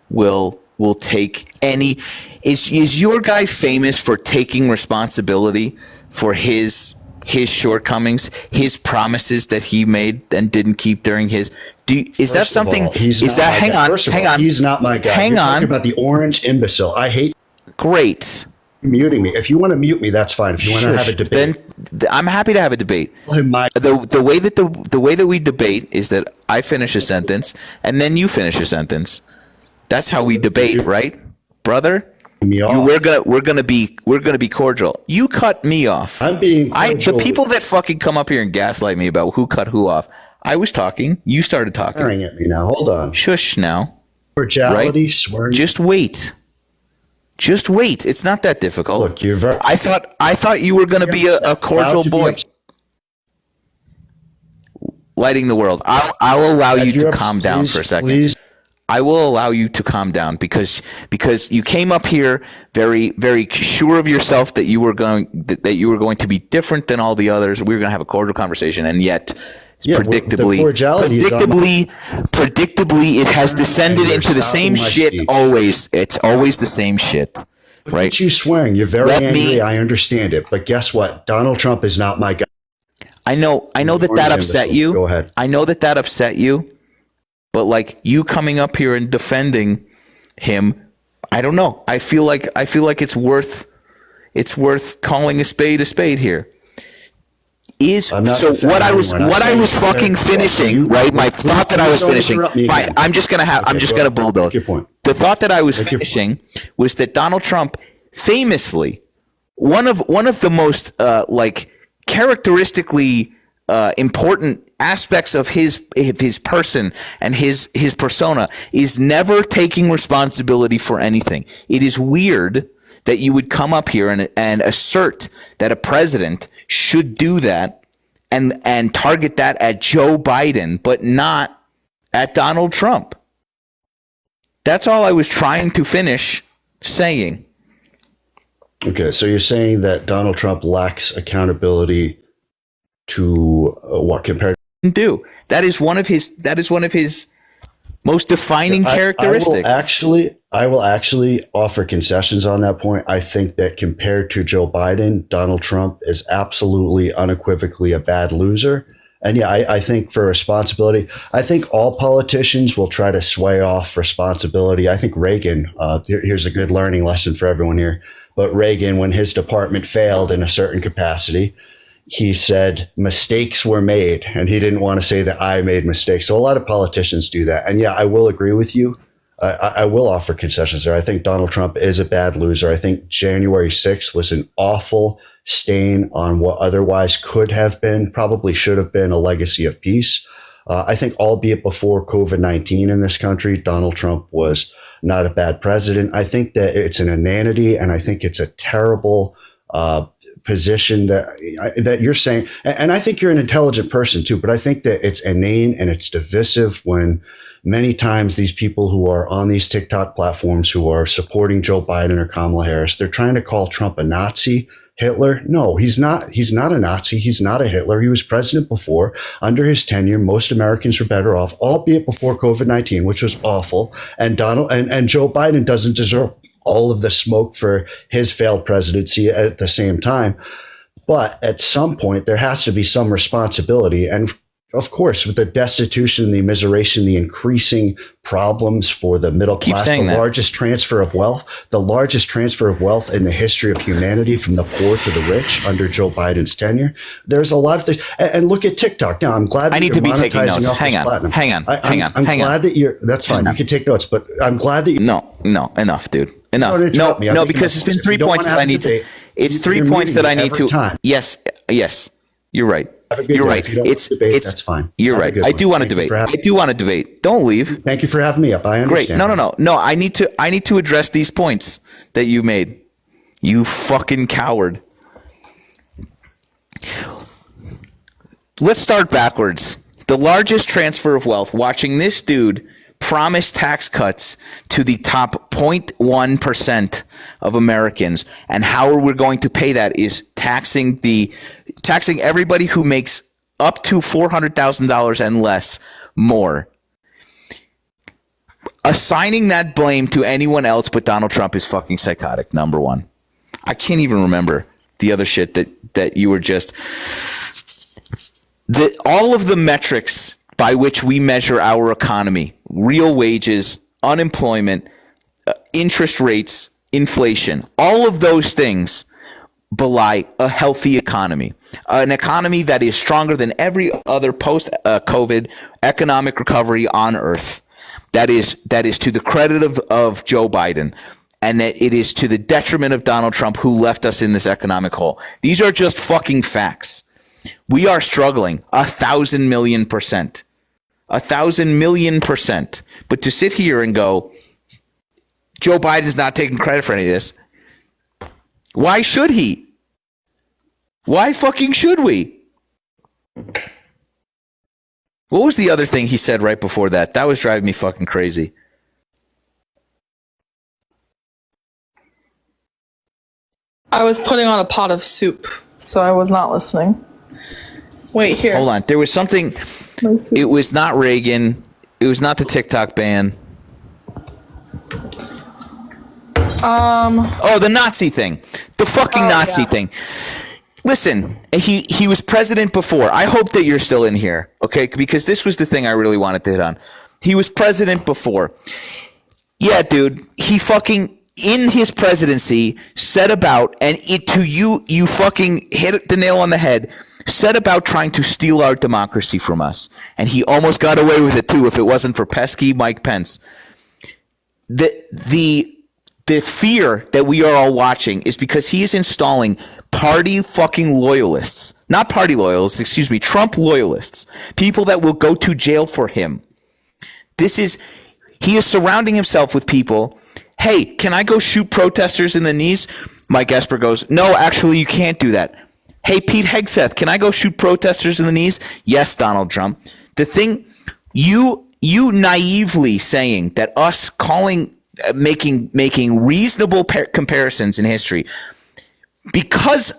will take any? Is your guy famous for taking responsibility for his shortcomings, his promises that he made and didn't keep during his? Is that something? Hang on. He's not my guy. Hang You're on. talking about the orange imbecile. I hate. Great. Muting me. If you want to mute me, that's fine. If you want to have a debate, then I'm happy to have a debate. The way that we debate is that I finish a sentence and then you finish a sentence. That's how we debate, right, brother? We're gonna be cordial. You cut me off. I'm being cordial. The people that fucking come up here and gaslight me about who cut who off. I was talking. You started talking. Swearing at me now. Hold on. Shush now. Cordiality, right? swearing. Just wait. Just wait. It's not that difficult. Look, you're I thought you were going to be a cordial boy. Lighting the world. I'll allow you to calm down for a second. Please. I will allow you to calm down because you came up here very, very sure of yourself that you were going to be different than all the others. We were going to have a cordial conversation, and yet predictably, it has descended into the same shit. Always, it's always the same shit, right? Look at you swearing. You're very angry. I understand it, but guess what? Donald Trump is not my guy. I know that upset you. Go ahead. I know that upset you. But like you coming up here and defending him, I don't know. I feel like it's worth calling a spade here. What I was fucking finishing, right? My thought that I was finishing. Fine, I'm just gonna bulldoze. The thought that I was finishing was that Donald Trump, famously, one of the most characteristically important aspects of his person and his persona is never taking responsibility for anything. It is weird that you would come up here and assert that a president should do that and target that at Joe Biden, but not at Donald Trump. That's all I was trying to finish saying. Okay, so you're saying that Donald Trump lacks accountability to what compared do. That is one of his most defining characteristics. I will actually offer concessions on that point. I think that compared to Joe Biden, Donald Trump is absolutely unequivocally a bad loser. And yeah, I think for responsibility, I think all politicians will try to sway off responsibility. I think Reagan, here's a good learning lesson for everyone here. But Reagan, when his department failed in a certain capacity, he said mistakes were made, and he didn't want to say that I made mistakes. So a lot of politicians do that. And yeah, I will agree with you. I will offer concessions there. I think Donald Trump is a bad loser. I think January 6th was an awful stain on what otherwise could have been, probably should have been, a legacy of peace. I think, albeit before COVID-19 in this country, Donald Trump was not a bad president. I think that it's an inanity, and I think it's a terrible position that you're saying. And I think you're an intelligent person too, but I think that it's inane and it's divisive when many times these people who are on these TikTok platforms who are supporting Joe Biden or Kamala Harris, they're trying to call Trump a Nazi, Hitler. No, he's not. He's not a Nazi. He's not a Hitler. He was president before. Under his tenure, most Americans were better off, albeit before COVID-19, which was awful. And Joe Biden doesn't deserve all of the smoke for his failed presidency at the same time. But at some point, there has to be some responsibility. And of course, with the destitution, the immiseration, the increasing problems for the middle class, largest transfer of wealth in the history of humanity from the poor to the rich under Joe Biden's tenure. There's a lot of things. And look at TikTok. Now, I'm glad that I need to be taking notes. Hang on. I'm glad that you're, that's fine. You can take notes, but I'm glad that you. No, enough, dude. Enough. No, because it's been 3 points that I need to. It's 3 points that I need to. Yes. You're right. You're right. It's that's fine. You're right. I do want to debate. Don't leave. Thank you for having me up. I understand. Great. No. I need to address these points that you made. You fucking coward. Let's start backwards. The largest transfer of wealth, watching this dude promise tax cuts to the top 0.1% of Americans, and how we're going to pay that is taxing everybody who makes up to $400,000 and less more. Assigning that blame to anyone else but Donald Trump is fucking psychotic, number one. I can't even remember the other shit that you were just... all of the metrics by which we measure our economy, real wages, unemployment, interest rates, inflation, all of those things belie a healthy economy, an economy that is stronger than every other post-COVID economic recovery on earth. That is to the credit of Joe Biden, and that it is to the detriment of Donald Trump, who left us in this economic hole. These are just fucking facts. We are struggling 1,000 million %. 1,000 million %. But to sit here and go, Joe Biden's not taking credit for any of this. Why should he? Why fucking should we? What was the other thing he said right before that? That was driving me fucking crazy. I was putting on a pot of soup, so I was not listening. Wait, here. Hold on. There was something. It was not Reagan. It was not the TikTok ban. Oh, the Nazi thing. The fucking Nazi thing. Listen, he was president before. I hope that you're still in here, okay? Because this was the thing I really wanted to hit on. He was president before. Yeah, dude. He fucking, in his presidency, set about, and you fucking hit the nail on the head, set about trying to steal our democracy from us. And he almost got away with it, too, if it wasn't for pesky Mike Pence. The fear that we are all watching is because he is installing party fucking loyalists. Not party loyalists, excuse me, Trump loyalists. People that will go to jail for him. He is surrounding himself with people. Hey, can I go shoot protesters in the knees? Mike Esper goes, no, actually you can't do that. Hey, Pete Hegseth, can I go shoot protesters in the knees? Yes, Donald Trump. The thing, you naively saying that us making reasonable comparisons in history, because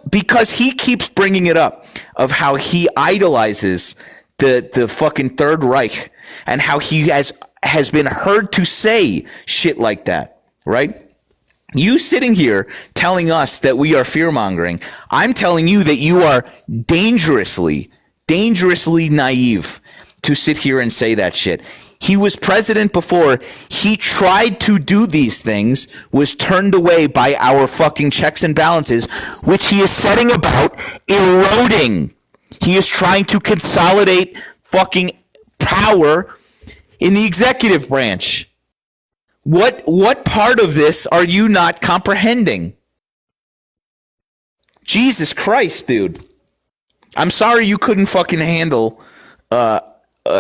he keeps bringing it up of how he idolizes the fucking Third Reich and how he has been heard to say shit like that, right? You sitting here telling us that we are fear-mongering. I'm telling you that you are dangerously naive. to sit here and say that shit. He was president before. He tried to do these things, was turned away by our fucking checks and balances, which he is setting about eroding. He is trying to consolidate fucking power in the executive branch. What part of this are you not comprehending? Jesus Christ, dude. I'm sorry you couldn't fucking handle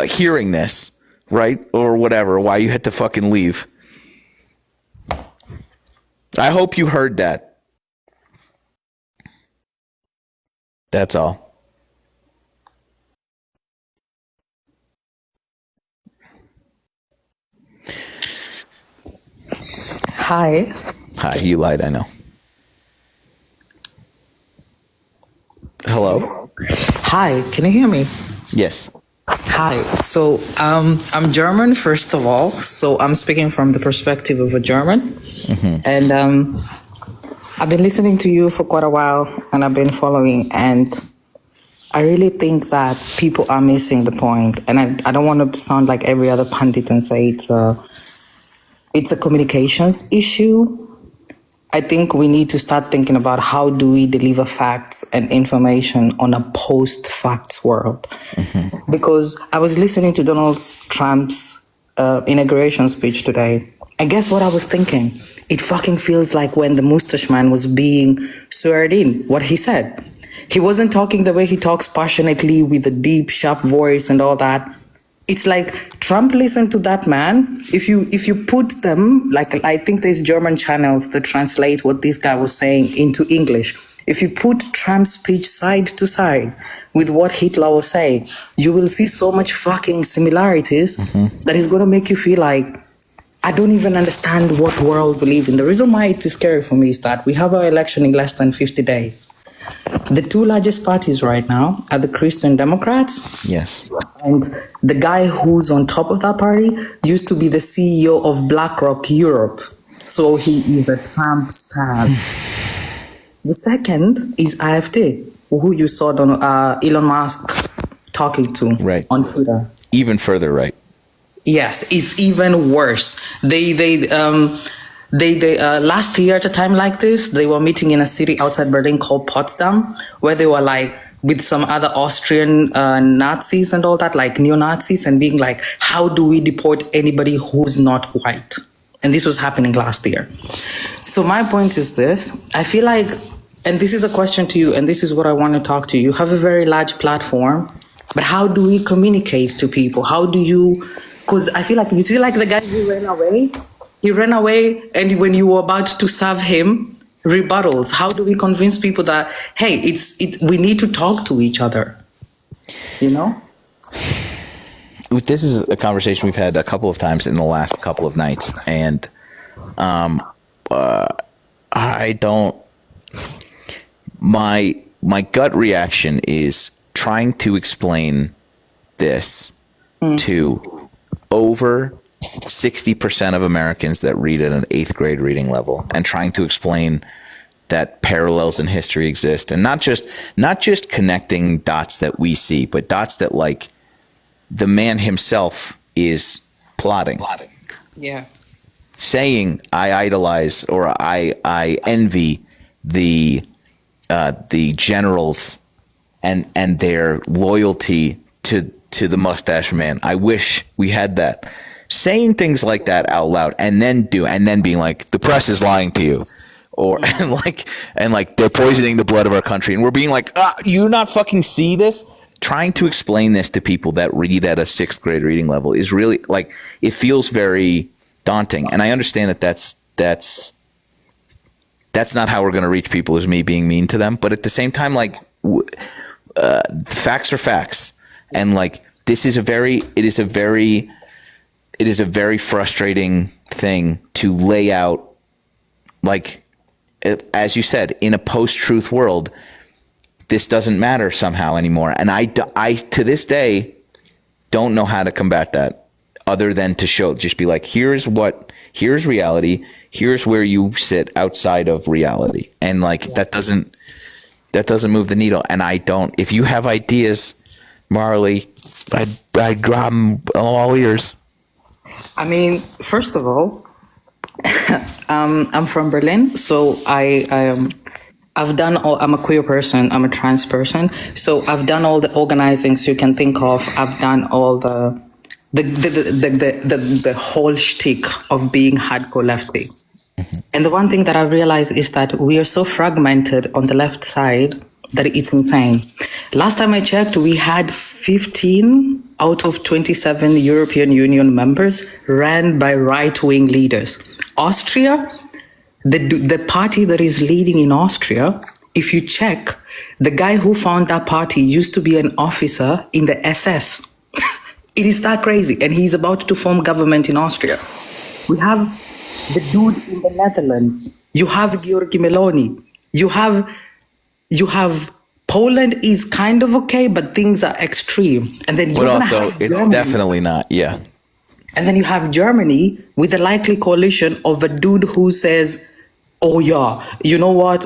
hearing this, right? Or whatever, why you had to fucking leave. I hope you heard that. That's all. Hi. Hi, you lied, I know. Hello? Hi, can you hear me? Yes. Hi. So, I'm German, first of all. So, I'm speaking from the perspective of a German. Mm-hmm. And I've been listening to you for quite a while, and I've been following. And I really think that people are missing the point. And I don't want to sound like every other pundit and say it's a communications issue. I think we need to start thinking about how do we deliver facts and information on a post-facts world. Mm-hmm. Because I was listening to Donald Trump's inauguration speech today. And guess what I was thinking? It fucking feels like when the mustache man was being sweared in, what he said. He wasn't talking the way he talks passionately with a deep, sharp voice and all that. It's like Trump listened to that man. If you put them, like I think there's German channels that translate what this guy was saying into English. If you put Trump's speech side to side with what Hitler was saying, you will see so much fucking similarities that is going to make you feel like, I don't even understand what world we live in. The reason why it is scary for me is that we have our election in less than 50 days. The two largest parties right now are the Christian Democrats. Yes. And the guy who's on top of that party used to be the CEO of BlackRock Europe. So he is a Trump star. The second is AfD, who you saw Elon Musk talking to on Twitter. Even further right. Yes, it's even worse. They last year at a time like this, they were meeting in a city outside Berlin called Potsdam, where they were like with some other Austrian Nazis and all that, like neo-Nazis, and being like, how do we deport anybody who's not white? And this was happening last year. So my point is this, I feel like, and this is a question to you, and this is what I want to talk to you. You have a very large platform, but how do we communicate to people? How do you, because I feel like, you see like the guy who ran away? He ran away, and when you were about to serve him, rebuttals. How do we convince people that, hey, we need to talk to each other? You know? This is a conversation we've had a couple of times in the last couple of nights, and I don't. My gut reaction is trying to explain this to over 60% of Americans that read at an 8th grade reading level, and trying to explain that parallels in history exist, and not just connecting dots that we see, but dots that like the man himself is plotting. Yeah. Saying I idolize or I envy the generals and their loyalty to the mustache man. I wish we had that. Saying things like that out loud, and then being like, the press is lying to you, or and like they're poisoning the blood of our country, and we're being like, you not fucking see this? Trying to explain this to people that read at a 6th grade reading level is really like, it feels very daunting, and I understand that that's not how we're going to reach people, is me being mean to them, but at the same time, like, facts are facts, and like it is a very frustrating thing to lay out, like, as you said, in a post-truth world, this doesn't matter somehow anymore. And I to this day don't know how to combat that, other than to just be like, here's reality, here's where you sit outside of reality. And like, that doesn't move the needle. And if you have ideas, Marley, I'm all ears. I mean, first of all, I'm from Berlin, so I've done all. I'm a queer person. I'm a trans person, so I've done all the organizings you can think of. I've done all the whole shtick of being hardcore lefty. And the one thing that I've realized is that we are so fragmented on the left side that it's insane. Last time I checked, we had 15 out of 27 European Union members ran by right-wing leaders. Austria, the party that is leading in Austria, if you check, the guy who found that party used to be an officer in the SS. It is that crazy. And he's about to form government in Austria. We have the dude in the Netherlands. You have Giorgi Meloni. You have Poland is kind of okay, but things are extreme. And then But also, it's Germany. definitely not. Yeah. And then you have Germany with a likely coalition of a dude who says, oh yeah, you know what?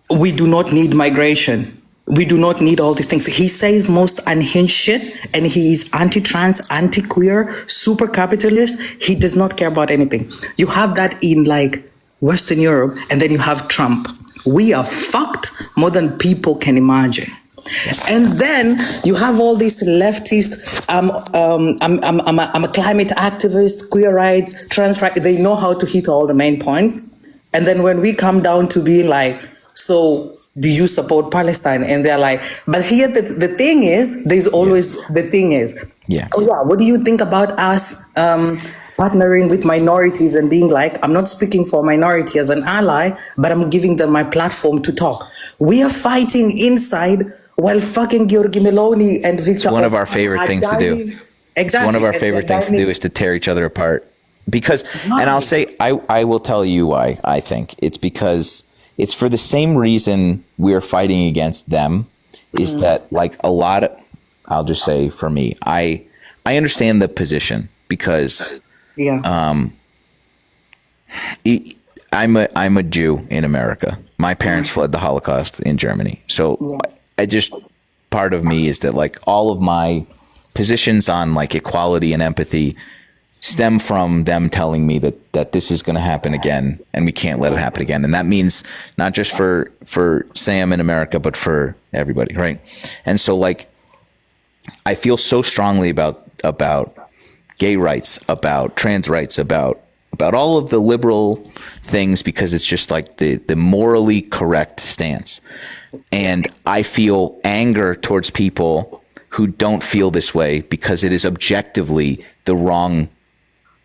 We do not need migration. We do not need all these things. He says most unhinged shit, and he is anti-trans, anti-queer, super capitalist. He does not care about anything. You have that in like Western Europe, and then you have Trump. We are fucked more than people can imagine. And then you have all these leftist, I'm a climate activist, queer rights, trans rights. They know how to hit all the main points. And then when we come down to be like, so do you support Palestine? And they're like, but here the thing is, there's always the thing is, oh yeah, what do you think about us partnering with minorities and being like, I'm not speaking for minority as an ally, but I'm giving them my platform to talk. We are fighting inside while fucking Giorgi Meloni and Victor. It's one of our favorite things to do. Exactly. One of our favorite things to do is to tear each other apart. Because, and I'll say, I will tell you why I think. It's because it's for the same reason we're fighting against them, is that like a lot of, I'll just say for me, I understand the position because I'm a Jew in America. My parents fled the Holocaust in Germany. So I just, part of me is that like all of my positions on like equality and empathy stem from them telling me that this is going to happen again and we can't let it happen again. And that means not just for Sam in America, but for everybody. Right. And so like, I feel so strongly about gay rights, about trans rights, about all of the liberal things, because it's just like the morally correct stance. And I feel anger towards people who don't feel this way because it is objectively the wrong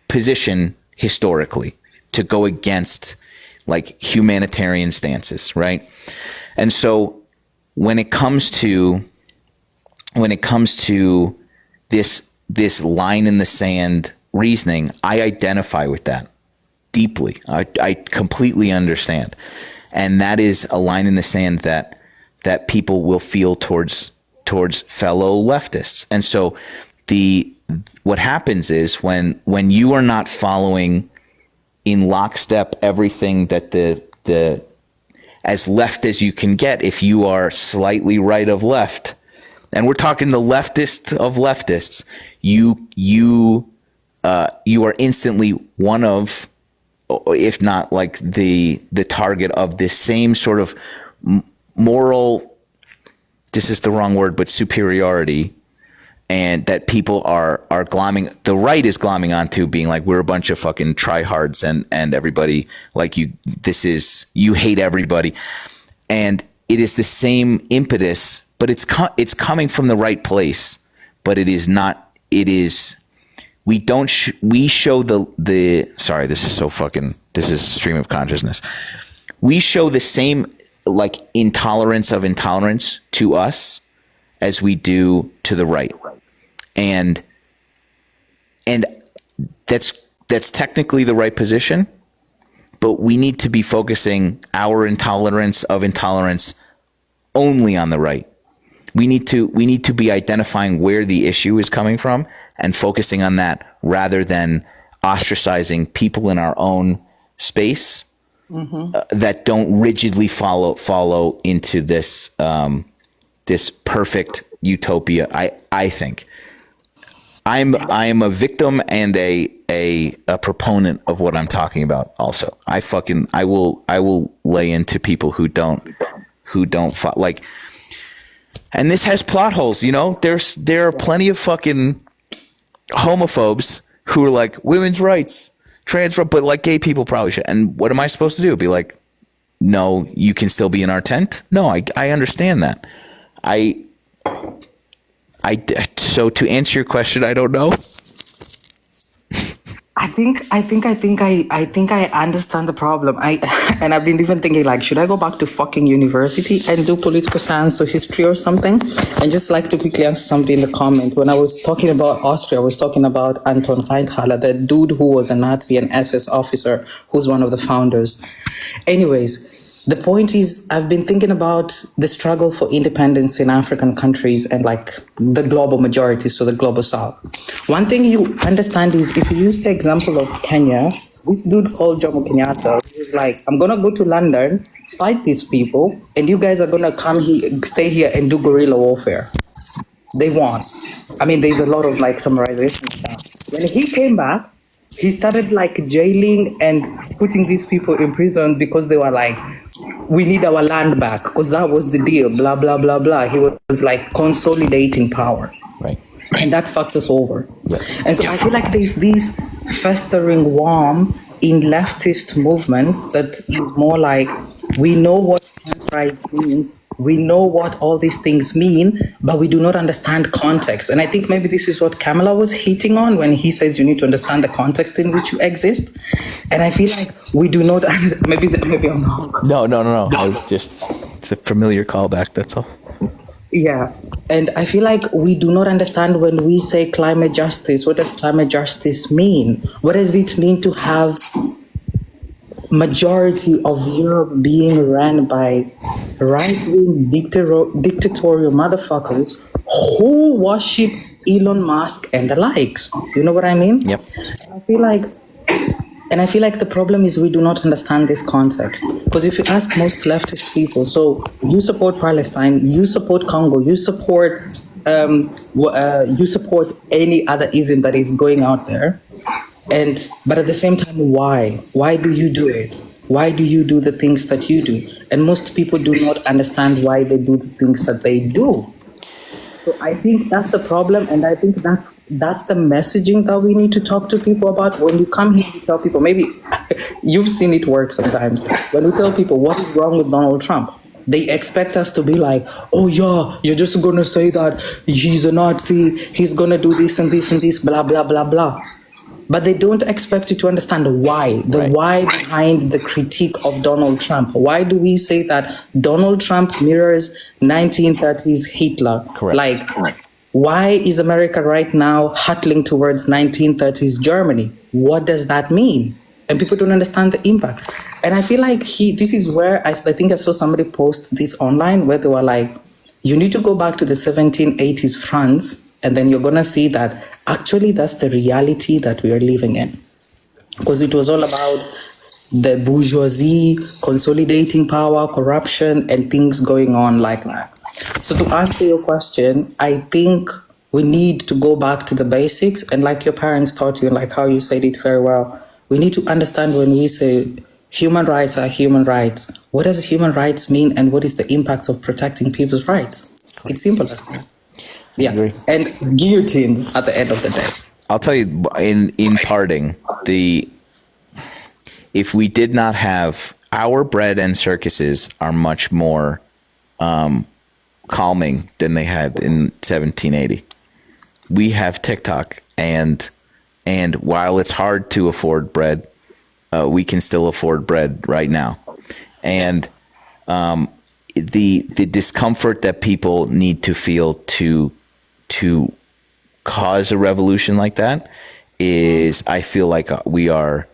position historically to go against like humanitarian stances, right? And so when it comes to this line in the sand reasoning, I identify with that deeply. I completely understand. And that is a line in the sand that people will feel towards fellow leftists. And so what happens is when you are not following in lockstep everything that the as left as you can get, if you are slightly right of left, and we're talking the leftist of leftists, you are instantly one of, if not like the target of this same sort of moral, this is the wrong word, but superiority, and that people are glomming, the right is glomming onto, being like, we're a bunch of fucking tryhards and everybody like you hate everybody. And it is the same impetus, but it's coming from the right place, but it is not, we show the sorry, this is stream of consciousness. We show the same like intolerance of intolerance to us as we do to the right. And that's technically the right position, but we need to be focusing our intolerance of intolerance only on the right. We need to be identifying where the issue is coming from and focusing on that rather than ostracizing people in our own space that don't rigidly follow into this this perfect utopia. I think. I'm a victim and a proponent of what I'm talking about. Also, I will lay into people who don't like, and this has plot holes. You know, there are plenty of fucking homophobes who are like women's rights, trans rights, but like gay people probably should. And what am I supposed to do? Be like, no, you can still be in our tent. No, I understand that. So to answer your question, I don't know. I think I understand the problem. And I've been even thinking, like, should I go back to fucking university and do political science or history or something? And just like to quickly answer something in the comment. When I was talking about Austria, I was talking about Anton Reintaler, the dude who was a Nazi and SS officer, who's one of the founders. Anyways, the point is, I've been thinking about the struggle for independence in African countries and like the global majority, so the global south. One thing you understand is if you use the example of Kenya, this dude called Jomo Kenyatta was like, I'm going to go to London, fight these people, and you guys are going to come here, stay here and do guerrilla warfare. They won. I mean, there's a lot of like summarization stuff. When he came back, he started like jailing and putting these people in prison because they were like, we need our land back, because that was the deal, blah, blah, blah, blah. He was like consolidating power. Right. And that fucked us over. Yeah. And so I feel like there's this festering worm in leftist movements that is more like, we know what trans rights means, we know what all these things mean, but we do not understand context. And I think maybe this is what Kamala was hitting on when he says you need to understand the context in which you exist. And I feel like we do not, maybe I'm wrong. No. It's a familiar callback, that's all. Yeah, and I feel like we do not understand when we say climate justice. What does climate justice mean? What does it mean to have majority of Europe being run by right-wing dictatorial motherfuckers who worship Elon Musk and the likes? You know what I mean? Yep. And I feel like the problem is we do not understand this context. Because if you ask most leftist people, so you support Palestine, you support Congo, you support any other ism that is going out there, but at the same time, why? Why do you do it? Why do you do the things that you do? And most people do not understand why they do the things that they do. So I think that's the problem, and I think that's the messaging that we need to talk to people about. When you come here to tell people, maybe you've seen it work sometimes. When we tell people what is wrong with Donald Trump, they expect us to be like, oh yeah, you're just going to say that he's a Nazi, he's going to do this and this and this, blah, blah, blah, blah. But they don't expect you to understand why, why behind the critique of Donald Trump. Why do we say that Donald Trump mirrors 1930s Hitler? Correct. Why is America right now hurtling towards 1930s Germany? What does that mean? And people don't understand the impact. And I feel like this is where I think I saw somebody post this online where they were like, you need to go back to the 1780s France, and then you're going to see that actually that's the reality that we are living in. Because it was all about the bourgeoisie, consolidating power, corruption, and things going on like that. So to answer your question, I think we need to go back to the basics. And like your parents taught you, like how you said it very well, we need to understand when we say human rights are human rights, what does human rights mean and what is the impact of protecting people's rights? It's simple as that. Yeah, and guillotine at the end of the day. I'll tell you, in parting, if we did not have our bread and circuses are much more calming than they had in 1780. We have TikTok, and while it's hard to afford bread, we can still afford bread right now. And the discomfort that people need to feel to cause a revolution like that is, I feel like we are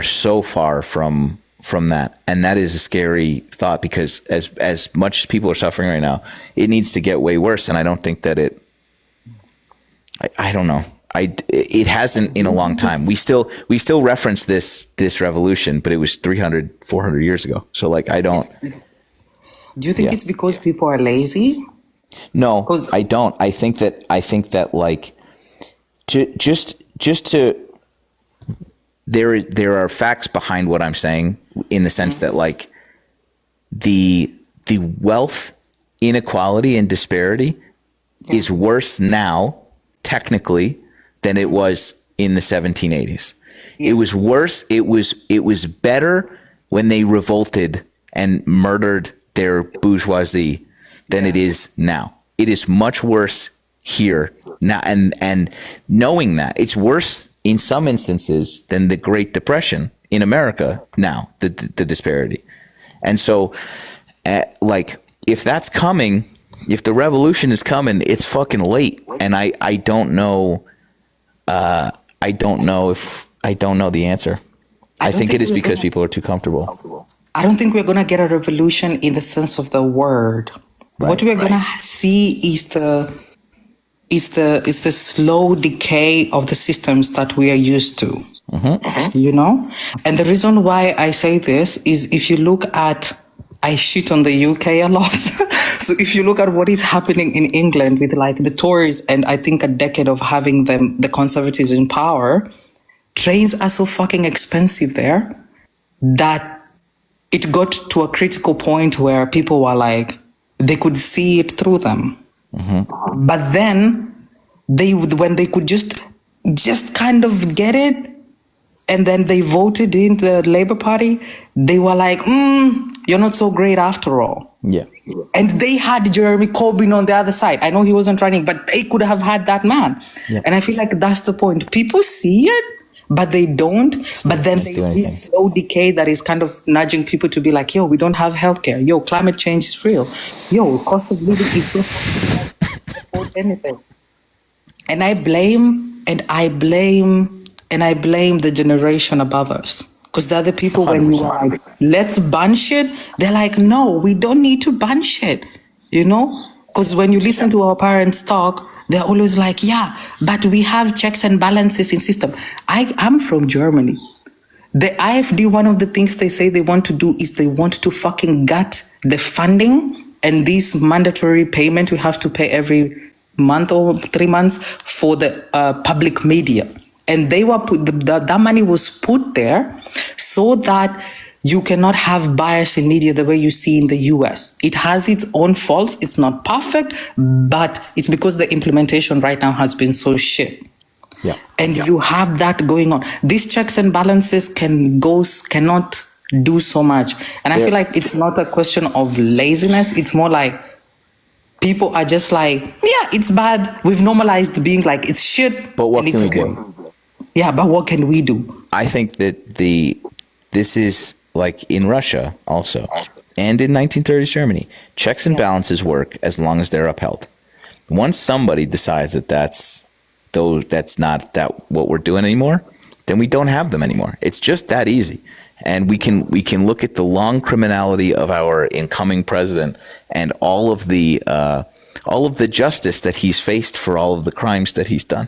so far from that, and that is a scary thought, because as much as people are suffering right now, it needs to get way worse. And I don't think that I don't know. It hasn't in a long time. We still reference this revolution, but it was 300, 400 years ago. So like, I don't. Do you think it's because people are lazy? No, I don't. I think that like just to there are facts behind what I'm saying, in the sense that like the wealth inequality and disparity is worse now technically than it was in the 1780s. It was worse. It was better when they revolted and murdered their bourgeoisie than it is now. It is much worse here now, and knowing that it's worse in some instances than the Great Depression in America now, the disparity. And so, like, if that's coming, if the revolution is coming, it's fucking late. And I don't know. I don't know the answer. I think it is because people are too comfortable. I don't think we're going to get a revolution in the sense of the word. Right, what we're going to see is the slow decay of the systems that we are used to. You know? And the reason why I say this is, if you look at, I shit on the UK a lot. So if you look at what is happening in England with like the Tories, and I think a decade of having the Conservatives in power, trains are so fucking expensive there that it got to a critical point where people were like, they could see it through them. But then when they could just kind of get it, and then they voted in the Labour Party, they were like, you're not so great after all. Yeah. And they had Jeremy Corbyn on the other side. I know he wasn't running, but they could have had that man. Yeah. And I feel like that's the point. People see it, but they don't. But then there's this slow decay that is kind of nudging people to be like, yo, we don't have healthcare. Yo, climate change is real. Yo, cost of living is so afford anything. And I blame the generation above us. Because the other people, 100%. When we were like, let's ban shit, they're like, no, we don't need to ban shit. You know? Because when you listen to our parents talk, they're always like, yeah, but we have checks and balances in system. I'm from Germany. The AfD, one of the things they say they want to do is they want to fucking gut the funding and this mandatory payment we have to pay every month or 3 months for the public media. And they were that money was put there so that you cannot have bias in media the way you see in the US. It has its own faults. It's not perfect, but it's because the implementation right now has been so shit. Yeah. And you have that going on. These checks and balances cannot do so much. And I feel like it's not a question of laziness. It's more like people are just like, yeah, it's bad. We've normalized being like, it's shit. But what can we do? Yeah, but what can we do? I think that this is like in Russia also, and in 1930s Germany. Checks and balances work as long as they're upheld. Once somebody decides that that's not what we're doing anymore, then we don't have them anymore. It's just that easy. And we can look at the long criminality of our incoming president and all of the justice that he's faced for all of the crimes that he's done.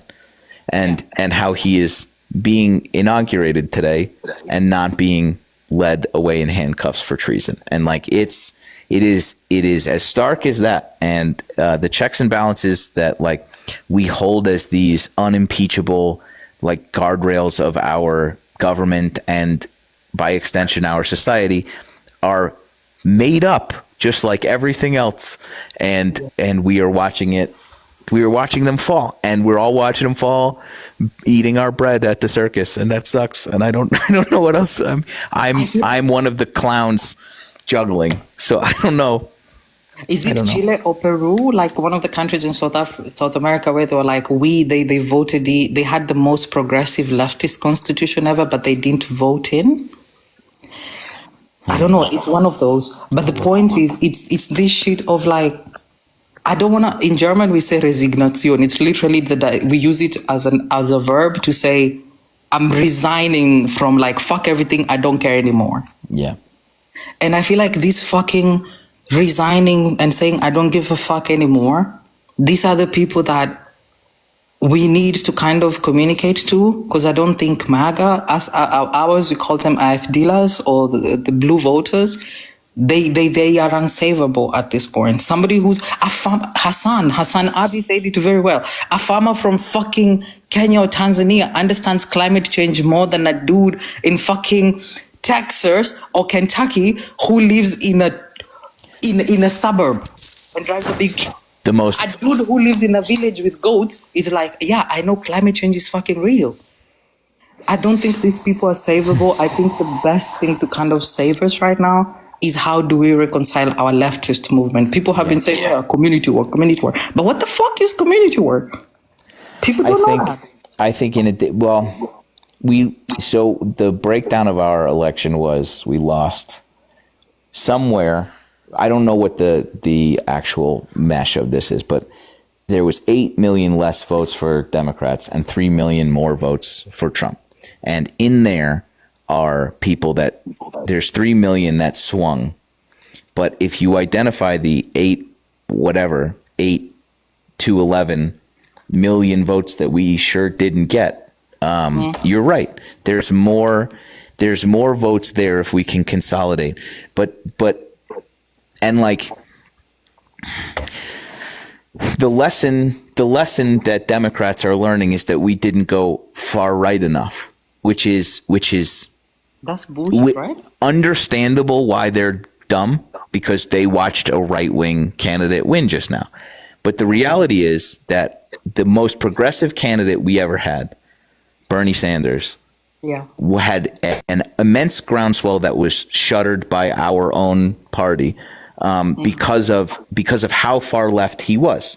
And how he is being inaugurated today and not being led away in handcuffs for treason. And like it is as stark as that. And the checks and balances that like we hold as these unimpeachable like guardrails of our government and by extension our society are made up just like everything else. And we are watching it. We are watching them fall, and we're all watching them fall, eating our bread at the circus, and that sucks. And I don't know what else. I'm one of the clowns juggling, so I don't know. Is it Chile or Peru, like one of the countries in South America, where they were like, they voted they had the most progressive leftist constitution ever, but they didn't vote in. I don't know. It's one of those. But the point is, it's this shit of like. I don't want to, in German we say Resignation. It's literally we use it as a verb to say, I'm resigning from like, fuck everything, I don't care anymore. Yeah. And I feel like this fucking resigning and saying, I don't give a fuck anymore, these are the people that we need to kind of communicate to, because I don't think MAGA, as ours, we call them AFDLers or the blue voters, They are unsavable at this point. Somebody who's Hassan Abi said it very well. A farmer from fucking Kenya or Tanzania understands climate change more than a dude in fucking Texas or Kentucky who lives in a suburb and drives a big truck. The most A dude who lives in a village with goats is like, yeah, I know climate change is fucking real. I don't think these people are savable. I think the best thing to kind of save us right now is how do we reconcile our leftist movement. People have been saying, yeah, community work. But what the fuck is community work? People don't know that. I think so the breakdown of our election was we lost somewhere. I don't know what the actual mesh of this is, but there was 8 million less votes for Democrats and 3 million more votes for Trump. And in there are people there's 3 million that swung. But if you identify the 8 to 11 million votes that we sure didn't get, you're right. There's more votes there if we can consolidate. And like the lesson that Democrats are learning is that we didn't go far right enough, which is that's bullshit, right? Understandable why they're dumb because they watched a right-wing candidate win just now. But the reality is that the most progressive candidate we ever had, Bernie Sanders, had an immense groundswell that was shuttered by our own party because of how far left he was.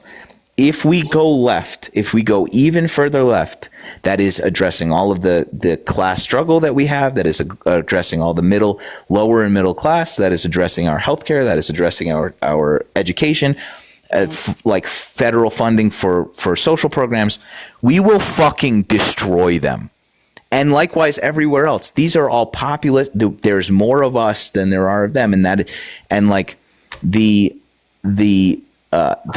If we go left, if we go even further left, that is addressing all of the class struggle that we have, that is addressing all the lower and middle class, that is addressing our healthcare, that is addressing our education, like federal funding for social programs, we will fucking destroy them. And likewise, everywhere else, these are all populist. There's more of us than there are of them, and like the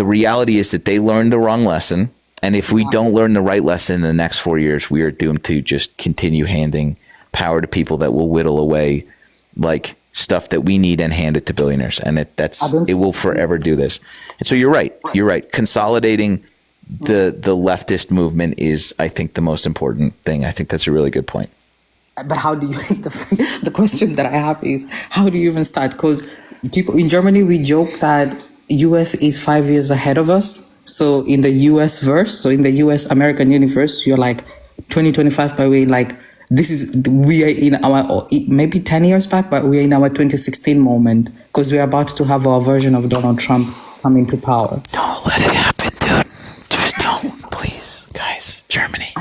reality is that they learned the wrong lesson, and if we don't learn the right lesson in the next 4 years, we are doomed to just continue handing power to people that will whittle away like stuff that we need and hand it to billionaires, and it will forever do this. And so you're right. Consolidating the leftist movement is, I think, the most important thing. I think that's a really good point. But how do you the question that I have is, how do you even start? Because people in Germany, we joke that US is 5 years ahead of us. So in the US verse, so in the US American universe, you're like 2025 by way, like we are in our, maybe 10 years back, but we are in our 2016 moment because we are about to have our version of Donald Trump come into power. Don't let it happen, dude. Just don't, please, guys. Germany,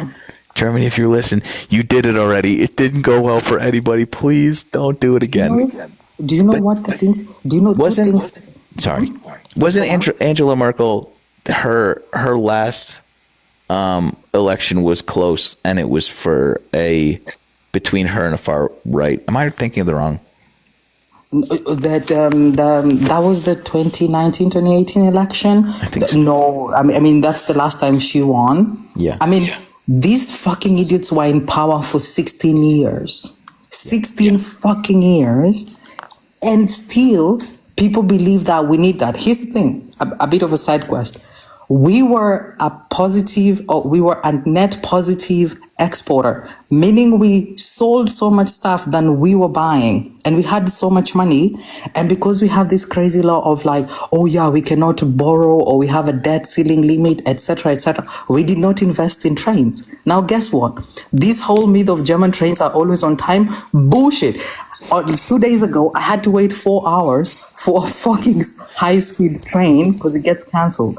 if you're listening, you did it already. It didn't go well for anybody. Please don't do it again. Do you know what the things? Do you know? Wasn't Angela Merkel, her last election was close, and it was between her and a far right. Am I thinking of the wrong? That was the 2019-2018 election. I think so. No, I mean that's the last time she won. Yeah. I mean, these fucking idiots were in power for 16 years. 16 fucking years. And still, people believe that we need that. Here's the thing, a bit of a side quest. We were a net positive exporter, meaning we sold so much stuff than we were buying, and we had so much money. And because we have this crazy law of like, oh yeah, we cannot borrow, or we have a debt ceiling limit, etc., we did not invest in trains. Now guess what? This whole myth of German trains are always on time, bullshit. 2 days ago, I had to wait 4 hours for a fucking high-speed train because it gets cancelled.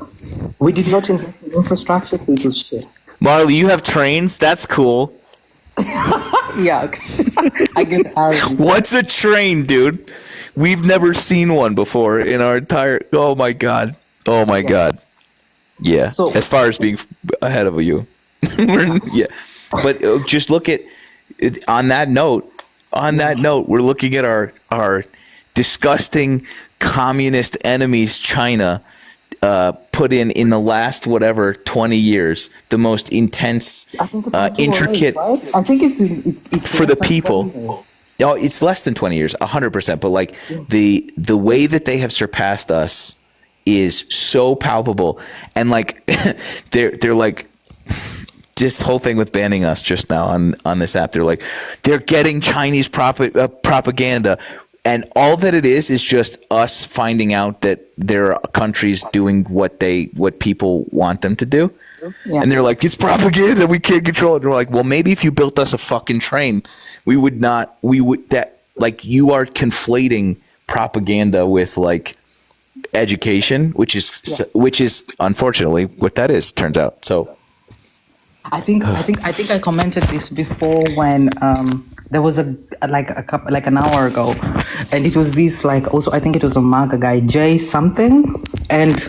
We did not invest in infrastructure, so it was shit. Marley, you have trains? That's cool. Yeah. I get arrogant. What's a train, dude? We've never seen one before in our entire... Oh, my God. Yeah. So, as far as being ahead of you. Yeah. But just look at... On that note, we're looking at our disgusting communist enemies, China, put in the last 20 years the most intense, intricate. Right? I think it's for the people. No, it's less than 20 years, 100%. But like the way that they have surpassed us is so palpable, and like they're like, this whole thing with banning us just now on this app. They're like, they're getting Chinese propaganda, and all that it is just us finding out that there are countries doing what people want them to do. Yeah. And they're like, it's propaganda, we can't control it. And we're like, well, maybe if you built us a fucking train, we would like, you are conflating propaganda with like education, which is unfortunately what that is, turns out. So I think I commented this before when there was an hour ago, and it was this like, also I think it was a MAGA guy, Jay something, and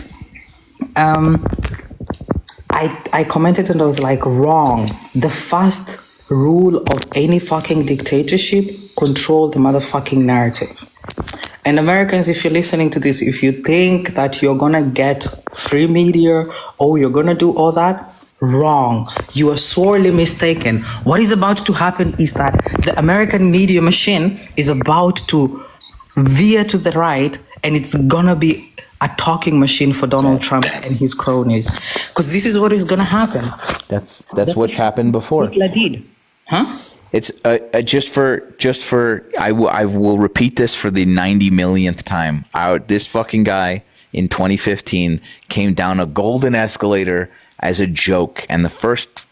I commented and I was like, wrong. The first rule of any fucking dictatorship: control the motherfucking narrative. And Americans, if you're listening to this, if you think that you're gonna get free media or you're gonna do all that, wrong. You are sorely mistaken. What is about to happen is that the American media machine is about to veer to the right, and it's gonna be a talking machine for Donald Trump and his cronies. Because this is what is gonna happen. That's what's happened before. Hitler did. Huh? It's just for I will repeat this for the 90 millionth time. This fucking guy in 2015 came down a golden escalator as a joke, and the first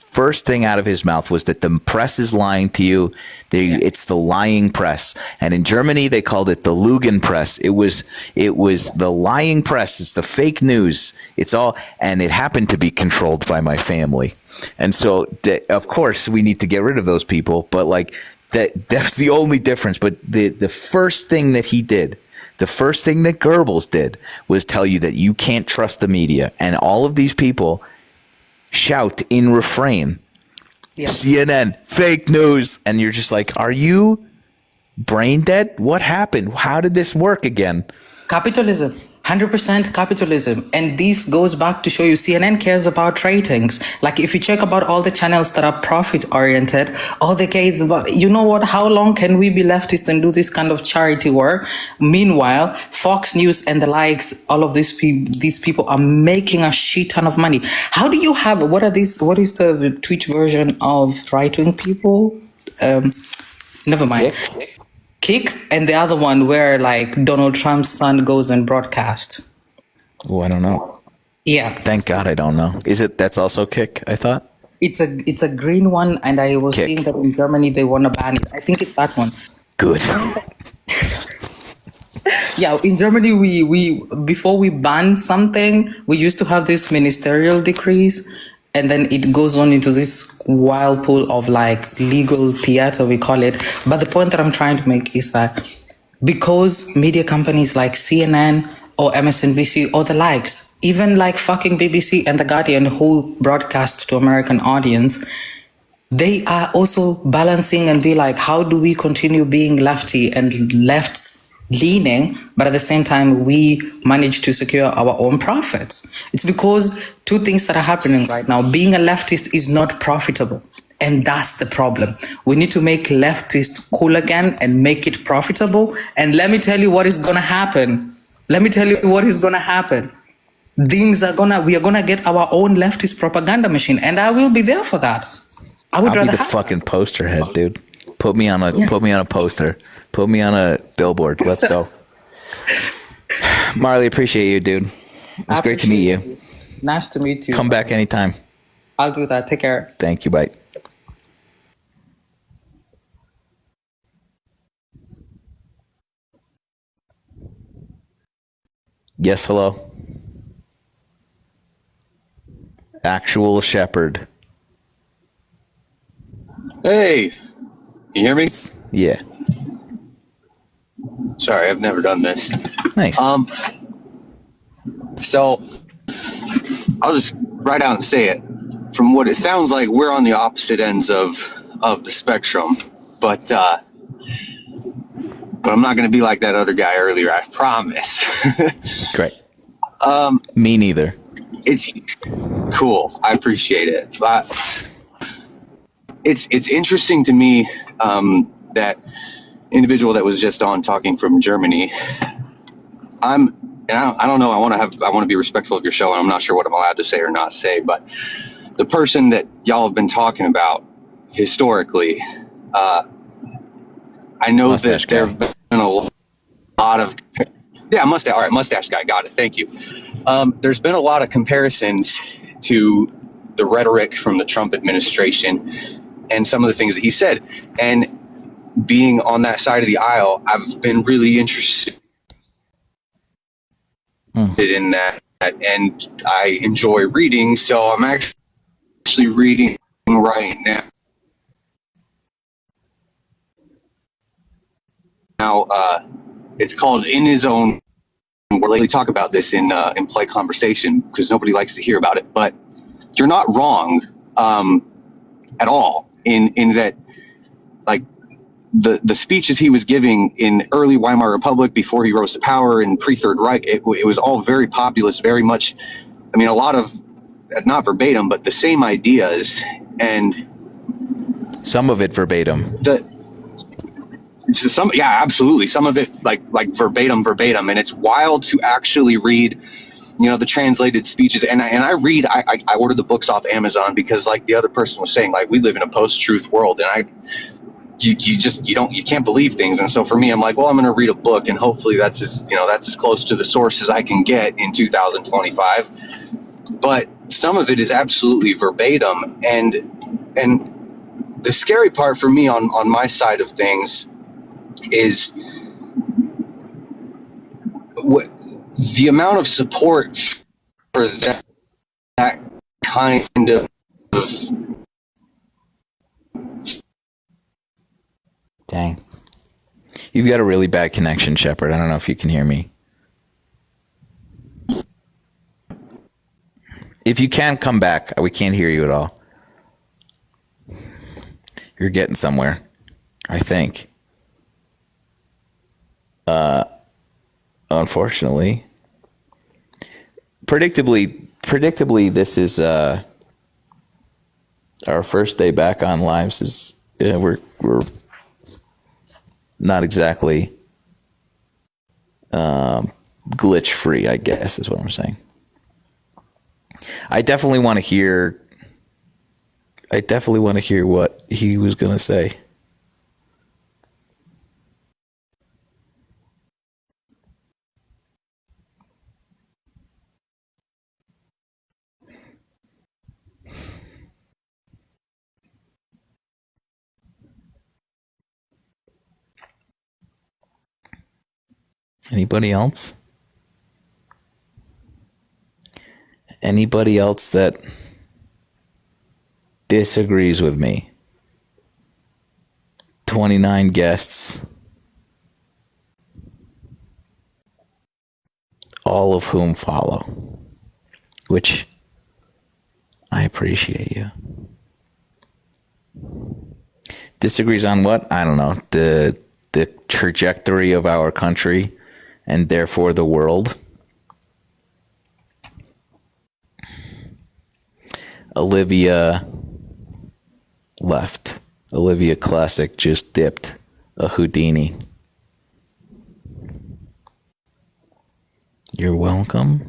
thing out of his mouth was that the press is lying to you. It's the lying press, and in Germany they called it the Lügen press. It was the lying press. It's the fake news. It's all, and it happened to be controlled by my family. And so, of course, we need to get rid of those people. But like that's the only difference. But the first thing that he did, the first thing that Goebbels did, was tell you that you can't trust the media. And all of these people shout in refrain, CNN, fake news. And you're just like, are you brain dead? What happened? How did this work again? Capitalism. 100% capitalism. And this goes back to show you CNN cares about ratings. Like if you check about all the channels that are profit oriented, all they care is about, you know what, how long can we be leftists and do this kind of charity work? Meanwhile, Fox News and the likes, all of these people are making a shit ton of money. How do you have, what is the Twitch version of right-wing people? Never mind. Kick, and the other one where like Donald Trump's son goes and broadcast. Oh, I don't know. Yeah. Thank God I don't know. That's also Kick, I thought? It's a green one, and I was seeing that in Germany they want to ban it. I think it's that one. Good. Yeah, in Germany we before we ban something, we used to have these ministerial decrees, and then it goes on into this whirlpool of like legal theater, we call it. But the point that I'm trying to make is that because media companies like CNN or MSNBC or the likes, even like fucking BBC and The Guardian, who broadcast to American audience, they are also balancing and be like, how do we continue being lefty and left leaning, but at the same time we manage to secure our own profits? It's because two things that are happening right now. Being a leftist is not profitable, and that's the problem. We need to make leftist cool again and make it profitable. And let me tell you what is gonna happen. We are gonna get our own leftist propaganda machine, and I will be there for that. I'll be the fucking poster head, dude. Put me on a poster. Put me on a billboard. Let's go. Marley, appreciate you, dude. It's great to meet you. Nice to meet you. Come back anytime. I'll do that. Take care. Thank you. Bye. Yes, hello. Actual Shepherd. Hey, you hear me? Yeah. Sorry, I've never done this. Nice. So I'll just right out and say it. From what it sounds like, we're on the opposite ends of the spectrum, but I'm not going to be like that other guy earlier. I promise. Great. Me neither. It's cool. I appreciate it. But it's interesting to me that individual that was just on talking from Germany, I don't know. I want to be respectful of your show, and I'm not sure what I'm allowed to say or not say. But the person that y'all have been talking about historically, I know Mustache that there have been a lot of mustache. All right, mustache guy, got it. Thank you. There's been a lot of comparisons to the rhetoric from the Trump administration and some of the things that he said. And being on that side of the aisle, I've been really interested in that, and I enjoy reading. So I'm actually reading right now. It's called In His Own. We're likely talk about this in play conversation because nobody likes to hear about it. But you're not wrong at all in that, like, the speeches he was giving in early Weimar Republic before he rose to power in pre-Third Reich, it was all very populist, very much, I mean, a lot of, not verbatim, but the same ideas, and some of it verbatim. Absolutely. Some of it like verbatim, and it's wild to actually read, the translated speeches. And I ordered the books off Amazon because, like the other person was saying, like, we live in a post-truth world, and you can't believe things. And so for me, I'm like, well, I'm going to read a book, and hopefully that's as close to the source as I can get in 2025. But some of it is absolutely verbatim, and the scary part for me on my side of things is what the amount of support for that kind of. Dang. You've got a really bad connection, Shepard. I don't know if you can hear me. If you can, come back. We can't hear you at all. You're getting somewhere, I think. Unfortunately. Predictably, this is our first day back on lives. We're not exactly glitch free, I guess, is what I'm saying. I definitely want to hear what he was going to say. Anybody else? Anybody else that disagrees with me? 29 guests, all of whom follow, which I appreciate you. Disagrees on what? I don't know. The trajectory of our country and therefore the world. Olivia left. Olivia Classic just dipped a Houdini. You're welcome.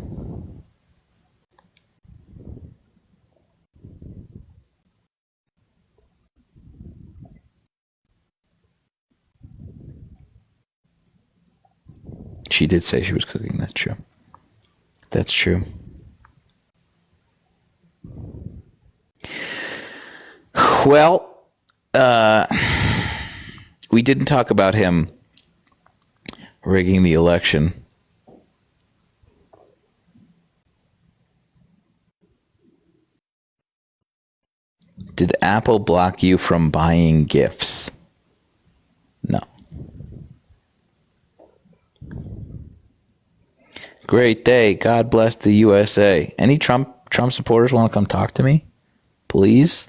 She did say she was cooking. That's true. That's true. Well, we didn't talk about him rigging the election. Did Apple block you from buying gifts? No. Great day. God bless the USA. Any Trump supporters want to come talk to me? Please?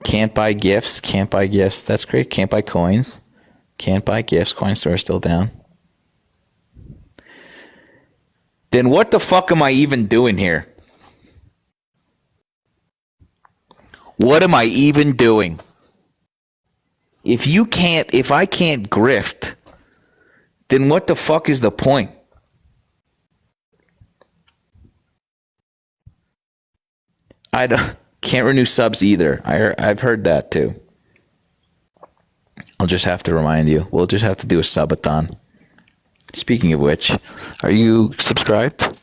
Can't buy gifts. Can't buy gifts. That's great. Can't buy coins. Can't buy gifts. Coin store is still down. Then what the fuck am I even doing here? What am I even doing? If I can't grift, then what the fuck is the point? Can't renew subs either. I've heard that too. I'll just have to remind you. We'll just have to do a subathon. Speaking of which, are you subscribed?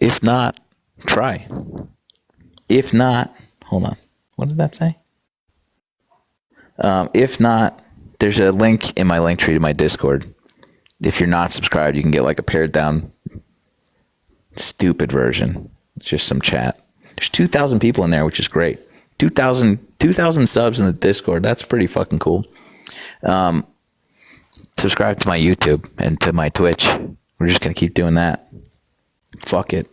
If not, try. If not, hold on. What did that say? If not, there's a link in my link tree to my Discord. If you're not subscribed, you can get like a pared down, stupid version. It's just some chat. There's 2,000 people in there, which is great. 2,000 subs in the Discord. That's pretty fucking cool. Subscribe to my YouTube and to my Twitch. We're just going to keep doing that. Fuck it.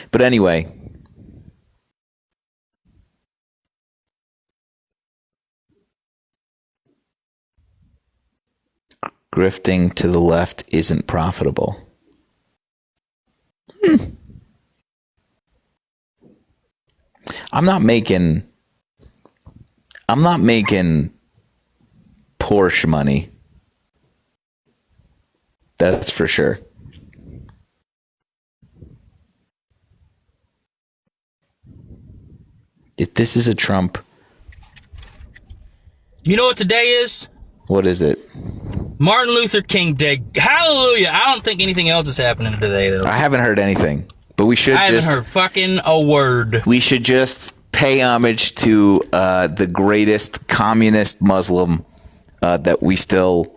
But anyway. Grifting to the left isn't profitable. I'm not making Porsche money. That's for sure. If this is a Trump. You know what today is? What is it? Martin Luther King Day. Hallelujah. I don't think anything else is happening today, though. I haven't heard anything, but we should I haven't heard fucking a word. We should just pay homage to the greatest communist Muslim that we still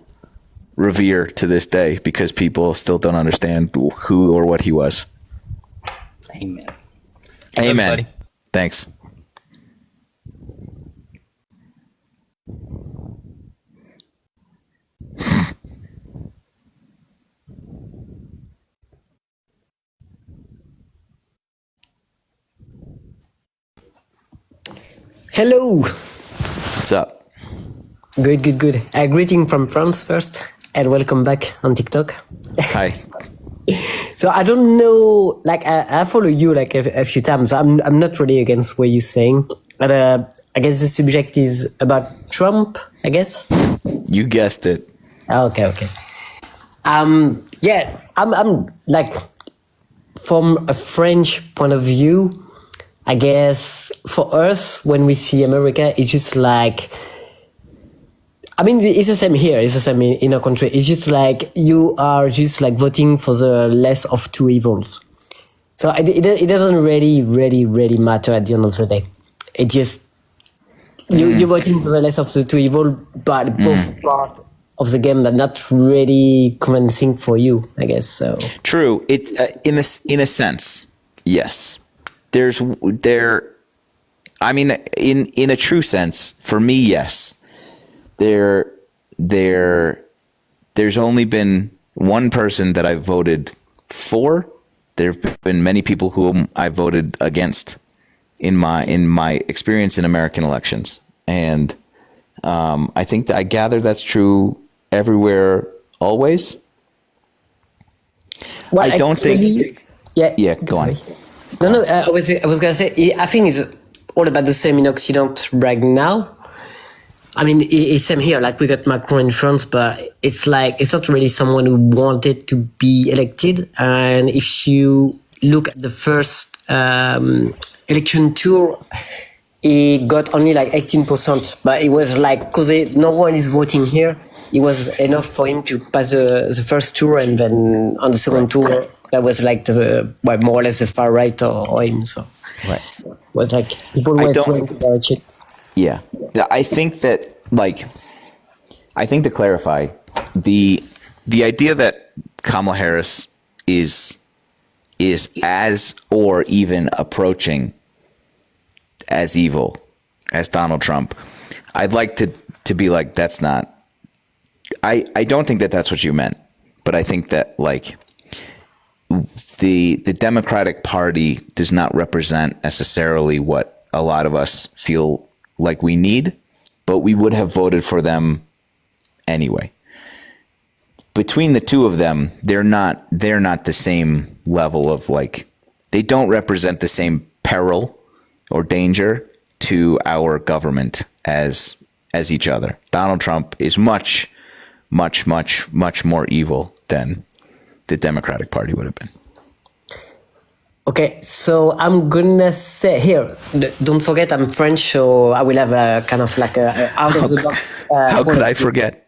revere to this day, because people still don't understand who or what he was. Amen. Amen. Everybody. Thanks. Hello. What's up? Good. Greeting from France first, and welcome back on TikTok. Hi. So I don't know, like I follow you like a few times. I'm not really against what you're saying, but I guess the subject is about Trump. I guess. You guessed it. Okay. Yeah, I'm like, from a French point of view, I guess for us, when we see America, it's just like, I mean, it's the same here. It's the same in our country. It's just like you are just like voting for the less of two evils. So it doesn't really matter at the end of the day. It just, you're voting for the less of the two evil, but both part of the game that not really convincing for you, I guess. So true. It in a sense, yes. I mean, in a true sense, for me, yes. There's only been one person that I've voted for. There have been many people whom I voted against in my experience in American elections, and I think that I gather that's true everywhere, always. Well, I don't think. Yeah. Go on. No. I was gonna say, I think it's all about the same in Occident right now. I mean, it's same here. Like, we got Macron in France, but it's like, it's not really someone who wanted to be elected. And if you look at the first election tour, he got only like 18%. But it was like, because no one is voting here, it was enough for him to pass the first tour, and then on the second tour, that was like more or less the far right or him. So right, it was like people were trying to direct it. Yeah, I think that, like, I think to clarify, the idea that Kamala Harris is as or even approaching as evil as Donald Trump, I'd like to be like, that's not. I don't think that that's what you meant, but I think that, like, the Democratic Party does not represent necessarily what a lot of us feel like we need, but we would have voted for them anyway. Between the two of them, they're not the same level of, like, they don't represent the same peril or danger to our government as each other. Donald Trump is much more evil than the Democratic Party would have been. Okay, so I'm gonna say here. Don't forget, I'm French, so I will have a kind of like a out of the box. How could I forget?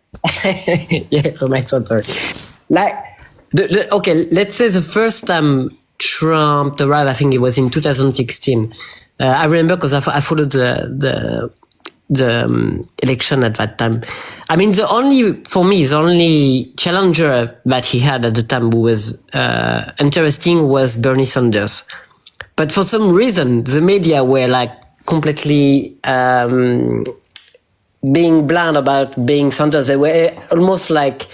Yeah, so my sorry. Like, okay, let's say the first time Trump arrived, I think it was in 2016. I remember because I followed the election at that time. I mean, the only challenger that he had at the time who was interesting was Bernie Sanders. But for some reason, the media were like completely being blind about being Sanders. They were almost like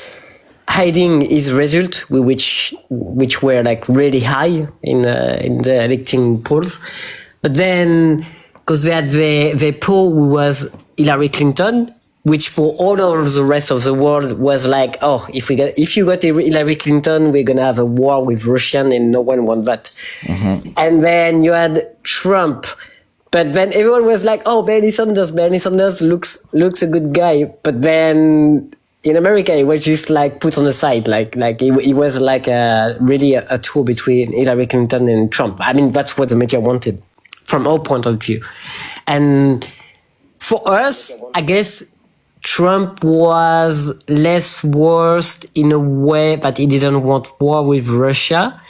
hiding his result, which were like really high in the electing polls. But then, because they had the poll who was Hillary Clinton, which for all of the rest of the world was like, oh, if you got Hillary Clinton, we're gonna have a war with Russia, and no one wants that. Mm-hmm. And then you had Trump, but then everyone was like, oh, Bernie Sanders looks a good guy. But then in America, it was just like put on the side, like it was like really a tour between Hillary Clinton and Trump. I mean, that's what the media wanted from our point of view. And for us, I guess Trump was less worse in a way that he didn't want war with Russia.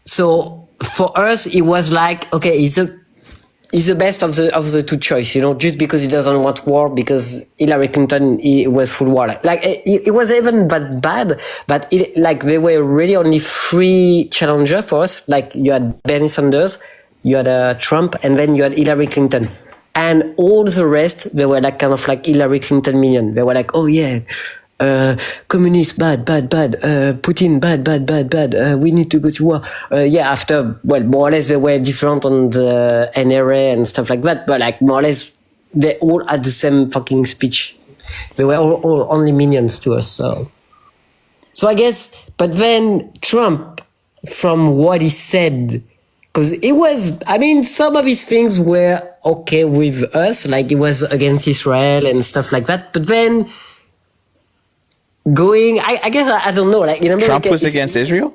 So for us, it was like, okay, he's the best of the two choices, just because he doesn't want war, because Hillary Clinton, he was full war. Like, it was even that bad, but there were really only three challengers for us. Like, you had Bernie Sanders, you had Trump, and then you had Hillary Clinton. And all the rest, they were like kind of like Hillary Clinton minion. They were like, oh yeah, communist, bad, Putin, bad, we need to go to war. After, well, more or less they were different on the NRA and stuff like that, but like more or less they all had the same fucking speech. They were all only minions to us, so I guess, but then Trump, from what he said, because it was, I mean, some of his things were okay with us, like it was against Israel and stuff like that. But then I guess, I don't know, like in America, Trump was against Israel?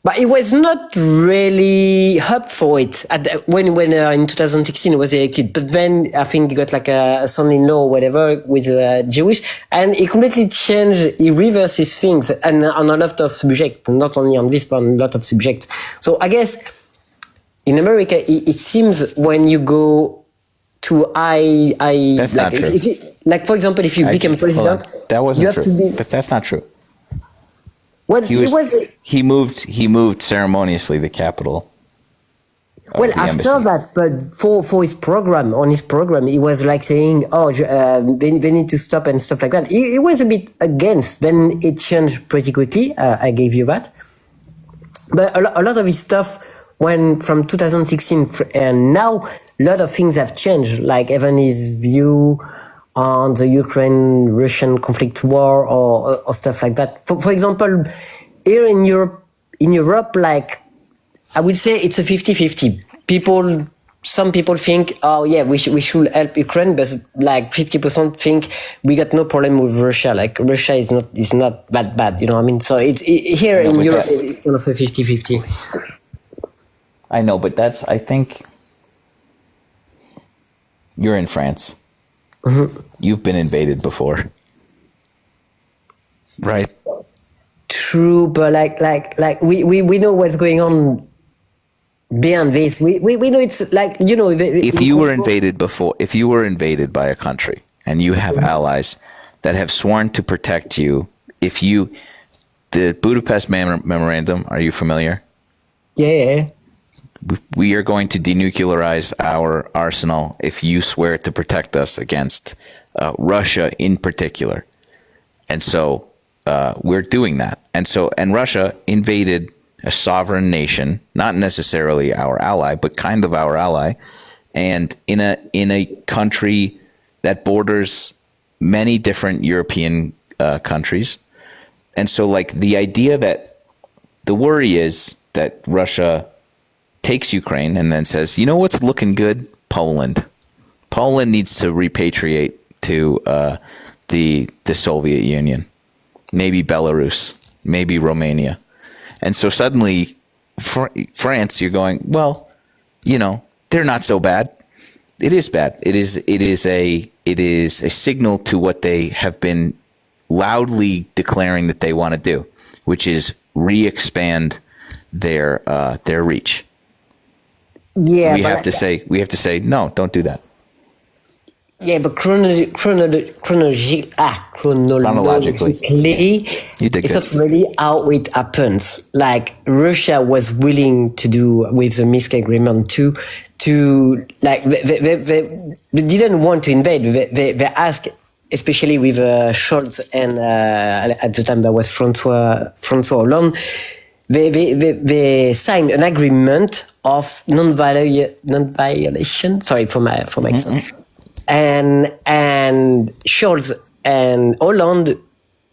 But it was not really up for it when in 2016 he was elected. But then I think he got like a son-in-law or whatever with Jewish, and he completely changed, he reverses things and on a lot of subjects, not only on this, but on a lot of subjects. So I guess in America, it seems when you go to that's not true. Like for example, if you become president, that wasn't you have true. to be. That's not true. Well, he moved ceremoniously the capital. Well, after that, but for his program, he was like saying, oh, they need to stop and stuff like that. He was a bit against. Then it changed pretty quickly. I gave you that. But a lot of his stuff went from 2016 and now a lot of things have changed. Like even his view on the Ukraine-Russian conflict war or stuff like that. For example, here in Europe, like, I would say it's a 50-50. Some people think, oh yeah, we should help Ukraine, but like 50% think we got no problem with Russia. Like Russia is not that bad, you know what I mean? So here in Europe, it's kind of a 50-50. I know, but I think you're in France. Mm-hmm. You've been invaded before, right? True, but like we know what's going on beyond this. We know it's like, you know. If you were invaded before, if you were invaded by a country and you have allies that have sworn to protect you, the Budapest Memorandum, are you familiar? Yeah. We are going to denuclearize our arsenal if you swear to protect us against Russia in particular. And so we're doing that. And Russia invaded a sovereign nation, not necessarily our ally, but kind of our ally, and in a country that borders many different European countries. And so, like, the idea that the worry is that Russia takes Ukraine and then says, you know what's looking good? Poland. Poland needs to repatriate to the Soviet Union, maybe Belarus, maybe Romania. And so suddenly France, you're going, well, you know, they're not so bad. It is bad. It is a signal to what they have been loudly declaring that they want to do, which is re-expand their reach. Yeah, we have to say no, don't do that. Yeah, but chronologically, You did it's good. not really how it happens. Like Russia was willing to do with the Minsk agreement to like they didn't want to invade. They asked, especially with Scholz and at the time that was François Hollande. They signed an agreement of non-violation. Sorry for my accent. And Scholz and Hollande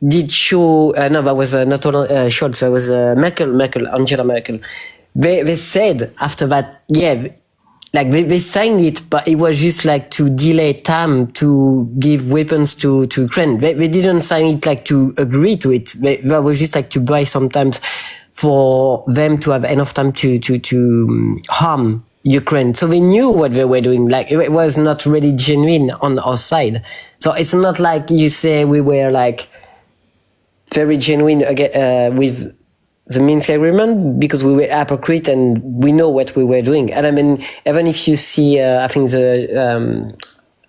did show. No, that was not Scholz. That was Angela Merkel. They said after that, yeah, like they signed it, but it was just like to delay time to give weapons to Ukraine. They didn't sign it like to agree to it. That was just like to buy sometimes for them to have enough time to harm Ukraine. So they knew what they were doing. Like it was not really genuine on our side. So it's not like you say we were like very genuine with the Minsk agreement, because we were hypocrite and we know what we were doing. And I mean, even if you see, I think the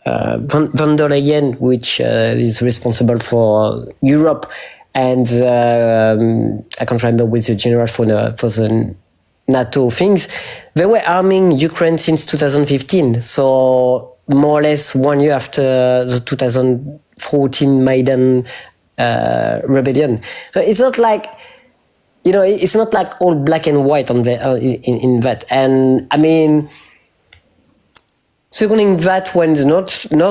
von der Leyen, which is responsible for Europe, and I can't remember with the general for the NATO things, they were arming Ukraine since 2015. So more or less 1 year after the 2014 Maidan rebellion. So it's not like, you know, it's not like all black and white on the, in that. And I mean, seconding that, when the Nord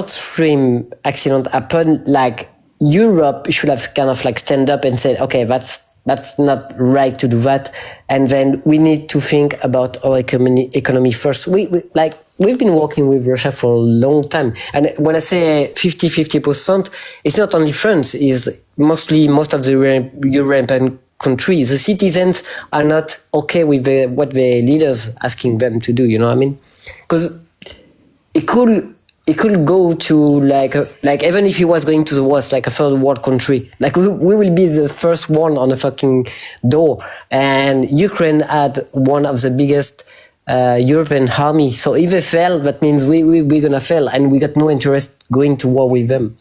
Stream accident happened, like Europe should have kind of like stand up and said, okay, that's not right to do that, and then we need to think about our economy first. We've been working with Russia for a long time, and when I say 50%, it's not only France, it's mostly most of the European countries. The citizens are not okay with what the leaders asking them to do. You know what I mean? Because it could go to like even if he was going to the worst, like a third world country, like we will be the first one on the fucking door. And Ukraine had one of the biggest European army. So if they fail, that means we're gonna fail, and we got no interest going to war with them.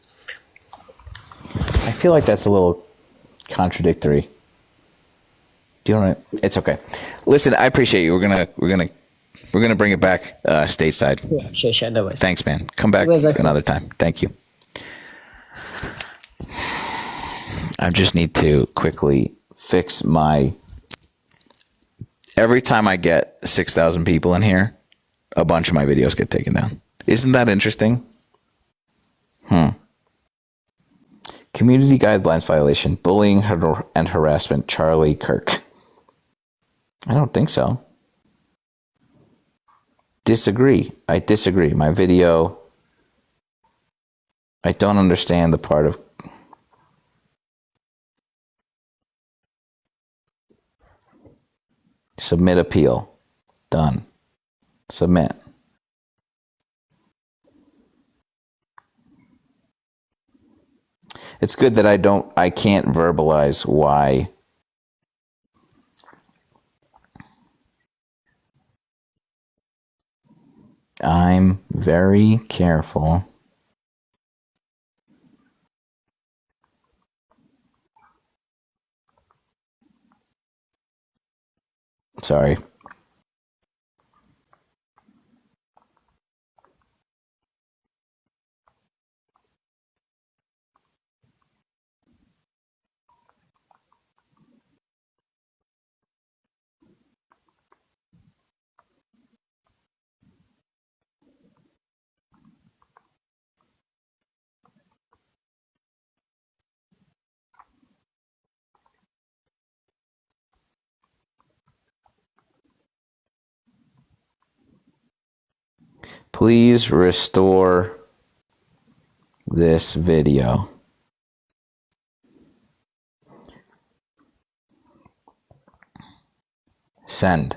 I feel like that's a little contradictory. Do you want to? It's okay. Listen, I appreciate you. We're gonna bring it back stateside. Yeah, sure, no worries. Thanks, man. Come back another time. Thank you. I just need to quickly fix my. Every time I get 6,000 people in here, a bunch of my videos get taken down. Isn't that interesting? Community guidelines violation, bullying and harassment, Charlie Kirk. I don't think so. Disagree. I disagree. My video, I don't understand the part of submit appeal. Done. Submit. It's good that I can't verbalize why. I'm very careful. Sorry. Please restore this video. Send.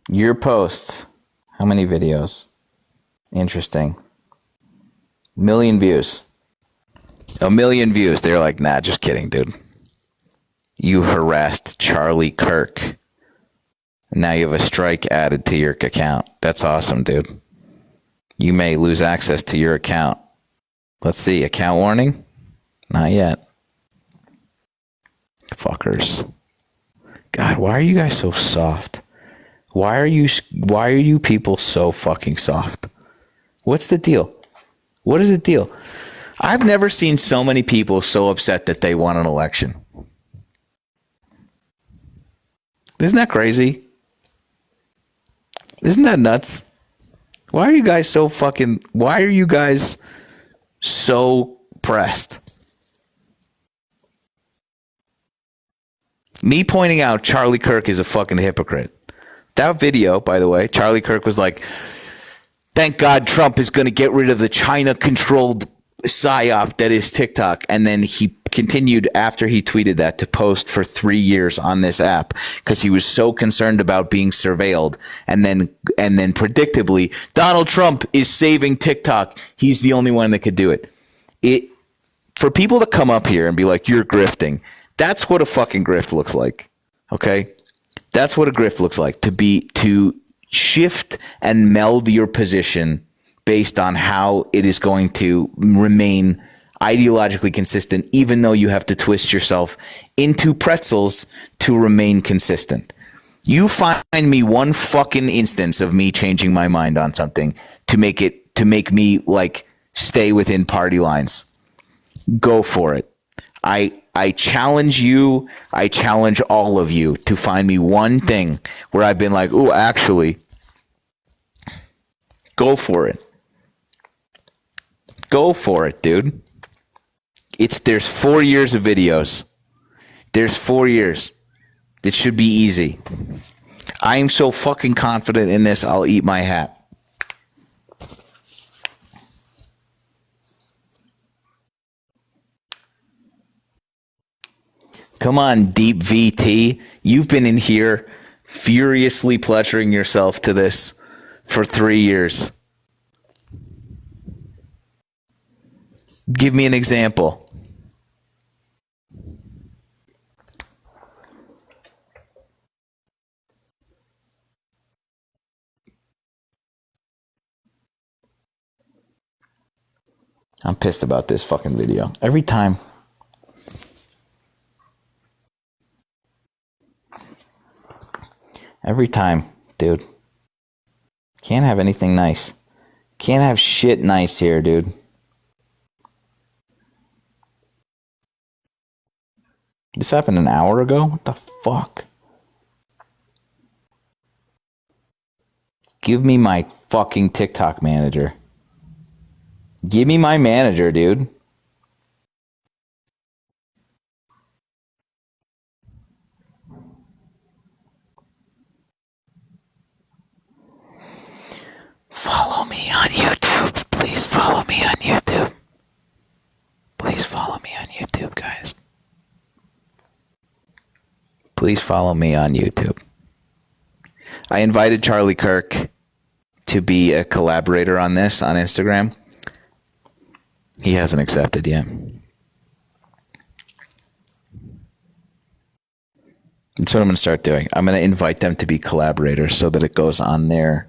Your posts. How many videos? Interesting. Million views. A million views. They're like, nah, just kidding, dude. You harassed Charlie Kirk. Now you have a strike added to your account. That's awesome, dude. You may lose access to your account. Let's see. Account warning? Not yet. Fuckers. God, why are you guys so soft? Why are you people so fucking soft? What's the deal? What is the deal? I've never seen so many people so upset that they won an election. Isn't that crazy? Isn't that nuts? Why are you guys so pressed? Me pointing out Charlie Kirk is a fucking hypocrite. That video, by the way, Charlie Kirk was like, thank God Trump is going to get rid of the China-controlled psyop that is TikTok. And then he continued after he tweeted that to post for 3 years on this app because he was so concerned about being surveilled. And then predictably, Donald Trump is saving TikTok. He's the only one that could do it. For people to come up here and be like, you're grifting, that's what a fucking grift looks like. Okay? That's what a grift looks like. To shift and meld your position based on how it is going to remain ideologically consistent, even though you have to twist yourself into pretzels to remain consistent. You find me one fucking instance of me changing my mind on something to make me like stay within party lines. Go for it. I challenge you. I challenge all of you to find me one thing where I've been like, oh, actually, go for it. Go for it, dude. There's 4 years of videos. There's 4 years. It should be easy. I am so fucking confident in this, I'll eat my hat. Come on, Deep VT. You've been in here furiously pleasuring yourself to this for 3 years. Give me an example. I'm pissed about this fucking video. Every time. Every time, dude. Can't have anything nice. Can't have shit nice here, dude. This happened an hour ago? What the fuck? Give me my fucking TikTok manager. Give me my manager, dude. Follow me on YouTube. Please follow me on YouTube. Please follow me on YouTube, guys. Please follow me on YouTube. I invited Charlie Kirk to be a collaborator on this on Instagram. He hasn't accepted yet. That's what I'm going to start doing. I'm going to invite them to be collaborators so that it goes on their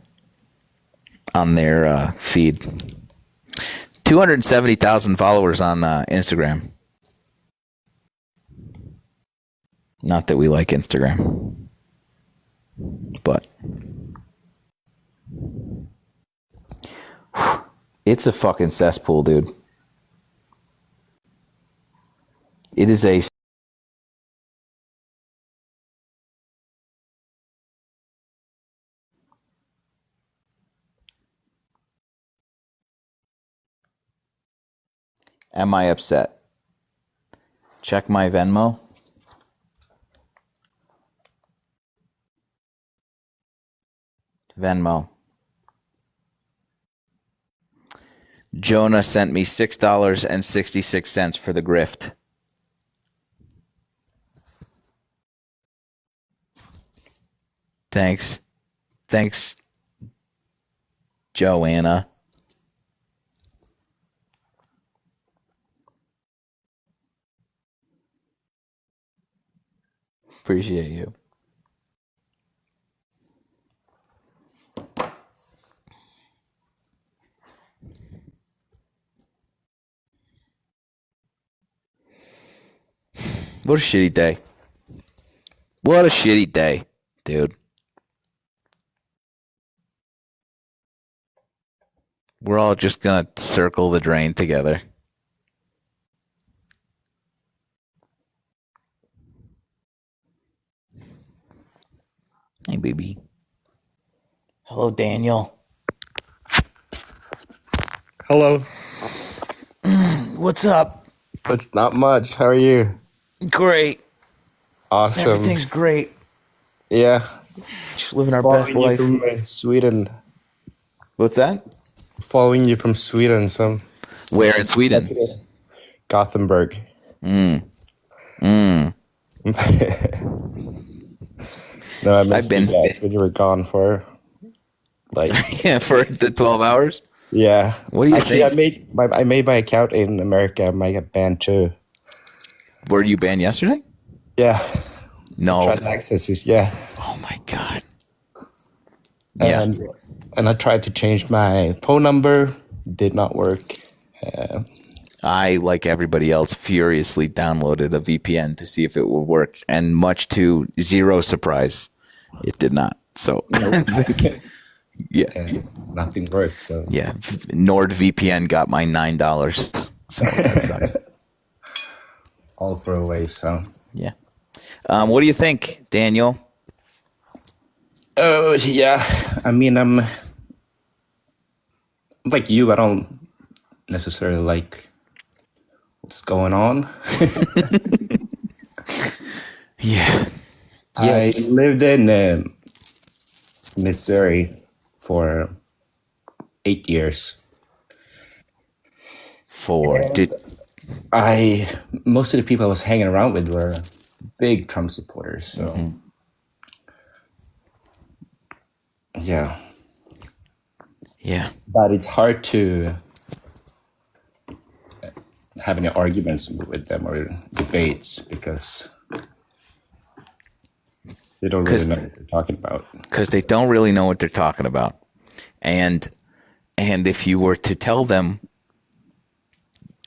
feed. 270,000 followers on Instagram. Not that we like Instagram, but it's a fucking cesspool, dude. It is a Am I upset? Check my Venmo. Venmo. Jonah sent me $6.66 for the grift. Thanks. Thanks, Joanna. Appreciate you. What a shitty day. What a shitty day, dude. We're all just gonna circle the drain together. Hey, baby. Hello, Daniel. Hello. What's up? It's not much. How are you? Great. Awesome. Everything's great. Yeah. Just living our Following best you life. from Sweden. What's that? Following you from Sweden. Where in Sweden? Gothenburg. No, I missed you guys when you were gone for yeah, for the 12 hours. Yeah. What do you Actually, think? I made my account in America. I might get banned too. Were you banned yesterday? Yeah. No. Tried accesses. Yeah. Oh my god. Yeah. And I tried to change my phone number. Did not work. I, like everybody else, furiously downloaded a VPN to see if it would work, and much to zero surprise, it did not. So, yeah, nothing worked. So. Yeah, NordVPN got my $9, so that sucks. All throwaways. So yeah. What do you think, Daniel? Oh yeah, I mean I'm like you. I don't necessarily like what's going on. Yeah. I lived in Missouri for 8 years. Most of the people I was hanging around with were big Trump supporters. So yeah. But it's hard to have any arguments with them or debates because they don't really know what they're talking about. Because they don't really know what they're talking about. And if you were to tell them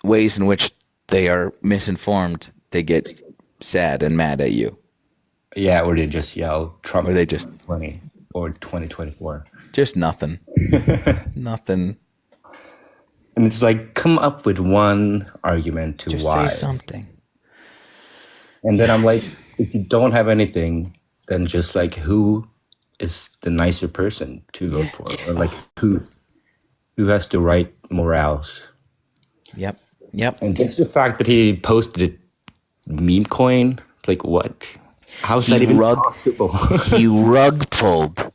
ways in which they are misinformed, they get sad and mad at you. Yeah, or they just yell Trump or they just 20 or 2024. Just nothing. Nothing. And it's like, come up with one argument to just why. Say something. And then I'm like, if you don't have anything, then just like, who is the nicer person to vote for? Or like, who has the right morals? Yep. And just the fact that he posted meme coin, like what? How's that even possible? He rug pulled.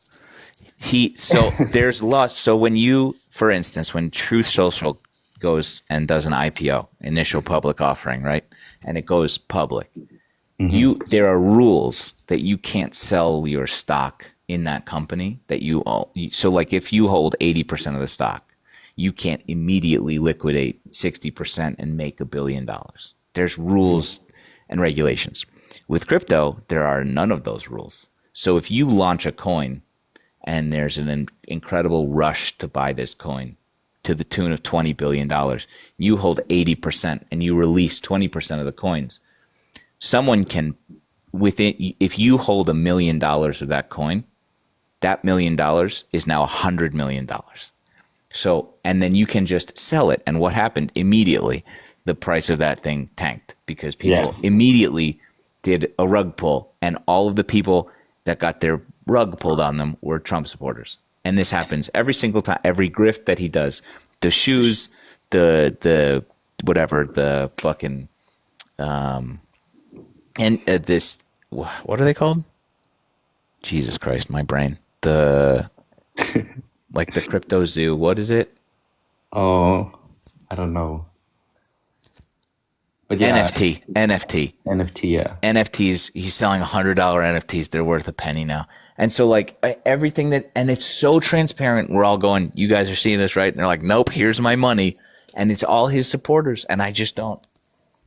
So there's lots. So when you, for instance, when Truth Social goes and does an IPO, initial public offering, right? And it goes public. There are rules that you can't sell your stock in that company that you own. So like if you hold 80% of the stock, you can't immediately liquidate 60% and make $1 billion. There's rules and regulations. With crypto, there are none of those rules. So if you launch a coin and there's an incredible rush to buy this coin to the tune of $20 billion, you hold 80% and you release 20% of the coins. Someone can, if you hold $1 million of that coin, that $1 million is now $100 million. So, and then you can just sell it. And what happened immediately? The price of that thing tanked because people immediately did a rug pull, and all of the people that got their rug pulled on them were Trump supporters. And this happens every single time, every grift that he does. The shoes, the whatever the fucking and this what are they called? Jesus Christ, my brain. The like the crypto zoo. What is it? Oh, I don't know. But yeah, NFT, yeah. NFTs. He's selling $100 NFTs. They're worth a penny now. And so like everything that, and it's so transparent. We're all going, you guys are seeing this, right? And they're like, nope, here's my money. And it's all his supporters. And I just don't.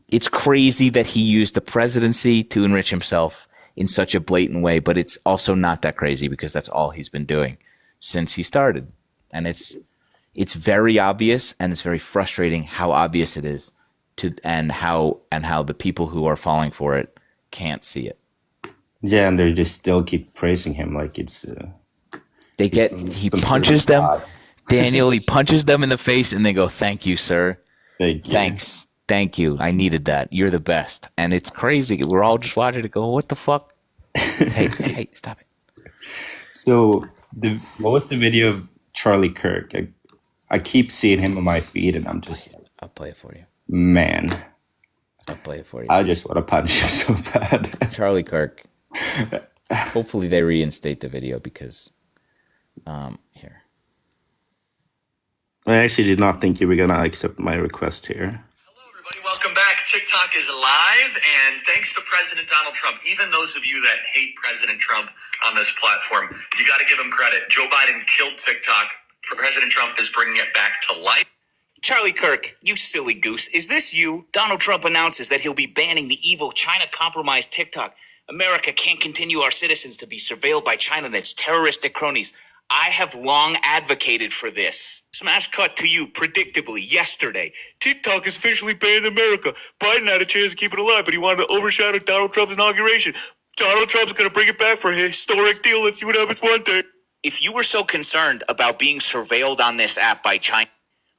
It's crazy that he used the presidency to enrich himself in such a blatant way, but it's also not that crazy because that's all he's been doing since he started. And it's very obvious, and it's very frustrating how obvious it is to, and how the people who are falling for it can't see it. Yeah, and they just still keep praising him like it's. He punches them, Daniel. He punches them in the face, and they go, "Thank you, sir. Thanks, thank you. I needed that. You're the best." And it's crazy. We're all just watching it. Go, what the fuck? hey, stop it. So, what was the video of Charlie Kirk? I keep seeing him on my feed, and I'm just like, I'll play it for you. Man, I'll play it for you. I just want to punch him so bad. Charlie Kirk. Hopefully they reinstate the video because, here. I actually did not think you were gonna accept my request here. Welcome back. TikTok is live, and thanks to President Donald Trump, even those of you that hate President Trump on this platform, you got to give him credit. Joe Biden killed TikTok. President Trump is bringing it back to life. Charlie Kirk, you silly goose. Is this you? Donald Trump announces that he'll be banning the evil China-compromised TikTok. America can't continue our citizens to be surveilled by China and its terroristic cronies. I have long advocated for this. Smash cut to you, predictably, yesterday. TikTok is officially banned in America. Biden had a chance to keep it alive, but he wanted to overshadow Donald Trump's inauguration. Donald Trump's going to bring it back for a historic deal. Let's see what happens one day. If you were so concerned about being surveilled on this app by China,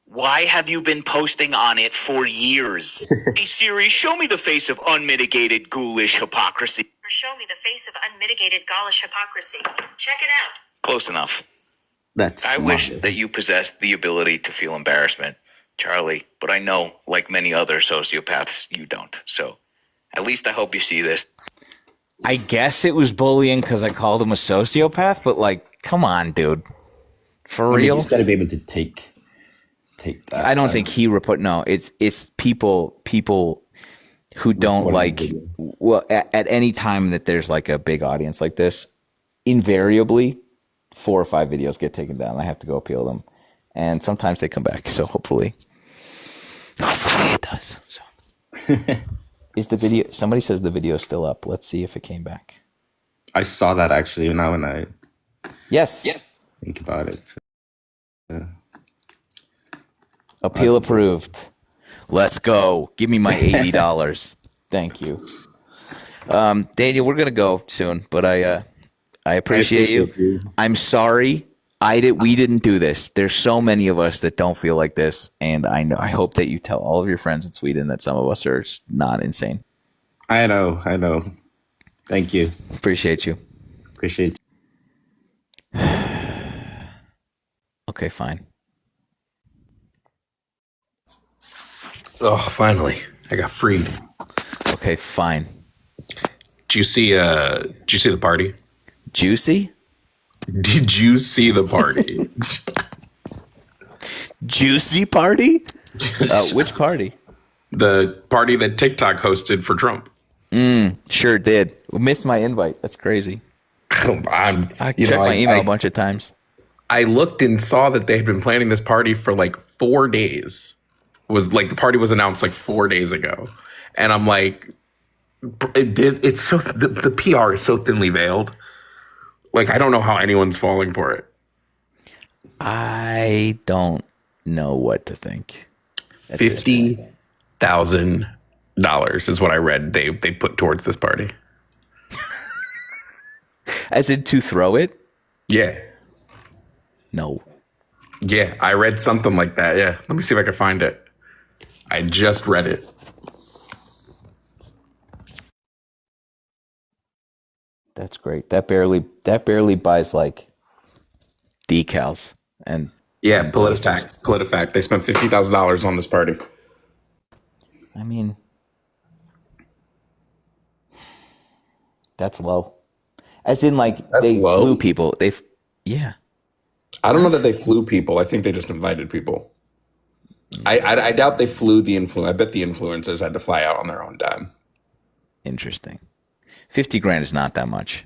why have you been posting on it for years? Hey Siri, show me the face of unmitigated ghoulish hypocrisy. Show me the face of unmitigated Gaulish hypocrisy. Check it out. Close enough. That's I wish that you possessed the ability to feel embarrassment, Charlie, but I know, like many other sociopaths, you don't. So at least I hope you see this. I guess it was bullying because I called him a sociopath, but like, come on, dude. For real? He's got to be able to take that. I don't think he report. No, it's people who don't like. Well, at any time that there's like a big audience like this, invariably 4 or 5 videos get taken down. I have to go appeal them, and sometimes they come back. So hopefully it does. So is the video? Somebody says the video is still up. Let's see if it came back. I saw that actually now when I think about it. Appeal approved. Let's go. Give me my $80. Thank you. Daniel, we're gonna go soon, but I appreciate you. I'm sorry. We didn't do this. There's so many of us that don't feel like this, and I hope that you tell all of your friends in Sweden that some of us are not insane. I know. Thank you. Appreciate you. Appreciate you. Okay, fine. Oh, finally. I got freed. Okay, fine. Did you see the party? Juicy? Did you see the party? Juicy party? Which party? The party that TikTok hosted for Trump. Sure did. Missed my invite. That's crazy. I checked my email a bunch of times. I looked and saw that they had been planning this party for like 4 days. The party was announced like 4 days ago. And I'm like, it's so, the PR is so thinly veiled. Like, I don't know how anyone's falling for it. I don't know what to think. $50,000 is what I read they put towards this party. As in to throw it? Yeah. No. Yeah, I read something like that. Yeah. Let me see if I can find it. I just read it. That's great. That barely buys like decals and PolitiFact. They spent $50,000 on this party. I mean, that's low. As in, like, That's they low. flew people. Yeah. I don't know that they flew people. I think they just invited people. I doubt they flew the influ. I bet the influencers had to fly out on their own dime. Interesting. 50 grand is not that much.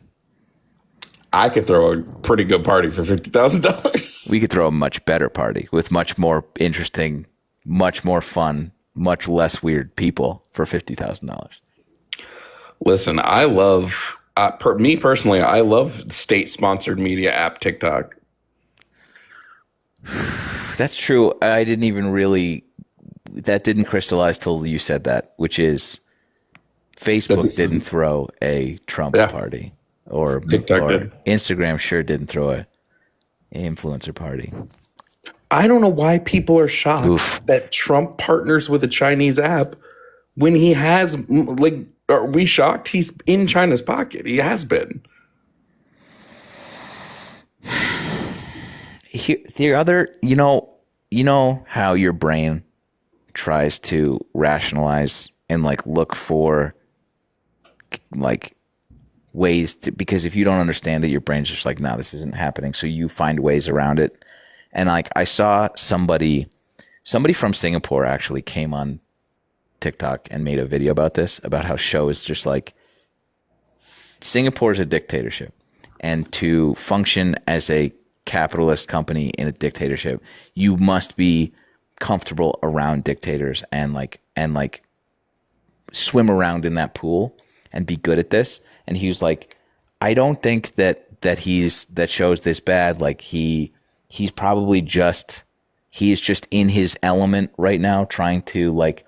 I could throw a pretty good party for $50,000. We could throw a much better party with much more interesting, much more fun, much less weird people for $50,000. Listen, I love, me personally, I love state-sponsored media app TikTok. That's true. I didn't even really, that didn't crystallize till you said that, which is Facebook didn't throw a Trump party. Or TikTok did. Instagram sure didn't throw an influencer party. I don't know why people are shocked that Trump partners with a Chinese app when he has, like, are we shocked? He's in China's pocket. He has been. The other, you know how your brain tries to rationalize and like look for like ways to, because if you don't understand it, your brain's just like, nah, this isn't happening. So you find ways around it. And like I saw somebody from Singapore actually came on TikTok and made a video about this, about how show is just like, Singapore is a dictatorship, and to function as a capitalist company in a dictatorship, you must be comfortable around dictators and like swim around in that pool and be good at this. And he was like, I don't think that shows this bad. Like he's probably just, he is just in his element right now, trying to like,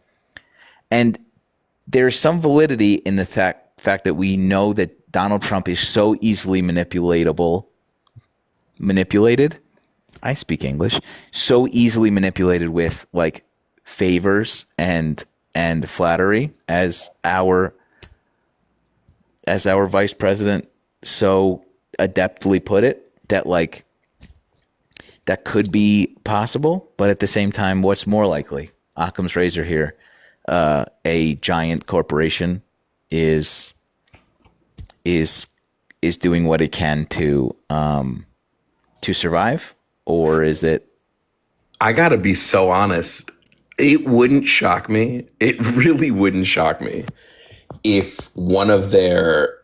and there's some validity in the fact that we know that Donald Trump is so easily manipulated. I speak English. So easily manipulated with like favors and flattery, as our vice president so adeptly put it, that like that could be possible. But at the same time, what's more likely? Occam's razor here. A giant corporation is doing what it can to survive, or is it? I gotta be so honest. It wouldn't shock me. It really wouldn't shock me if one of their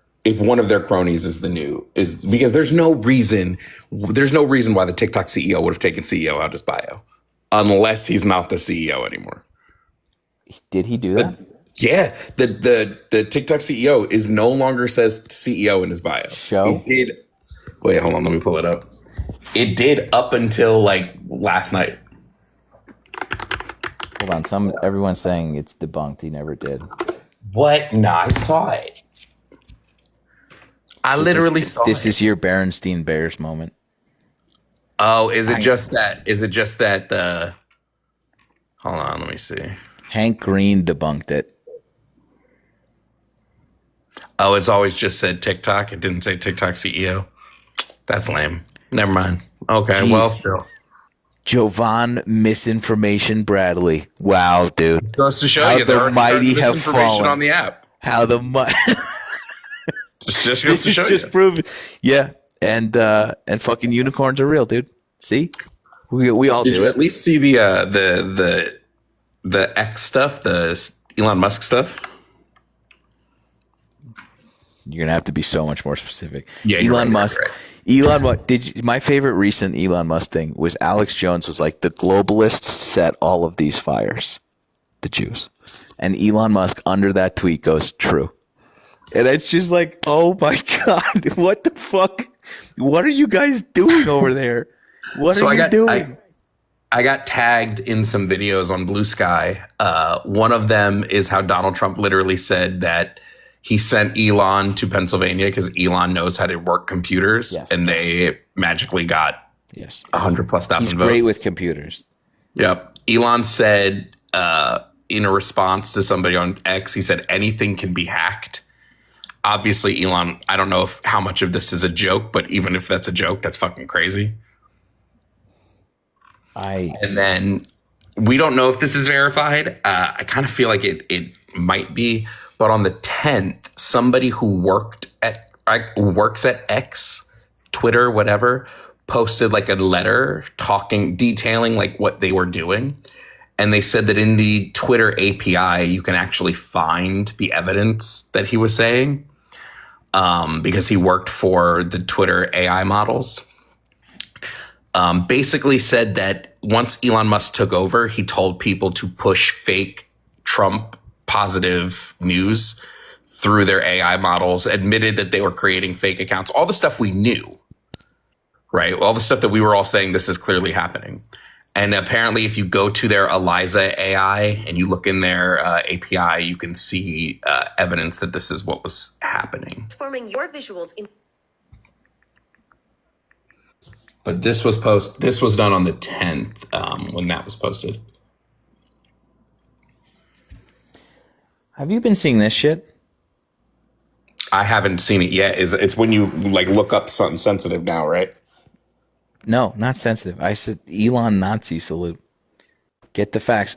cronies is because there's no reason why the TikTok CEO would have taken CEO out his bio unless he's not the CEO anymore. Did he do that? Yeah, the TikTok CEO is no longer says CEO in his bio. Show? It did. Wait, hold on, let me pull it up. It did up until like last night. Hold on, everyone's saying it's debunked. He never did. What? No, I saw it. I literally saw it. This is your Berenstein Bears moment. Oh, is it just that? Hold on, let me see. Hank Green debunked it. Oh, it's always just said TikTok. It didn't say TikTok CEO. That's lame. Never mind. Okay, Jeez. Well, still. Jovan Misinformation Bradley. Wow, dude. Goes to show how you the mighty have fallen on the app. How the just goes to show just you. Prove, yeah, and fucking unicorns are real, dude. See, we all Did do you it. at least see the X stuff, the Elon Musk stuff? You're gonna have to be so much more specific. Yeah, Elon right, Musk. right. Elon Musk. My favorite recent Elon Musk thing was Alex Jones was like, the globalists set all of these fires, the Jews, and Elon Musk under that tweet goes, true, and it's just like, oh my god, what the fuck? What are you guys doing over there? What are you doing? I got tagged in some videos on Blue Sky. One of them is how Donald Trump literally said that he sent Elon to Pennsylvania because Elon knows how to work computers, and they magically got 100+ thousand He's votes. great with computers. Yep. Elon said in a response to somebody on X, he said anything can be hacked. Obviously, Elon, I don't know how much of this is a joke, but even if that's a joke, that's fucking crazy. And then We don't know if this is verified. I kind of feel like it might be, but on the 10th, somebody who works at X, Twitter, whatever, posted like a letter detailing like what they were doing. And they said that in the Twitter API, you can actually find the evidence that he was saying, because he worked for the Twitter AI models. Basically said that once Elon Musk took over, he told people to push fake Trump positive news through their AI models, admitted that they were creating fake accounts, all the stuff we knew, right? All the stuff that we were all saying, this is clearly happening. And apparently, if you go to their Eliza AI and you look in their API, you can see evidence that this is what was happening. Transforming your visuals in. But this was done on the 10th when that was posted. Have you been seeing this shit? I haven't seen it yet. It's when you like look up something sensitive now, right? No, not sensitive. I said Elon Nazi salute. Get the facts.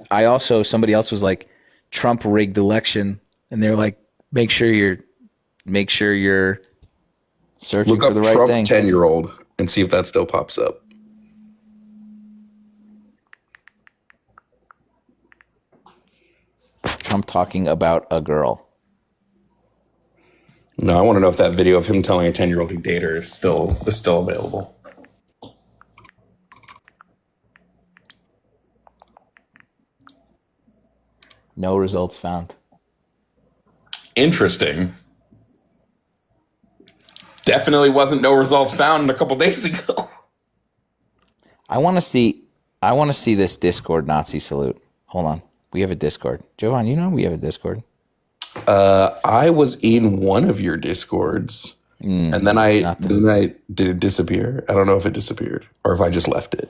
Somebody else was like, Trump rigged election, and they're like, make sure you're searching Look for up the right Trump thing. 10-year-old and see if that still pops up. Trump talking about a girl. No, I want to know if that video of him telling a 10-year-old to date her is still available. No results found. Interesting. Definitely wasn't no results found a couple days ago. I want to see this Discord Nazi salute. Hold on. We have a Discord. Jovan, you know we have a Discord. I was in one of your Discords, and then I did it disappear. I don't know if it disappeared or if I just left it.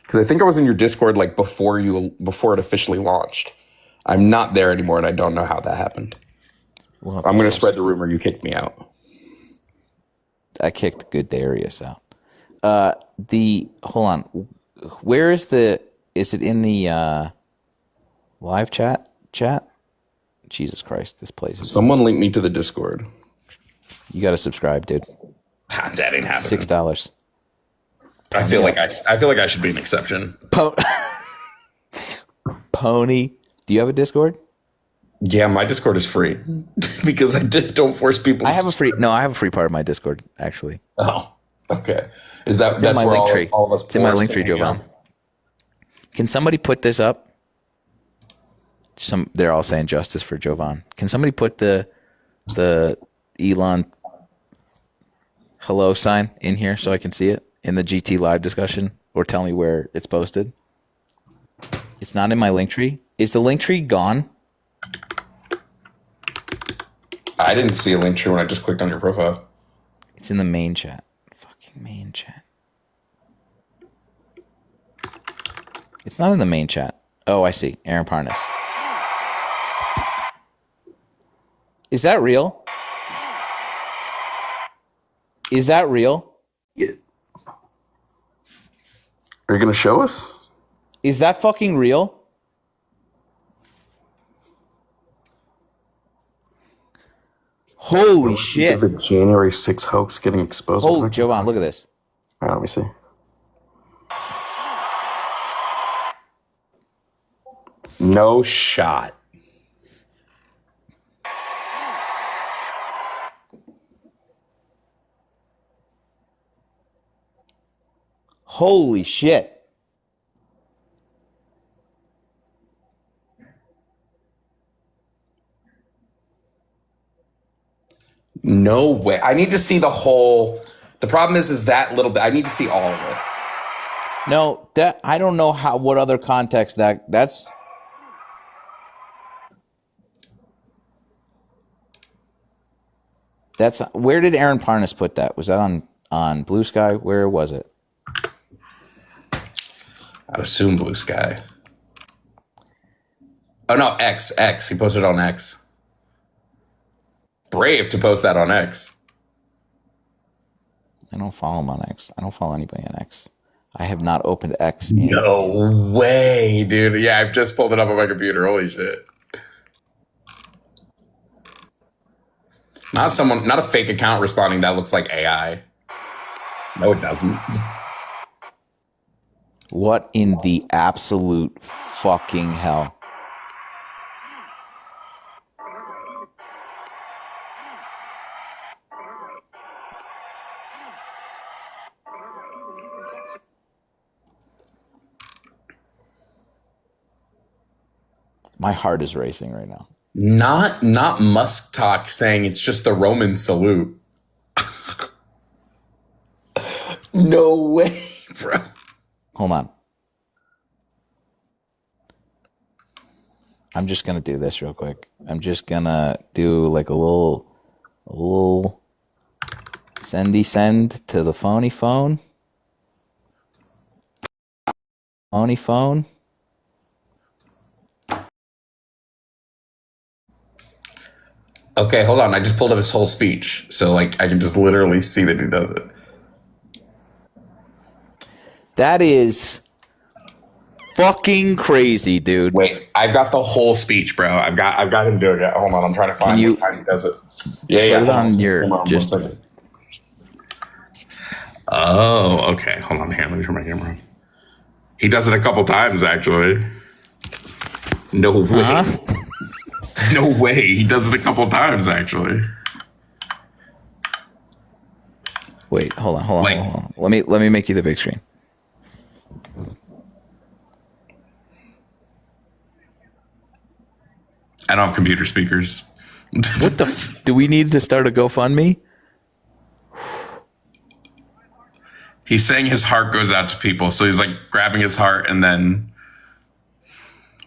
Because I think I was in your Discord like before it officially launched. I'm not there anymore, and I don't know how that happened. I'm going to spread the rumor you kicked me out. I kicked Good Darius out. Hold on. Where is is it in the live chat? Jesus Christ, this place is... Someone link me to the Discord. You got to subscribe, dude. That ain't happening. $6. I feel like I should be an exception. Pony, do you have a Discord? Yeah, my Discord is free because I don't force people. I have a free part of my Discord actually. Oh, okay. Is that's in my where link tree? all of us? It's in my link tree, Jovan. Can somebody put this up? They're all saying justice for Jovan. Can somebody put the Elon hello sign in here so I can see it in the GT live discussion, or tell me where it's posted? It's not in my link tree. Is the link tree gone? I didn't see a link tree when I just clicked on your profile. It's in the main chat. Fucking main chat. It's not in the main chat. Oh, I see. Aaron Parnas. Is that real? Is that real? Yeah. Are you going to show us? Is that fucking real? Holy shit. The January 6th hoax getting exposed. Holy, Jovan, look at this. All right, let me see. No shot. Holy shit. No way. I need to see the whole. The problem is that little bit. I need to see all of it. No, that I don't know what other context that's. Where did Aaron Parnas put that? Was that on Blue Sky? Where was it? I assume Blue Sky. Oh no, X. He posted on X. Brave to post that on X. I don't follow him on X. I don't follow anybody on X. I have not opened X in. No way, dude. Yeah, I've just pulled it up on my computer. Holy shit. Not a fake account responding that looks like AI. No, it doesn't. What in the absolute fucking hell? My heart is racing right now. Not Musk talk saying it's just the Roman salute. No way, bro. Hold on. I'm just gonna do this real quick. I'm just gonna do like a little sendy send to the phony phone. Phony phone. Okay, hold on. I just pulled up his whole speech. So like I can just literally see that he does it. That is fucking crazy, dude. Wait, I've got the whole speech, bro. I've got him doing it. Hold on, I'm trying to find what time he does it. Yeah. Put it on your just. Oh, okay. Hold on here. Let me turn my camera on. He does it a couple times, actually. No way. No way. He does it a couple times, actually. Wait, hold on. Let me make you the big screen. I don't have computer speakers. What the do we need to start a GoFundMe? He's saying his heart goes out to people. So he's like grabbing his heart and then...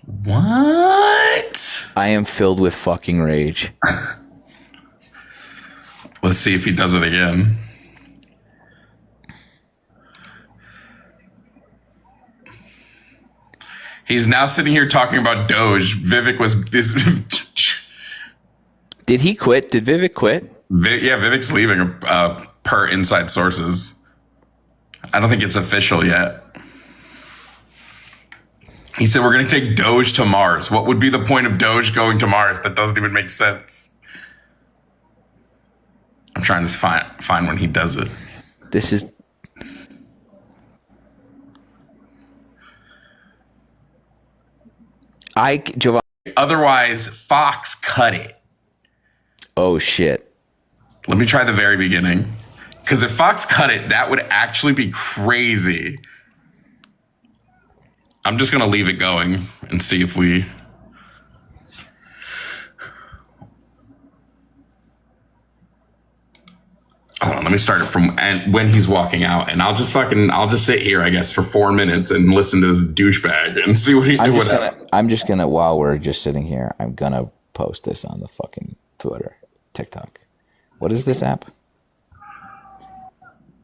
What? I am filled with fucking rage. Let's see if he does it again. He's now sitting here talking about Doge. Vivek was... Did he quit? Did Vivek quit? Yeah, Vivek's leaving per inside sources. I don't think it's official yet. He said, we're going to take Doge to Mars. What would be the point of Doge going to Mars? That doesn't even make sense. I'm trying to find when he does it. This is... Giovanni. Otherwise, Fox cut it. Oh, shit. Let me try the very beginning. Because if Fox cut it, that would actually be crazy. I'm just going to leave it going and see if we... Hold on, let me start it from when he's walking out, and I'll just sit here, I guess, for 4 minutes and listen to this douchebag and see what he do. I'm just gonna, while we're just sitting here, I'm gonna post this on the fucking Twitter, TikTok. What is this app?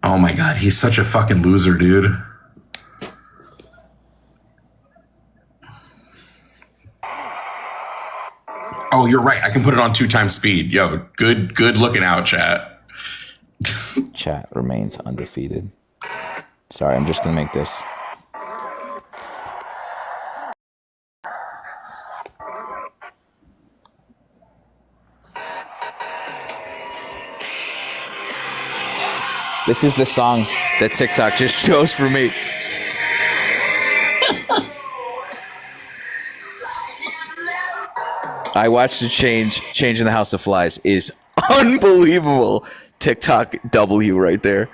Oh my God, he's such a fucking loser, dude. Oh, you're right. I can put it on 2x speed. Yo, good looking out, chat. Chat remains undefeated. Sorry, I'm just gonna make this. This is the song that TikTok just chose for me. I watched the change in the House of Flies is unbelievable. TikTok W right there.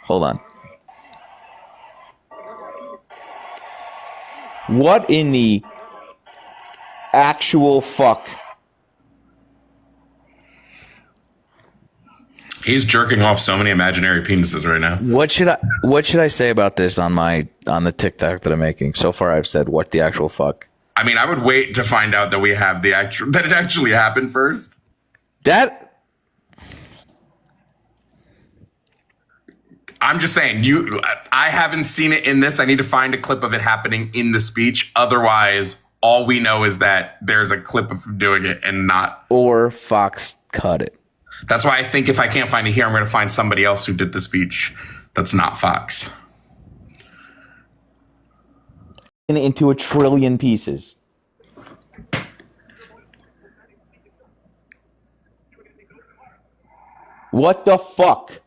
Hold on. What in the actual fuck? He's jerking off so many imaginary penises right now. What should I say about this on the TikTok that I'm making? So far I've said what the actual fuck. I mean, I would wait to find out that we have that it actually happened first. I'm just saying, I haven't seen it in this. I need to find a clip of it happening in the speech. Otherwise, all we know is that there's a clip of him doing it and not. Or Fox cut it. That's why I think if I can't find it here, I'm going to find somebody else who did the speech that's not Fox. into a trillion pieces. What the fuck?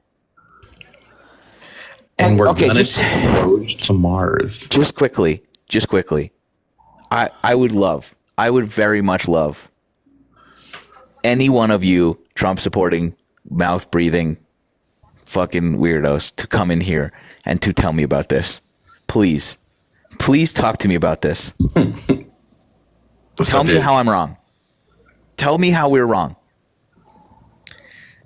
And we're okay, gonna just go to Mars. Just quickly. I would very much love any one of you Trump supporting, mouth breathing, fucking weirdos to come in here and to tell me about this. Please talk to me about this. Tell me how I'm wrong. Tell me how we're wrong.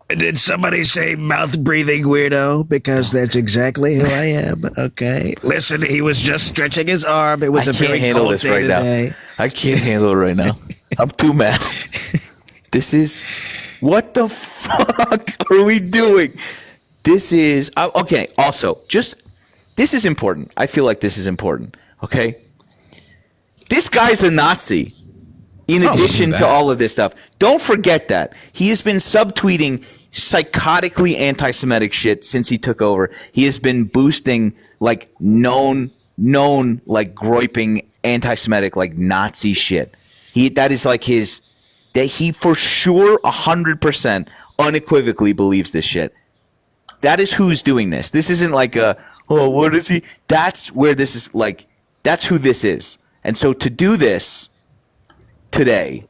Did somebody say mouth breathing weirdo? Because that's exactly who I am. Okay. Listen, he was just stretching his arm. It was I a can't very handle cold this day right today. now. I can't handle it right now. I'm too mad. This is what the fuck are we doing? This is okay. Also, this is important. I feel like this is important. Okay, this guy's a Nazi. In addition to all of this stuff, don't forget that he has been subtweeting psychotically anti-Semitic shit since he took over. He has been boosting like known like groiping anti-Semitic like Nazi shit. That is like that he for sure 100% unequivocally believes this shit. That is who's doing this. This isn't like what is he? That's where this is like. That's who this is. And so to do this today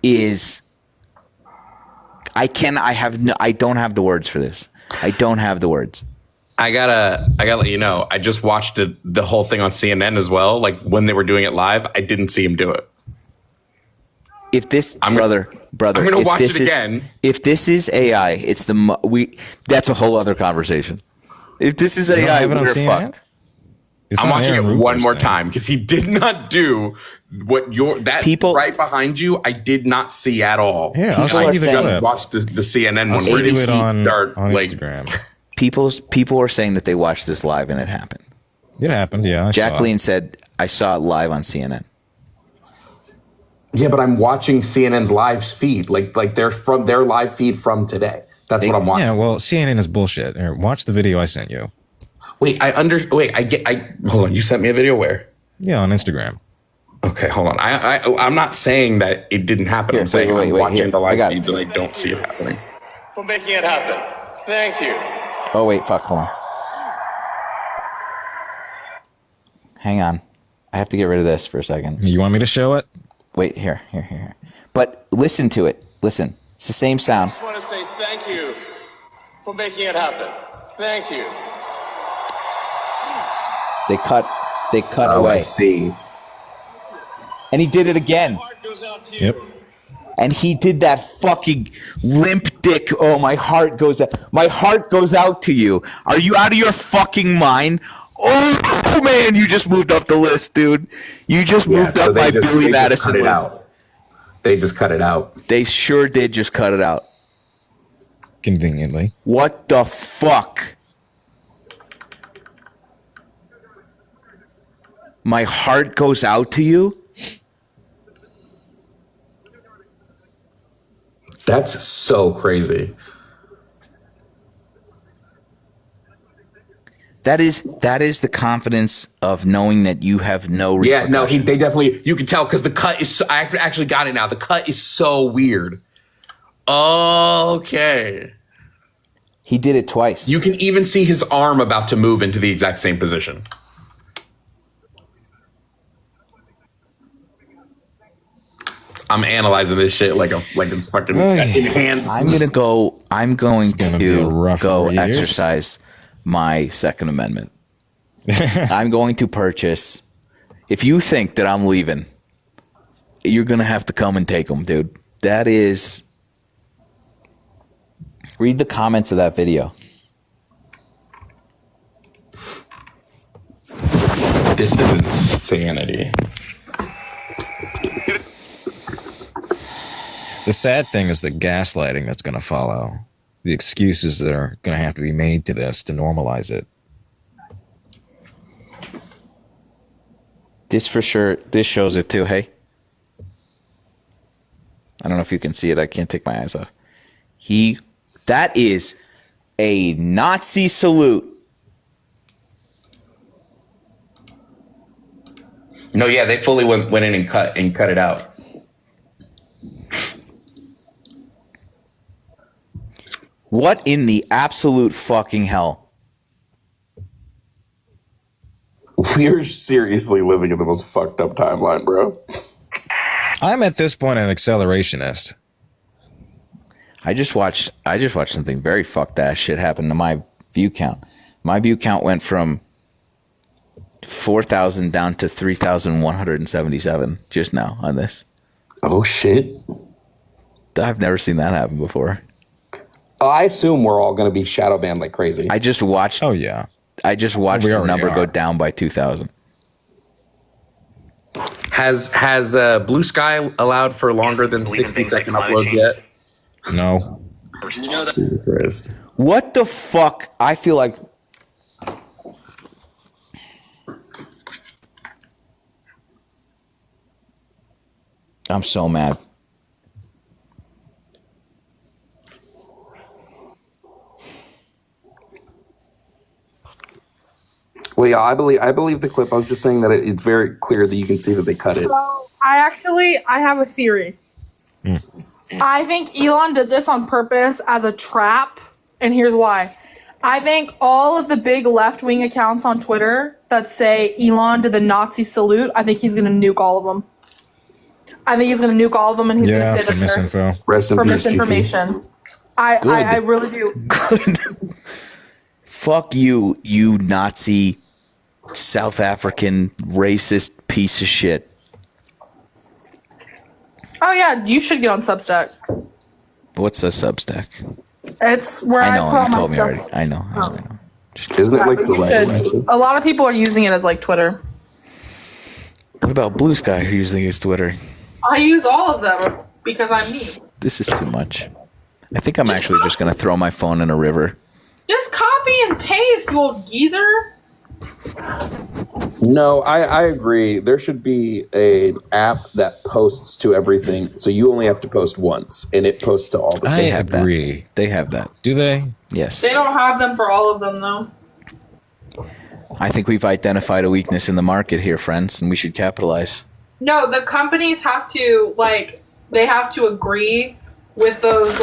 is I don't have the words for this. I don't have the words. I gotta let you know. I just watched the whole thing on CNN as well. Like when they were doing it live, I didn't see him do it. If this brother, I'm gonna watch it again. If this is AI, it's that's a whole other conversation. If this is AI, we're fucked. I'm watching it one more time because he did not do what people right behind you. I did not see at all. Yeah, I just watched the CNN one. Where did he on like Instagram? People are saying that they watched this live and it happened. It happened, yeah. Jacqueline said, "I saw it live on CNN." Yeah, but I'm watching CNN's live feed, like they're from their live feed from today. That's what I'm watching. Yeah, well, CNN is bullshit. Here, watch the video I sent you. Hold on. You sent me a video where? Yeah, on Instagram. Okay, hold on. I'm not saying that it didn't happen. I'm saying I'm watching the live feeds and I don't see it happening. For making it happen. Thank you. Oh wait, fuck, hold on. Hang on. I have to get rid of this for a second. You want me to show it? Wait, here. But listen to it. Listen. It's the same I sound. just want to say thank you for making it happen. Thank you. They cut away. I see. And he did it again. Yep. And he did that fucking limp dick. Oh, my heart goes out. My heart goes out to you. Are you out of your fucking mind? Oh man, you just moved up the list, dude. You just moved up my Billy Madison list. They just cut it out. They sure did just cut it out. Conveniently. What the fuck? My heart goes out to you? That's so crazy. That is the confidence of knowing that you have no repercussions. Yeah, no, they definitely, you can tell because the cut is, I actually got it now. The cut is so weird. Okay. He did it twice. You can even see his arm about to move into the exact same position. I'm analyzing this shit like it's fucking enhanced. I'm going to go exercise my Second Amendment. I'm going to purchase. If you think that I'm leaving, you're going to have to come and take them, dude. That is. Read the comments of that video. This is insanity. The sad thing is the gaslighting that's going to follow. The excuses that are going to have to be made to this to normalize it. This for sure, this shows it too, hey? I don't know if you can see it. I can't take my eyes off. That is a Nazi salute. No, yeah, they fully went in and cut it out. What in the absolute fucking hell? We're seriously living in the most fucked up timeline, bro. I'm at this point an accelerationist. I just watched something very fucked ass shit happen to my view count. My view count went from 4,000 down to 3,177 just now on this. Oh shit. I've never seen that happen before. I assume we're all going to be shadow banned like crazy. I just watched. Oh yeah. I just watched the number go down by 2,000. Has Blue Sky allowed for longer than 60-second uploads yet? No. You know that. Jesus Christ. What the fuck? I feel like. I'm so mad. Well, yeah, I believe the clip. I was just saying that it's very clear that you can see that they cut it. So I have a theory. I think Elon did this on purpose as a trap, and here's why. I think all of the big left-wing accounts on Twitter that say Elon did the Nazi salute, I think he's going to nuke all of them. I think he's going to nuke all of them, and he's going to say for misinfo. for misinformation. I really do. Good. Fuck you, you Nazi, South African, racist piece of shit. Oh yeah, you should get on Substack. What's a Substack? It's where I know, I put all you my told me stuff. already. I know. Isn't it like Yeah, the you should. A lot of people are using it as like Twitter. What about Blue Sky using his Twitter? I use all of them because I'm me. This is too much. I think I'm actually just going to throw my phone in a river. Just copy and paste, you old geezer. No, I agree. There should be an app that posts to everything, so you only have to post once, and it posts to all the I things. agree. They have that. Do they? Yes. They don't have them for all of them though. I think we've identified a weakness in the market here, friends, and we should capitalize. No, the companies have to they have to agree with those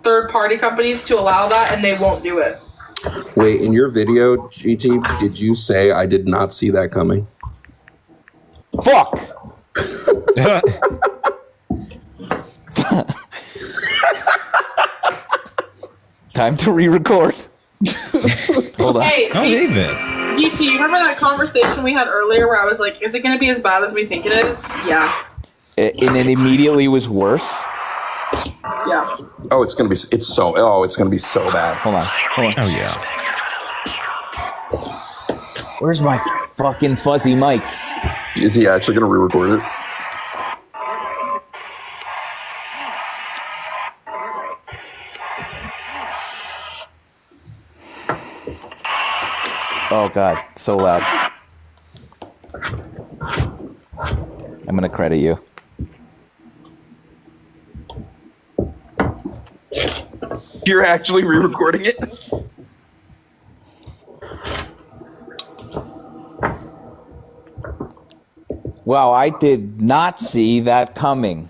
third-party companies to allow that, and they won't do it. Wait, in your video, GT, did you say I did not see that coming? Fuck! Time to re-record. Hold on. Hey, DT, you remember that conversation we had earlier where I was like, is it going to be as bad as we think it is? Yeah. And it immediately was worse. Yeah. Oh, it's gonna be so bad. Hold on. Oh yeah. Where's my fucking fuzzy mic? Is he actually gonna re-record it? Oh god, so loud. I'm gonna credit you. You're actually re-recording it? Wow, I did not see that coming.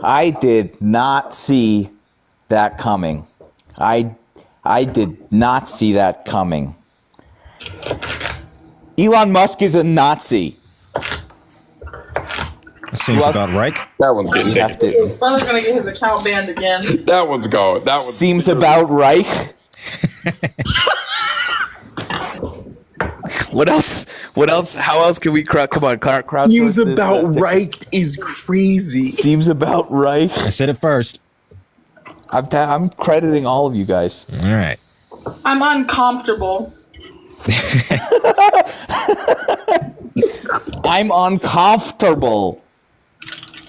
I did not see that coming. I did not see that coming. Elon Musk is a Nazi. Seems about right. That one's getting His brother's going to get his account banned again. That one's going. That one's seems about right. What else? What else? How else can we come on, crowd? Seems about right is crazy. Seems about right. I said it first. I'm crediting all of you guys. All right. I'm uncomfortable. I'm uncomfortable.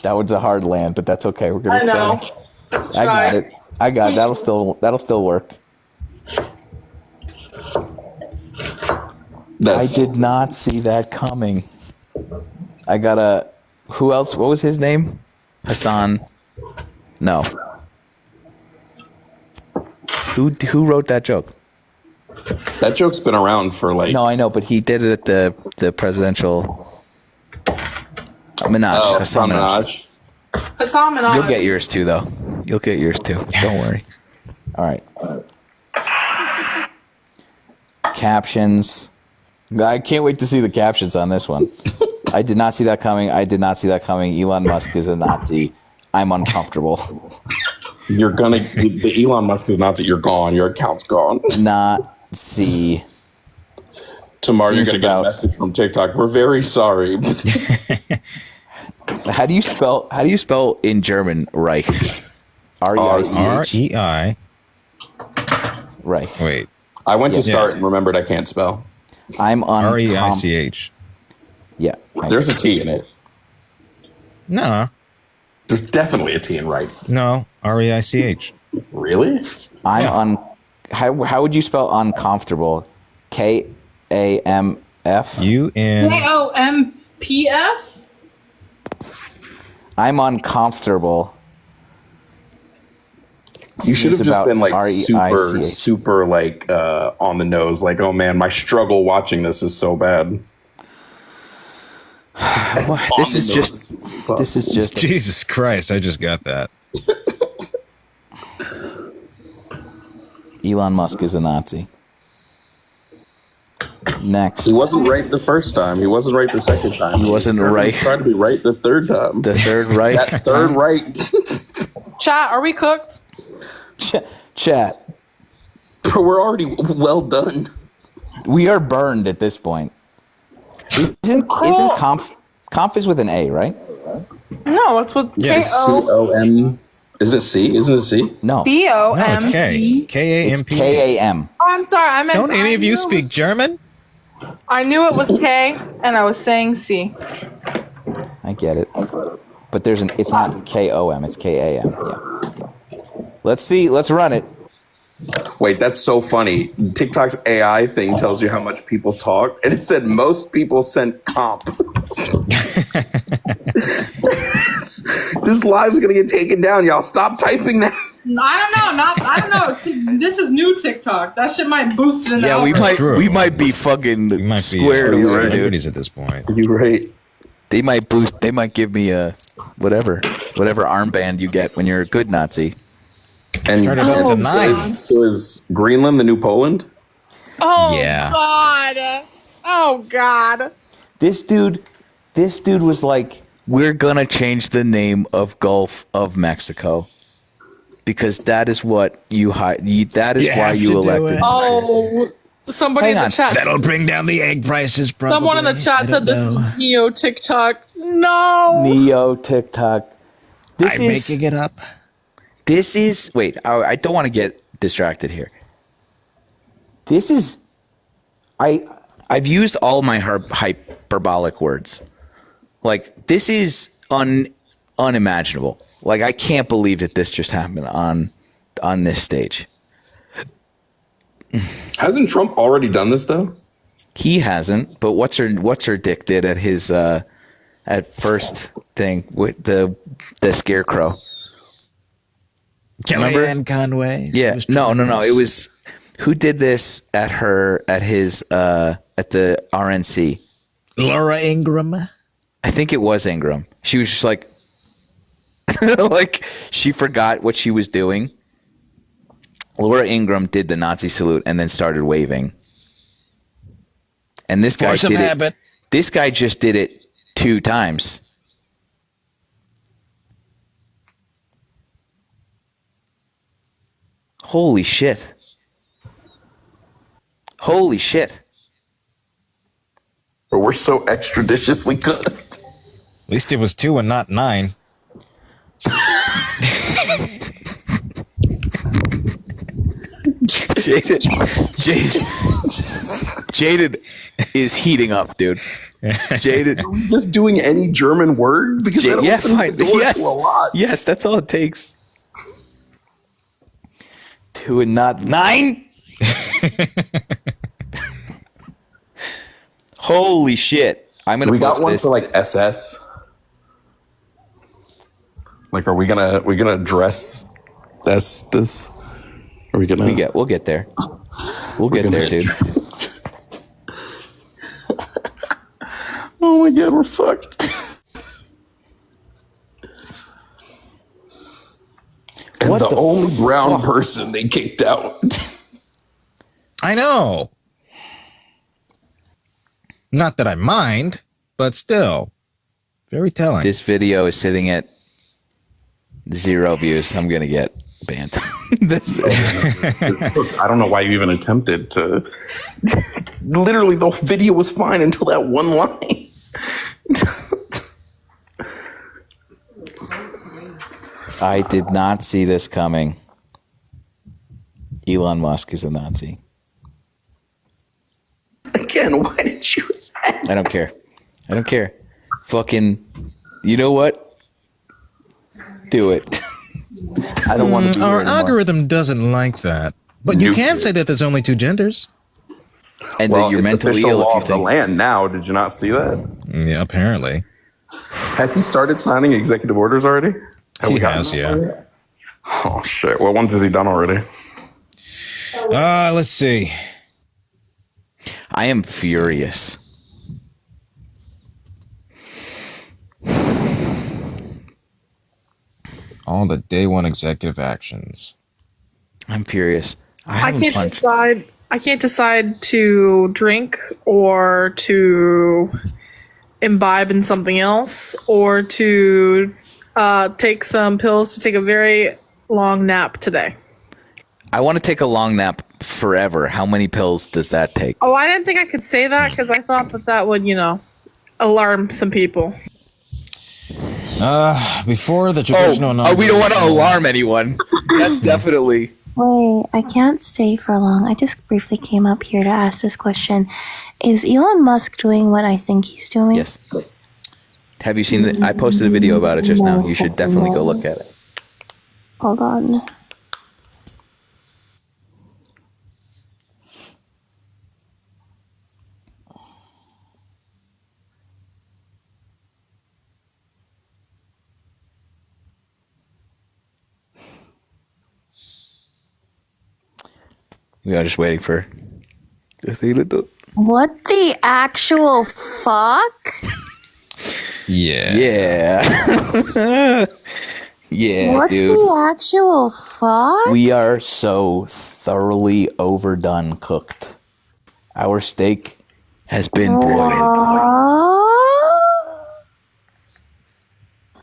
That was a hard land, but that's okay. We're gonna I know. try. Let's I try. got it. I got it. That'll still work. I did not see that coming. I got a. Who else? What was his name? Hassan. No. Who wrote that joke? That joke's been around for like. No, I know, but he did it at the presidential Minaj. Hassan Minaj. Hassan Minaj. You'll get yours too, though. You'll get yours too. Don't worry. All right. Captions. I can't wait to see the captions on this one. I did not see that coming. Elon Musk is a Nazi. I'm uncomfortable. The Elon Musk is Nazi. You're gone. Your account's gone. Nazi. Tomorrow you're gonna get a message from TikTok. We're very sorry. How do you spell in German Reich? R-E-I-C-H? R-E-I. Reich. Wait. I went to start and remembered I can't spell. I'm on R-E-I-C-H. Yeah. There's a T in it. No. There's definitely a T in right. No. R-E-I-C-H. Really? How would you spell uncomfortable? K-A-M-F? U-N. K-O-M-P-F? I'm uncomfortable. You should have just been like R-E-I-C-H. super like on the nose. Like, oh man, my struggle watching this is so bad. This is just. Jesus Christ! I just got that. Elon Musk is a Nazi. Next. He wasn't right the first time. He wasn't right the second time. He wasn't right. He tried to be right the third time. The third right. That third right. Chat, are we cooked? Chat. But we're already well done. We are burned at this point. Isn't conf is with an A, right? No, it's with K-O. C-O-M. Is it C? Isn't it C? No. C-O-M-P. No, it's K. K-A-M-P. It's K-A-M. Oh, I'm sorry. I meant. Don't any of you speak German? I knew it was K, and I was saying C. I get it. But it's not K-O-M, it's K-A-M. Yeah. Let's see. Let's run it. Wait, that's so funny. TikTok's AI thing tells you how much people talk, and it said most people sent comp. This live's gonna get taken down, y'all. Stop typing that. I don't know. This is new TikTok. That shit might boost it in the algorithm. we might be fucking squared over, dude. At this point. You're right. They might boost. They might give me a whatever armband you get when you're a good Nazi. And so is Greenland the new Poland? Oh Yeah. God. Oh God. This dude was like, we're gonna change the name of Gulf of Mexico because that is what that is why you elected. Oh, somebody in the chat. That'll bring down the egg prices. Probably. Someone in the chat said this is Neo TikTok. No. Neo TikTok. I'm making it up. This is wait. I don't want to get distracted here. This is I've used all my hyperbolic words. Like, this is unimaginable. Like, I can't believe that this just happened on this stage. Hasn't Trump already done this though? He hasn't. But what's her dick did at his at first thing with the scarecrow. Kellyanne Conway. Yeah. No. It was who did this at his at the RNC. Laura Ingraham. I think it was Ingram. She was just like, like she forgot what she was doing. Laura Ingraham did the Nazi salute and then started waving. And this guy Force of did habit. it. This guy just did it 2 times. Holy shit. Holy shit. But we're so extraditiously good. At least it was 2 and not 9. Jaden is heating up, dude. Jaden, just doing any German word because that opens the door to a lot. Yes, that's all it takes. 2 and not 9. Holy shit! I'm gonna. We got post one this. for like SS. Like, are we gonna address this? Are we gonna? We'll get there. We'll get there, dude. Oh my god, we're fucked. the only brown person they kicked out. I know. Not that I mind, but still. Very telling. This video is sitting at 0 views. I'm going to get banned. I don't know why you even attempted to. Literally, the video was fine until that one line. I did not see this coming. Elon Musk is a Nazi. Again, why did you? I don't care. I don't care. Fucking, you know what? Do it. I don't want to be Our here anymore. algorithm doesn't like that. But you can say that there's only 2 genders. And well, that you're it's mentally official ill law if you of the think. land now. Did you not see that? Yeah, apparently. Has he started signing executive orders already? He has, yeah. Oh, shit. What ones has he done already? Let's see. I am furious. All the day one executive actions. I'm furious. I can't decide to drink or to imbibe in something else or to take some pills to take a very long nap today. I want to take a long nap forever. How many pills does that take? Oh, I didn't think I could say that because I thought that would, alarm some people. Before the traditional... we don't want to alarm anyone. That's definitely... Wait, I can't stay for long. I just briefly came up here to ask this question. Is Elon Musk doing what I think he's doing? Yes. Have you seen the... I posted a video about it just now. You should definitely go look at it. Hold on. We are just waiting for... What the actual fuck? Yeah. Yeah. Yeah, What dude. the actual fuck? We are so thoroughly overdone cooked. Our steak has been broiled.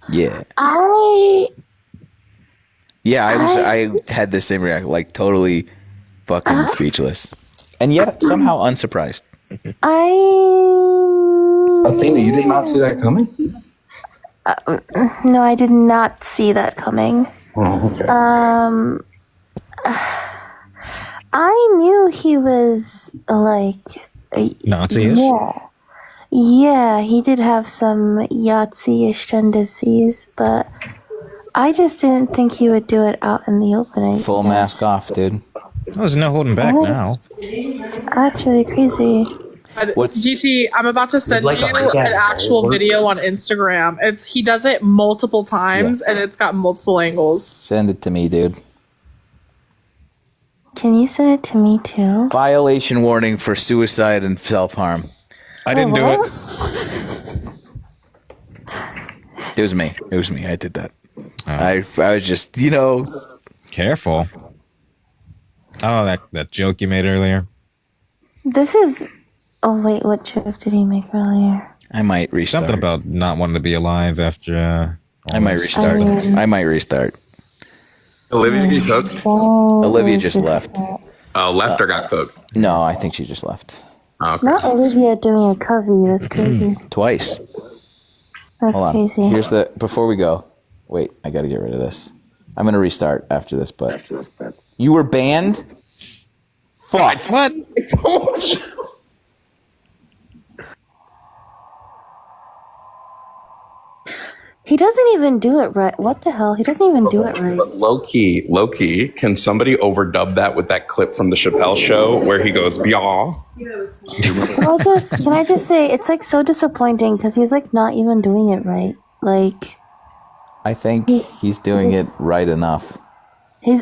Yeah. I had the same reaction, like totally fucking speechless. And yet somehow unsurprised. Athena, you did not see that coming? No, I did not see that coming. Oh, okay. I knew he was Nazi-ish? Yeah, he did have some Yahtzee-ish tendencies, but I just didn't think he would do it out in the open. Full mask off, dude. There's no holding back now. It's actually crazy. GT, I'm about to send you an actual video on Instagram. He does it multiple times and it's got multiple angles. Send it to me, dude. Can you send it to me too? Violation warning for suicide and self-harm. I didn't do it. It was me. It was me. I did that. I was just, Careful. Oh, that joke you made earlier. This is... Oh, wait, what joke did he make earlier? I might restart. Something about not wanting to be alive after... I might restart. I might restart. Olivia get cooked? Olivia just left. Oh, left or got cooked? No, I think she just left. Oh, okay. Not Olivia doing a covey. That's crazy. Twice. That's Hold on. crazy. Here's the... Before we go. Wait, I gotta get rid of this. I'm gonna restart after this, but... You were banned? Fuck. What? I told you. He doesn't even do it right. What the hell? He doesn't even do it right. Low key, can somebody overdub that with that clip from the Chappelle show where he goes, "Byaw"? Can I just say, it's like so disappointing because he's like not even doing it right. Like, I think he's doing it right enough. Who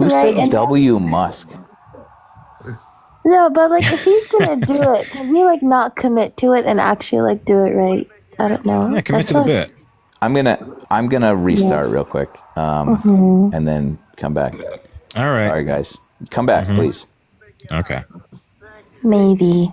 said W. Musk? No, but like if he's gonna do it, can he like not commit to it and actually like do it right? I don't know. Yeah, commit to the bit. I'm gonna restart real quick, and then come back. All right. Sorry, guys. Come back, please. Okay. Maybe.